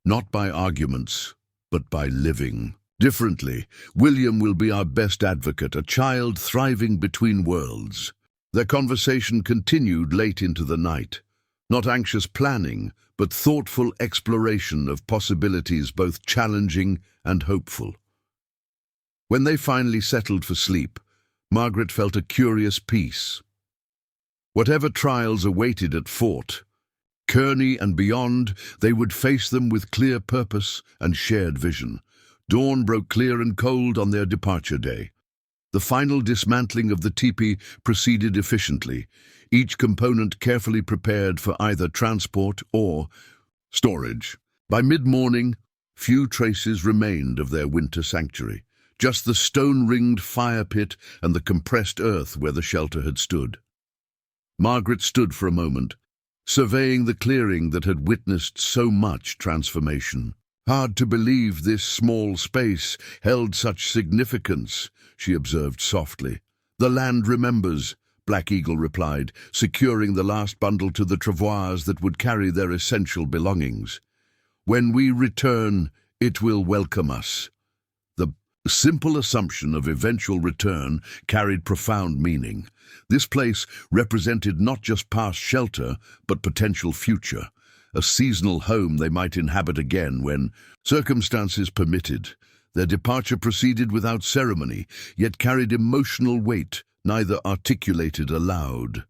"Not by arguments, but by living differently. William will be our best advocate, a child thriving between worlds." Their conversation continued late into the night. Not anxious planning, but thoughtful exploration of possibilities both challenging and hopeful. When they finally settled for sleep, Margaret felt a curious peace. Whatever trials awaited at Fort Kearney and beyond, they would face them with clear purpose and shared vision. Dawn broke clear and cold on their departure day. The final dismantling of the teepee proceeded efficiently, each component carefully prepared for either transport or storage. By mid-morning, few traces remained of their winter sanctuary, just the stone-ringed fire pit and the compressed earth where the shelter had stood. Margaret stood for a moment, surveying the clearing that had witnessed so much transformation. "Hard to believe this small space held such significance," she observed softly. "The land remembers," Black Eagle replied, securing the last bundle to the travois that would carry their essential belongings. "When we return, it will welcome us." The simple assumption of eventual return carried profound meaning. This place represented not just past shelter, but potential future, a seasonal home they might inhabit again when circumstances permitted. Their departure proceeded without ceremony, yet carried emotional weight, neither articulated aloud.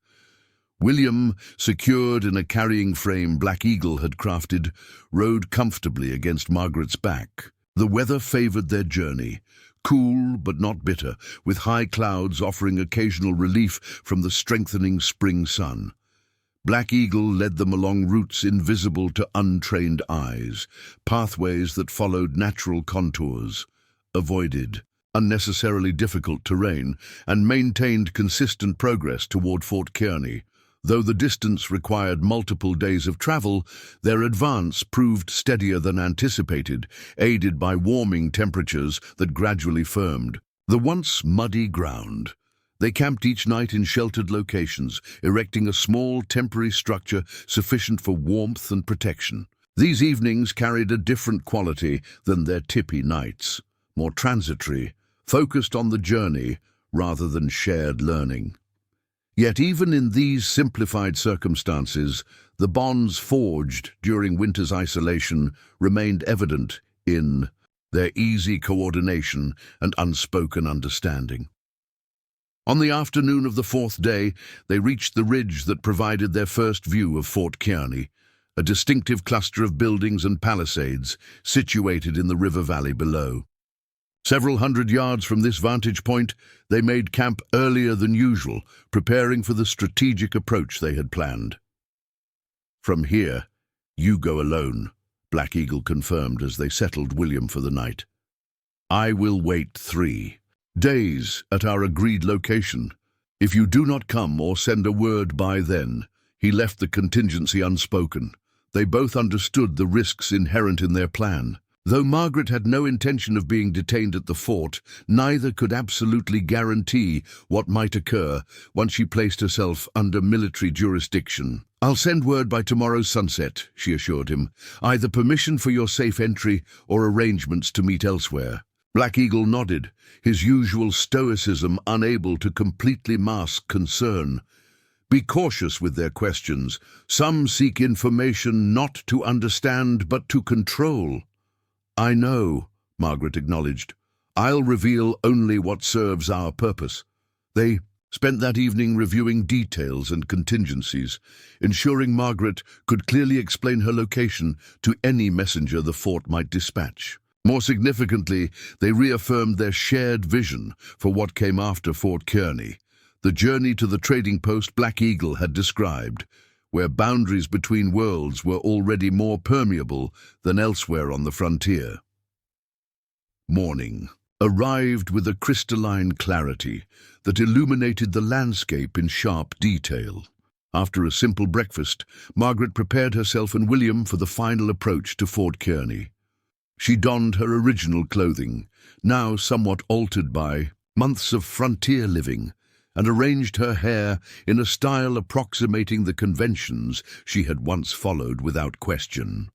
William, secured in a carrying frame Black Eagle had crafted, rode comfortably against Margaret's back. The weather favored their journey, cool but not bitter, with high clouds offering occasional relief from the strengthening spring sun. Black Eagle led them along routes invisible to untrained eyes, pathways that followed natural contours, avoided unnecessarily difficult terrain, and maintained consistent progress toward Fort Kearney. Though the distance required multiple days of travel, their advance proved steadier than anticipated, aided by warming temperatures that gradually firmed the once muddy ground. They camped each night in sheltered locations, erecting a small temporary structure sufficient for warmth and protection. These evenings carried a different quality than their tippy nights, more transitory, focused on the journey rather than shared learning. Yet even in these simplified circumstances, the bonds forged during winter's isolation remained evident in their easy coordination and unspoken understanding. On the afternoon of the fourth day, they reached the ridge that provided their first view of Fort Kearney, a distinctive cluster of buildings and palisades situated in the river valley below. Several hundred yards from this vantage point, they made camp earlier than usual, preparing for the strategic approach they had planned. "From here, you go alone," Black Eagle confirmed as they settled William for the night. "I will wait 3 days at our agreed location. If you do not come or send a word by then," he left the contingency unspoken. They both understood the risks inherent in their plan. Though Margaret had no intention of being detained at the fort, neither could absolutely guarantee what might occur once she placed herself under military jurisdiction. "I'll send word by tomorrow's sunset," she assured him, "either permission for your safe entry or arrangements to meet elsewhere." Black Eagle nodded, his usual stoicism unable to completely mask concern. "Be cautious with their questions. Some seek information not to understand but to control." "I know," Margaret acknowledged. "I'll reveal only what serves our purpose." They spent that evening reviewing details and contingencies, ensuring Margaret could clearly explain her location to any messenger the fort might dispatch. More significantly, they reaffirmed their shared vision for what came after Fort Kearney, the journey to the trading post Black Eagle had described, where boundaries between worlds were already more permeable than elsewhere on the frontier. Morning arrived with a crystalline clarity that illuminated the landscape in sharp detail. After a simple breakfast, Margaret prepared herself and William for the final approach to Fort Kearney. She donned her original clothing, now somewhat altered by months of frontier living, and arranged her hair in a style approximating the conventions she had once followed without question.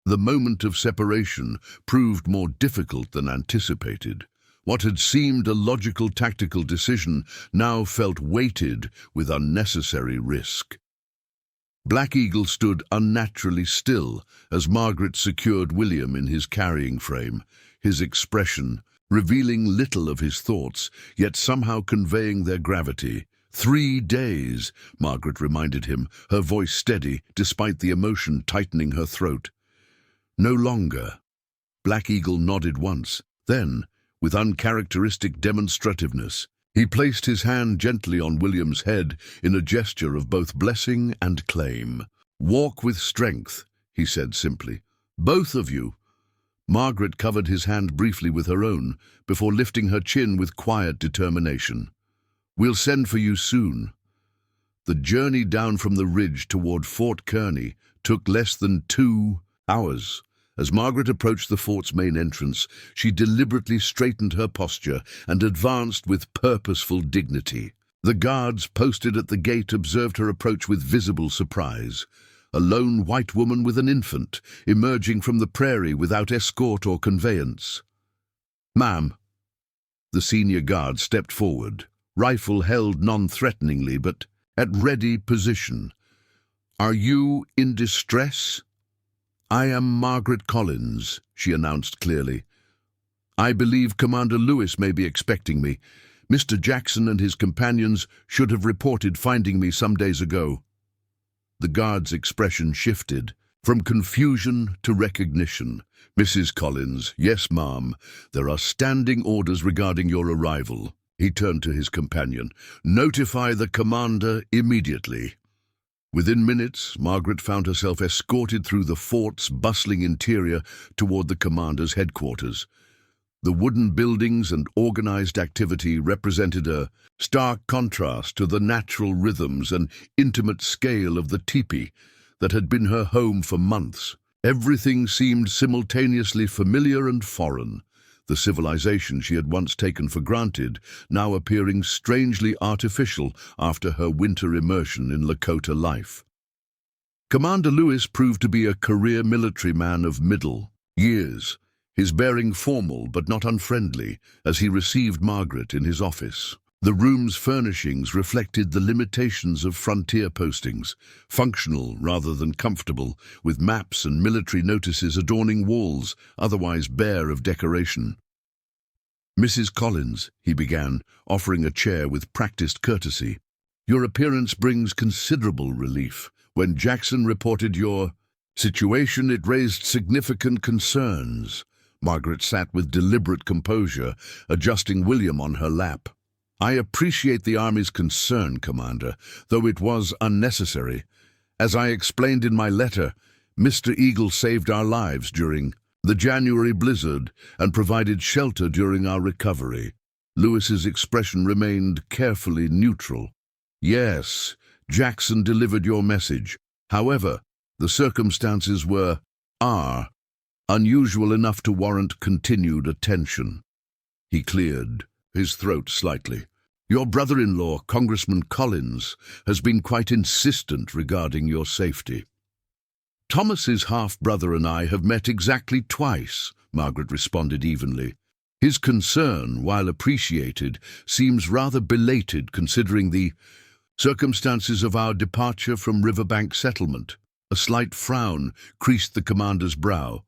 The moment of separation proved more difficult than anticipated. What had seemed a logical tactical decision now felt weighted with unnecessary risk. Black Eagle stood unnaturally still as Margaret secured William in his carrying frame, his expression revealing little of his thoughts, yet somehow conveying their gravity. 3 days, Margaret reminded him, her voice steady despite the emotion tightening her throat. No longer. Black Eagle nodded once. Then, with uncharacteristic demonstrativeness, he placed his hand gently on William's head in a gesture of both blessing and claim. "Walk with strength," he said simply. "Both of you." Margaret covered his hand briefly with her own, before lifting her chin with quiet determination. "We'll send for you soon." The journey down from the ridge toward Fort Kearney took less than 2 hours. As Margaret approached the fort's main entrance, she deliberately straightened her posture and advanced with purposeful dignity. The guards posted at the gate observed her approach with visible surprise. A lone white woman with an infant, emerging from the prairie without escort or conveyance. "Ma'am." The senior guard stepped forward, rifle held non-threateningly but at ready position. "Are you in distress?" "I am Margaret Collins," she announced clearly. "I believe Commander Lewis may be expecting me. Mr. Jackson and his companions should have reported finding me some days ago." The guard's expression shifted from confusion to recognition. "Mrs. Collins, yes, ma'am. There are standing orders regarding your arrival." He turned to his companion. "Notify the commander immediately." Within minutes, Margaret found herself escorted through the fort's bustling interior toward the commander's headquarters. The wooden buildings and organized activity represented a stark contrast to the natural rhythms and intimate scale of the teepee that had been her home for months. Everything seemed simultaneously familiar and foreign, the civilization she had once taken for granted now appearing strangely artificial after her winter immersion in Lakota life. Commander Lewis proved to be a career military man of middle years, his bearing formal but not unfriendly as he received Margaret in his office. The room's furnishings reflected the limitations of frontier postings, functional rather than comfortable, with maps and military notices adorning walls, otherwise bare of decoration. "Mrs. Collins," he began, offering a chair with practiced courtesy, "your appearance brings considerable relief. When Jackson reported your situation, it raised significant concerns." Margaret sat with deliberate composure, adjusting William on her lap. "I appreciate the Army's concern, Commander, though it was unnecessary. As I explained in my letter, Mr. Eagle saved our lives during the January blizzard and provided shelter during our recovery." Lewis's expression remained carefully neutral. "Yes, Jackson delivered your message. However, the circumstances are unusual enough to warrant continued attention." He cleared his throat slightly. "Your brother-in-law, Congressman Collins, has been quite insistent regarding your safety." "Thomas's half-brother and I have met exactly twice," Margaret responded evenly. "His concern, while appreciated, seems rather belated considering the circumstances of our departure from Riverbank Settlement." A slight frown creased the commander's brow.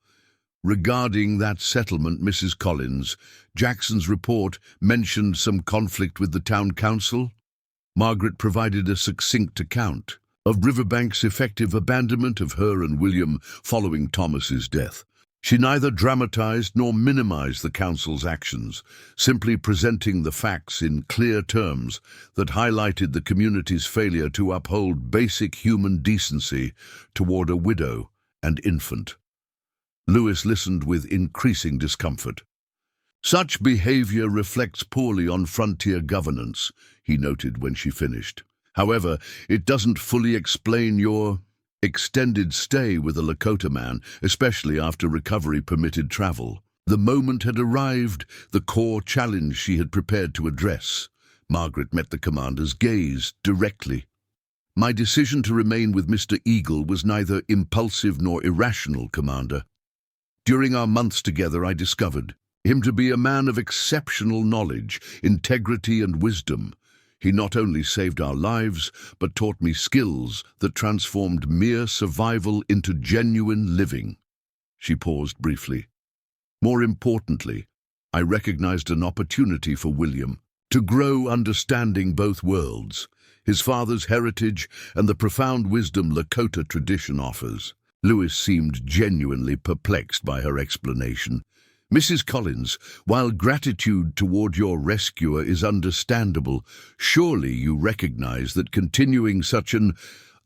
"Regarding that settlement, Mrs. Collins, Jackson's report mentioned some conflict with the town council." Margaret provided a succinct account of Riverbank's effective abandonment of her and William following Thomas's death. She neither dramatized nor minimized the council's actions, simply presenting the facts in clear terms that highlighted the community's failure to uphold basic human decency toward a widow and infant. Lewis listened with increasing discomfort. "Such behavior reflects poorly on frontier governance," he noted when she finished. "However, it doesn't fully explain your extended stay with a Lakota man, especially after recovery permitted travel." The moment had arrived, the core challenge she had prepared to address. Margaret met the commander's gaze directly. "My decision to remain with Mr. Eagle was neither impulsive nor irrational, Commander. During our months together, I discovered him to be a man of exceptional knowledge, integrity, and wisdom. He not only saved our lives, but taught me skills that transformed mere survival into genuine living." She paused briefly. "More importantly, I recognized an opportunity for William to grow understanding both worlds, his father's heritage and the profound wisdom Lakota tradition offers." Lewis seemed genuinely perplexed by her explanation. "Mrs. Collins, while gratitude toward your rescuer is understandable, surely you recognize that continuing such an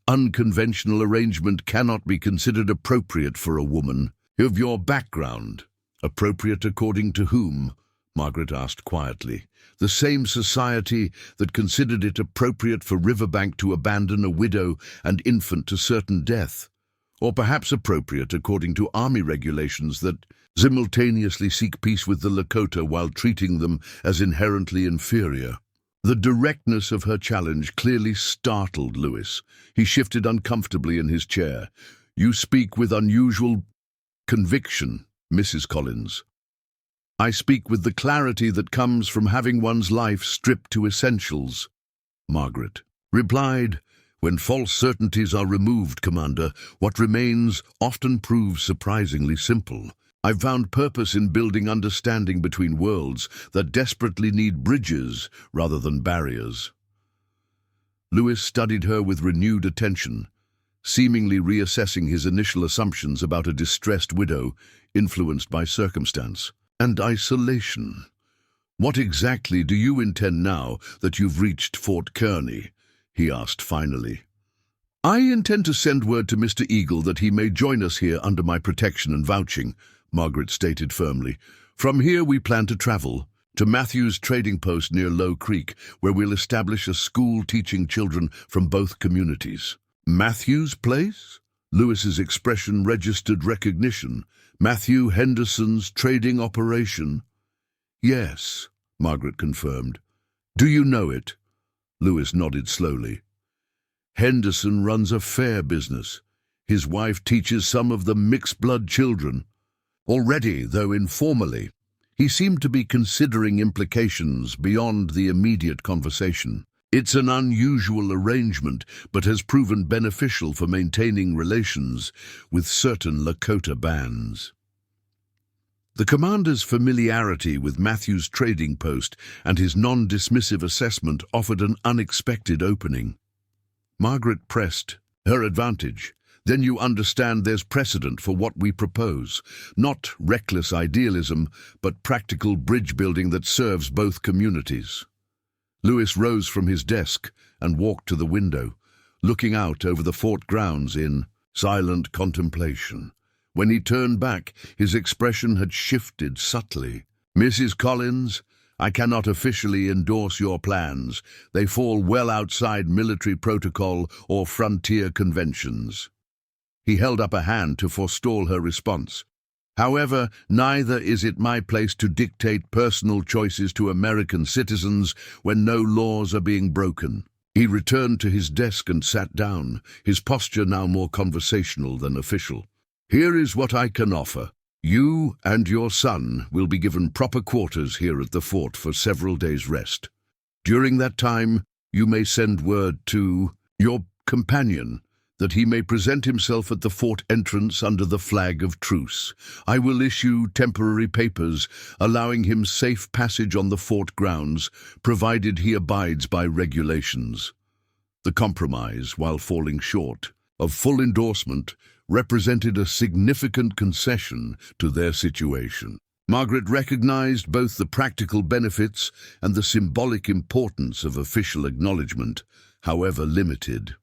unconventional arrangement cannot be considered appropriate for a woman of your background." "Appropriate according to whom?" Margaret asked quietly. "The same society that considered it appropriate for Riverbank to abandon a widow and infant to certain death. Or perhaps appropriate according to Army regulations that simultaneously seek peace with the Lakota while treating them as inherently inferior." The directness of her challenge clearly startled Lewis. He shifted uncomfortably in his chair. "You speak with unusual conviction, Mrs. Collins." "I speak with the clarity that comes from having one's life stripped to essentials," Margaret replied. "When false certainties are removed, Commander, what remains often proves surprisingly simple. I've found purpose in building understanding between worlds that desperately need bridges rather than barriers." Lewis studied her with renewed attention, seemingly reassessing his initial assumptions about a distressed widow influenced by circumstance and isolation. "What exactly do you intend now that you've reached Fort Kearny?" he asked finally. I intend to send word to Mr. Eagle that he may join us here under my protection and vouching, Margaret stated firmly. From here we plan to travel to Matthew's trading post near Low Creek, where we'll establish a school teaching children from both communities. Matthew's place? Lewis's expression registered recognition. Matthew Henderson's trading operation? Yes, Margaret confirmed. Do you know it? Lewis nodded slowly. Henderson runs a fair business. His wife teaches some of the mixed-blood children. Already, though informally, he seemed to be considering implications beyond the immediate conversation. It's an unusual arrangement, but has proven beneficial for maintaining relations with certain Lakota bands. The commander's familiarity with Matthew's trading post and his non-dismissive assessment offered an unexpected opening. Margaret pressed her advantage. Then you understand there's precedent for what we propose. Not reckless idealism, but practical bridge building that serves both communities. Lewis rose from his desk and walked to the window, looking out over the fort grounds in silent contemplation. When he turned back, his expression had shifted subtly. Mrs. Collins, I cannot officially endorse your plans. They fall well outside military protocol or frontier conventions. He held up a hand to forestall her response. However, neither is it my place to dictate personal choices to American citizens when no laws are being broken. He returned to his desk and sat down, his posture now more conversational than official. Here is what I can offer. You and your son will be given proper quarters here at the fort for several days' rest. During that time, you may send word to your companion that he may present himself at the fort entrance under the flag of truce. I will issue temporary papers allowing him safe passage on the fort grounds, provided he abides by regulations. The compromise, while falling short of full endorsement, represented a significant concession to their situation. Margaret recognized both the practical benefits and the symbolic importance of official acknowledgement, however limited.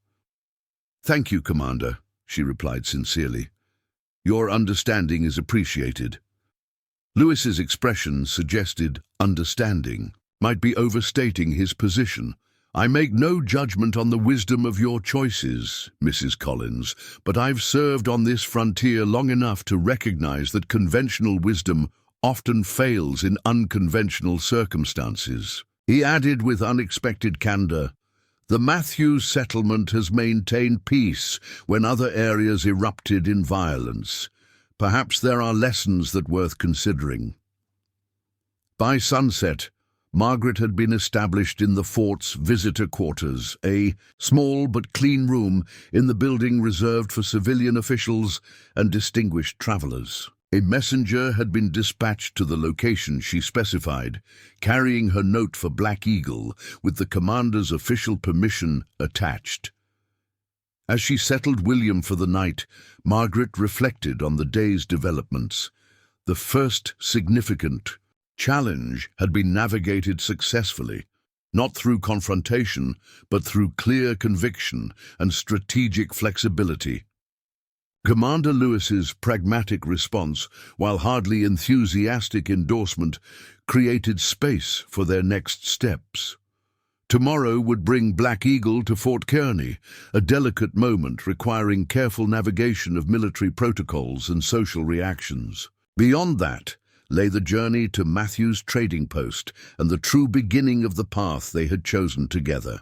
Thank you, Commander, she replied sincerely. Your understanding is appreciated. Lewis's expression suggested understanding might be overstating his position. I make no judgment on the wisdom of your choices, Mrs. Collins, but I've served on this frontier long enough to recognize that conventional wisdom often fails in unconventional circumstances. He added with unexpected candor, the Matthews settlement has maintained peace when other areas erupted in violence. Perhaps there are lessons that worth considering. By sunset, Margaret had been established in the fort's visitor quarters, a small but clean room in the building reserved for civilian officials and distinguished travelers. A messenger had been dispatched to the location she specified, carrying her note for Black Eagle with the commander's official permission attached. As she settled William for the night, Margaret reflected on the day's developments. The first significant challenge had been navigated successfully, not through confrontation, but through clear conviction and strategic flexibility. Commander Lewis's pragmatic response, while hardly enthusiastic endorsement, created space for their next steps. Tomorrow would bring Black Eagle to Fort Kearney, a delicate moment requiring careful navigation of military protocols and social reactions. Beyond that lay the journey to Matthew's trading post and the true beginning of the path they had chosen together.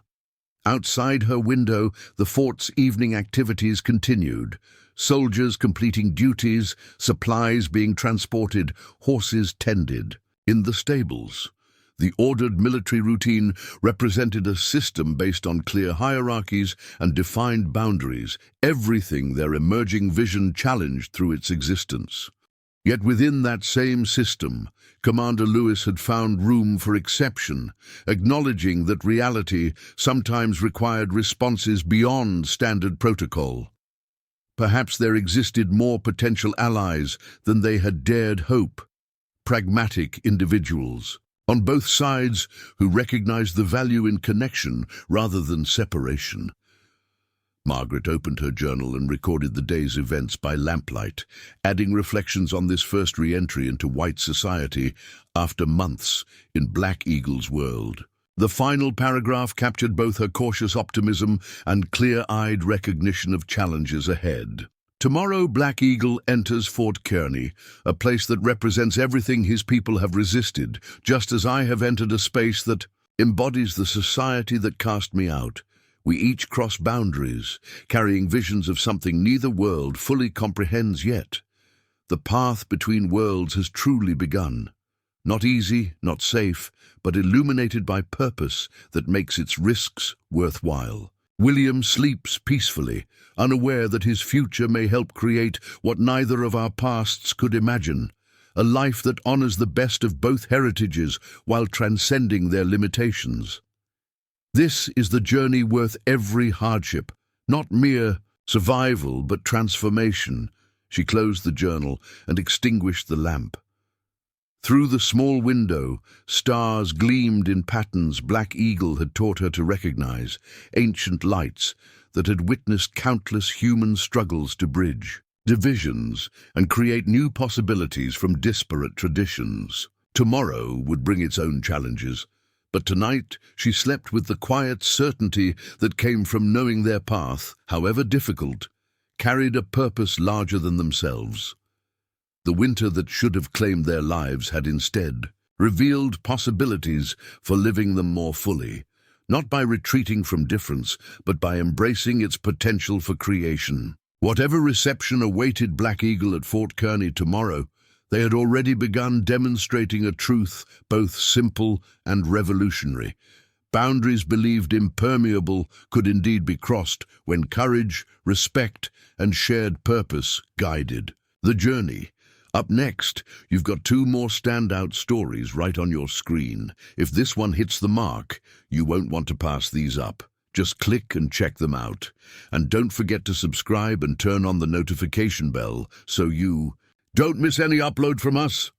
Outside her window, the fort's evening activities continued. Soldiers completing duties, supplies being transported, horses tended. In the stables, the ordered military routine represented a system based on clear hierarchies and defined boundaries, everything their emerging vision challenged through its existence. Yet within that same system, Commander Lewis had found room for exception, acknowledging that reality sometimes required responses beyond standard protocol. Perhaps there existed more potential allies than they had dared hope, pragmatic individuals, on both sides who recognized the value in connection rather than separation. Margaret opened her journal and recorded the day's events by lamplight, adding reflections on this first re-entry into white society after months in Black Eagle's world. The final paragraph captured both her cautious optimism and clear-eyed recognition of challenges ahead. Tomorrow, Black Eagle enters Fort Kearney, a place that represents everything his people have resisted, just as I have entered a space that embodies the society that cast me out. We each cross boundaries, carrying visions of something neither world fully comprehends yet. The path between worlds has truly begun. Not easy, not safe, but illuminated by purpose that makes its risks worthwhile. William sleeps peacefully, unaware that his future may help create what neither of our pasts could imagine, a life that honors the best of both heritages while transcending their limitations. This is the journey worth every hardship, not mere survival but transformation. She closed the journal and extinguished the lamp. Through the small window, stars gleamed in patterns Black Eagle had taught her to recognize, ancient lights that had witnessed countless human struggles to bridge divisions and create new possibilities from disparate traditions. Tomorrow would bring its own challenges, but tonight she slept with the quiet certainty that came from knowing their path, however difficult, carried a purpose larger than themselves. The winter that should have claimed their lives had instead revealed possibilities for living them more fully, not by retreating from difference, but by embracing its potential for creation. Whatever reception awaited Black Eagle at Fort Kearney tomorrow, they had already begun demonstrating a truth both simple and revolutionary. Boundaries believed impermeable could indeed be crossed when courage, respect, and shared purpose guided the journey. Up next, you've got two more standout stories right on your screen. If this one hits the mark, you won't want to pass these up. Just click and check them out. And don't forget to subscribe and turn on the notification bell so you don't miss any upload from us.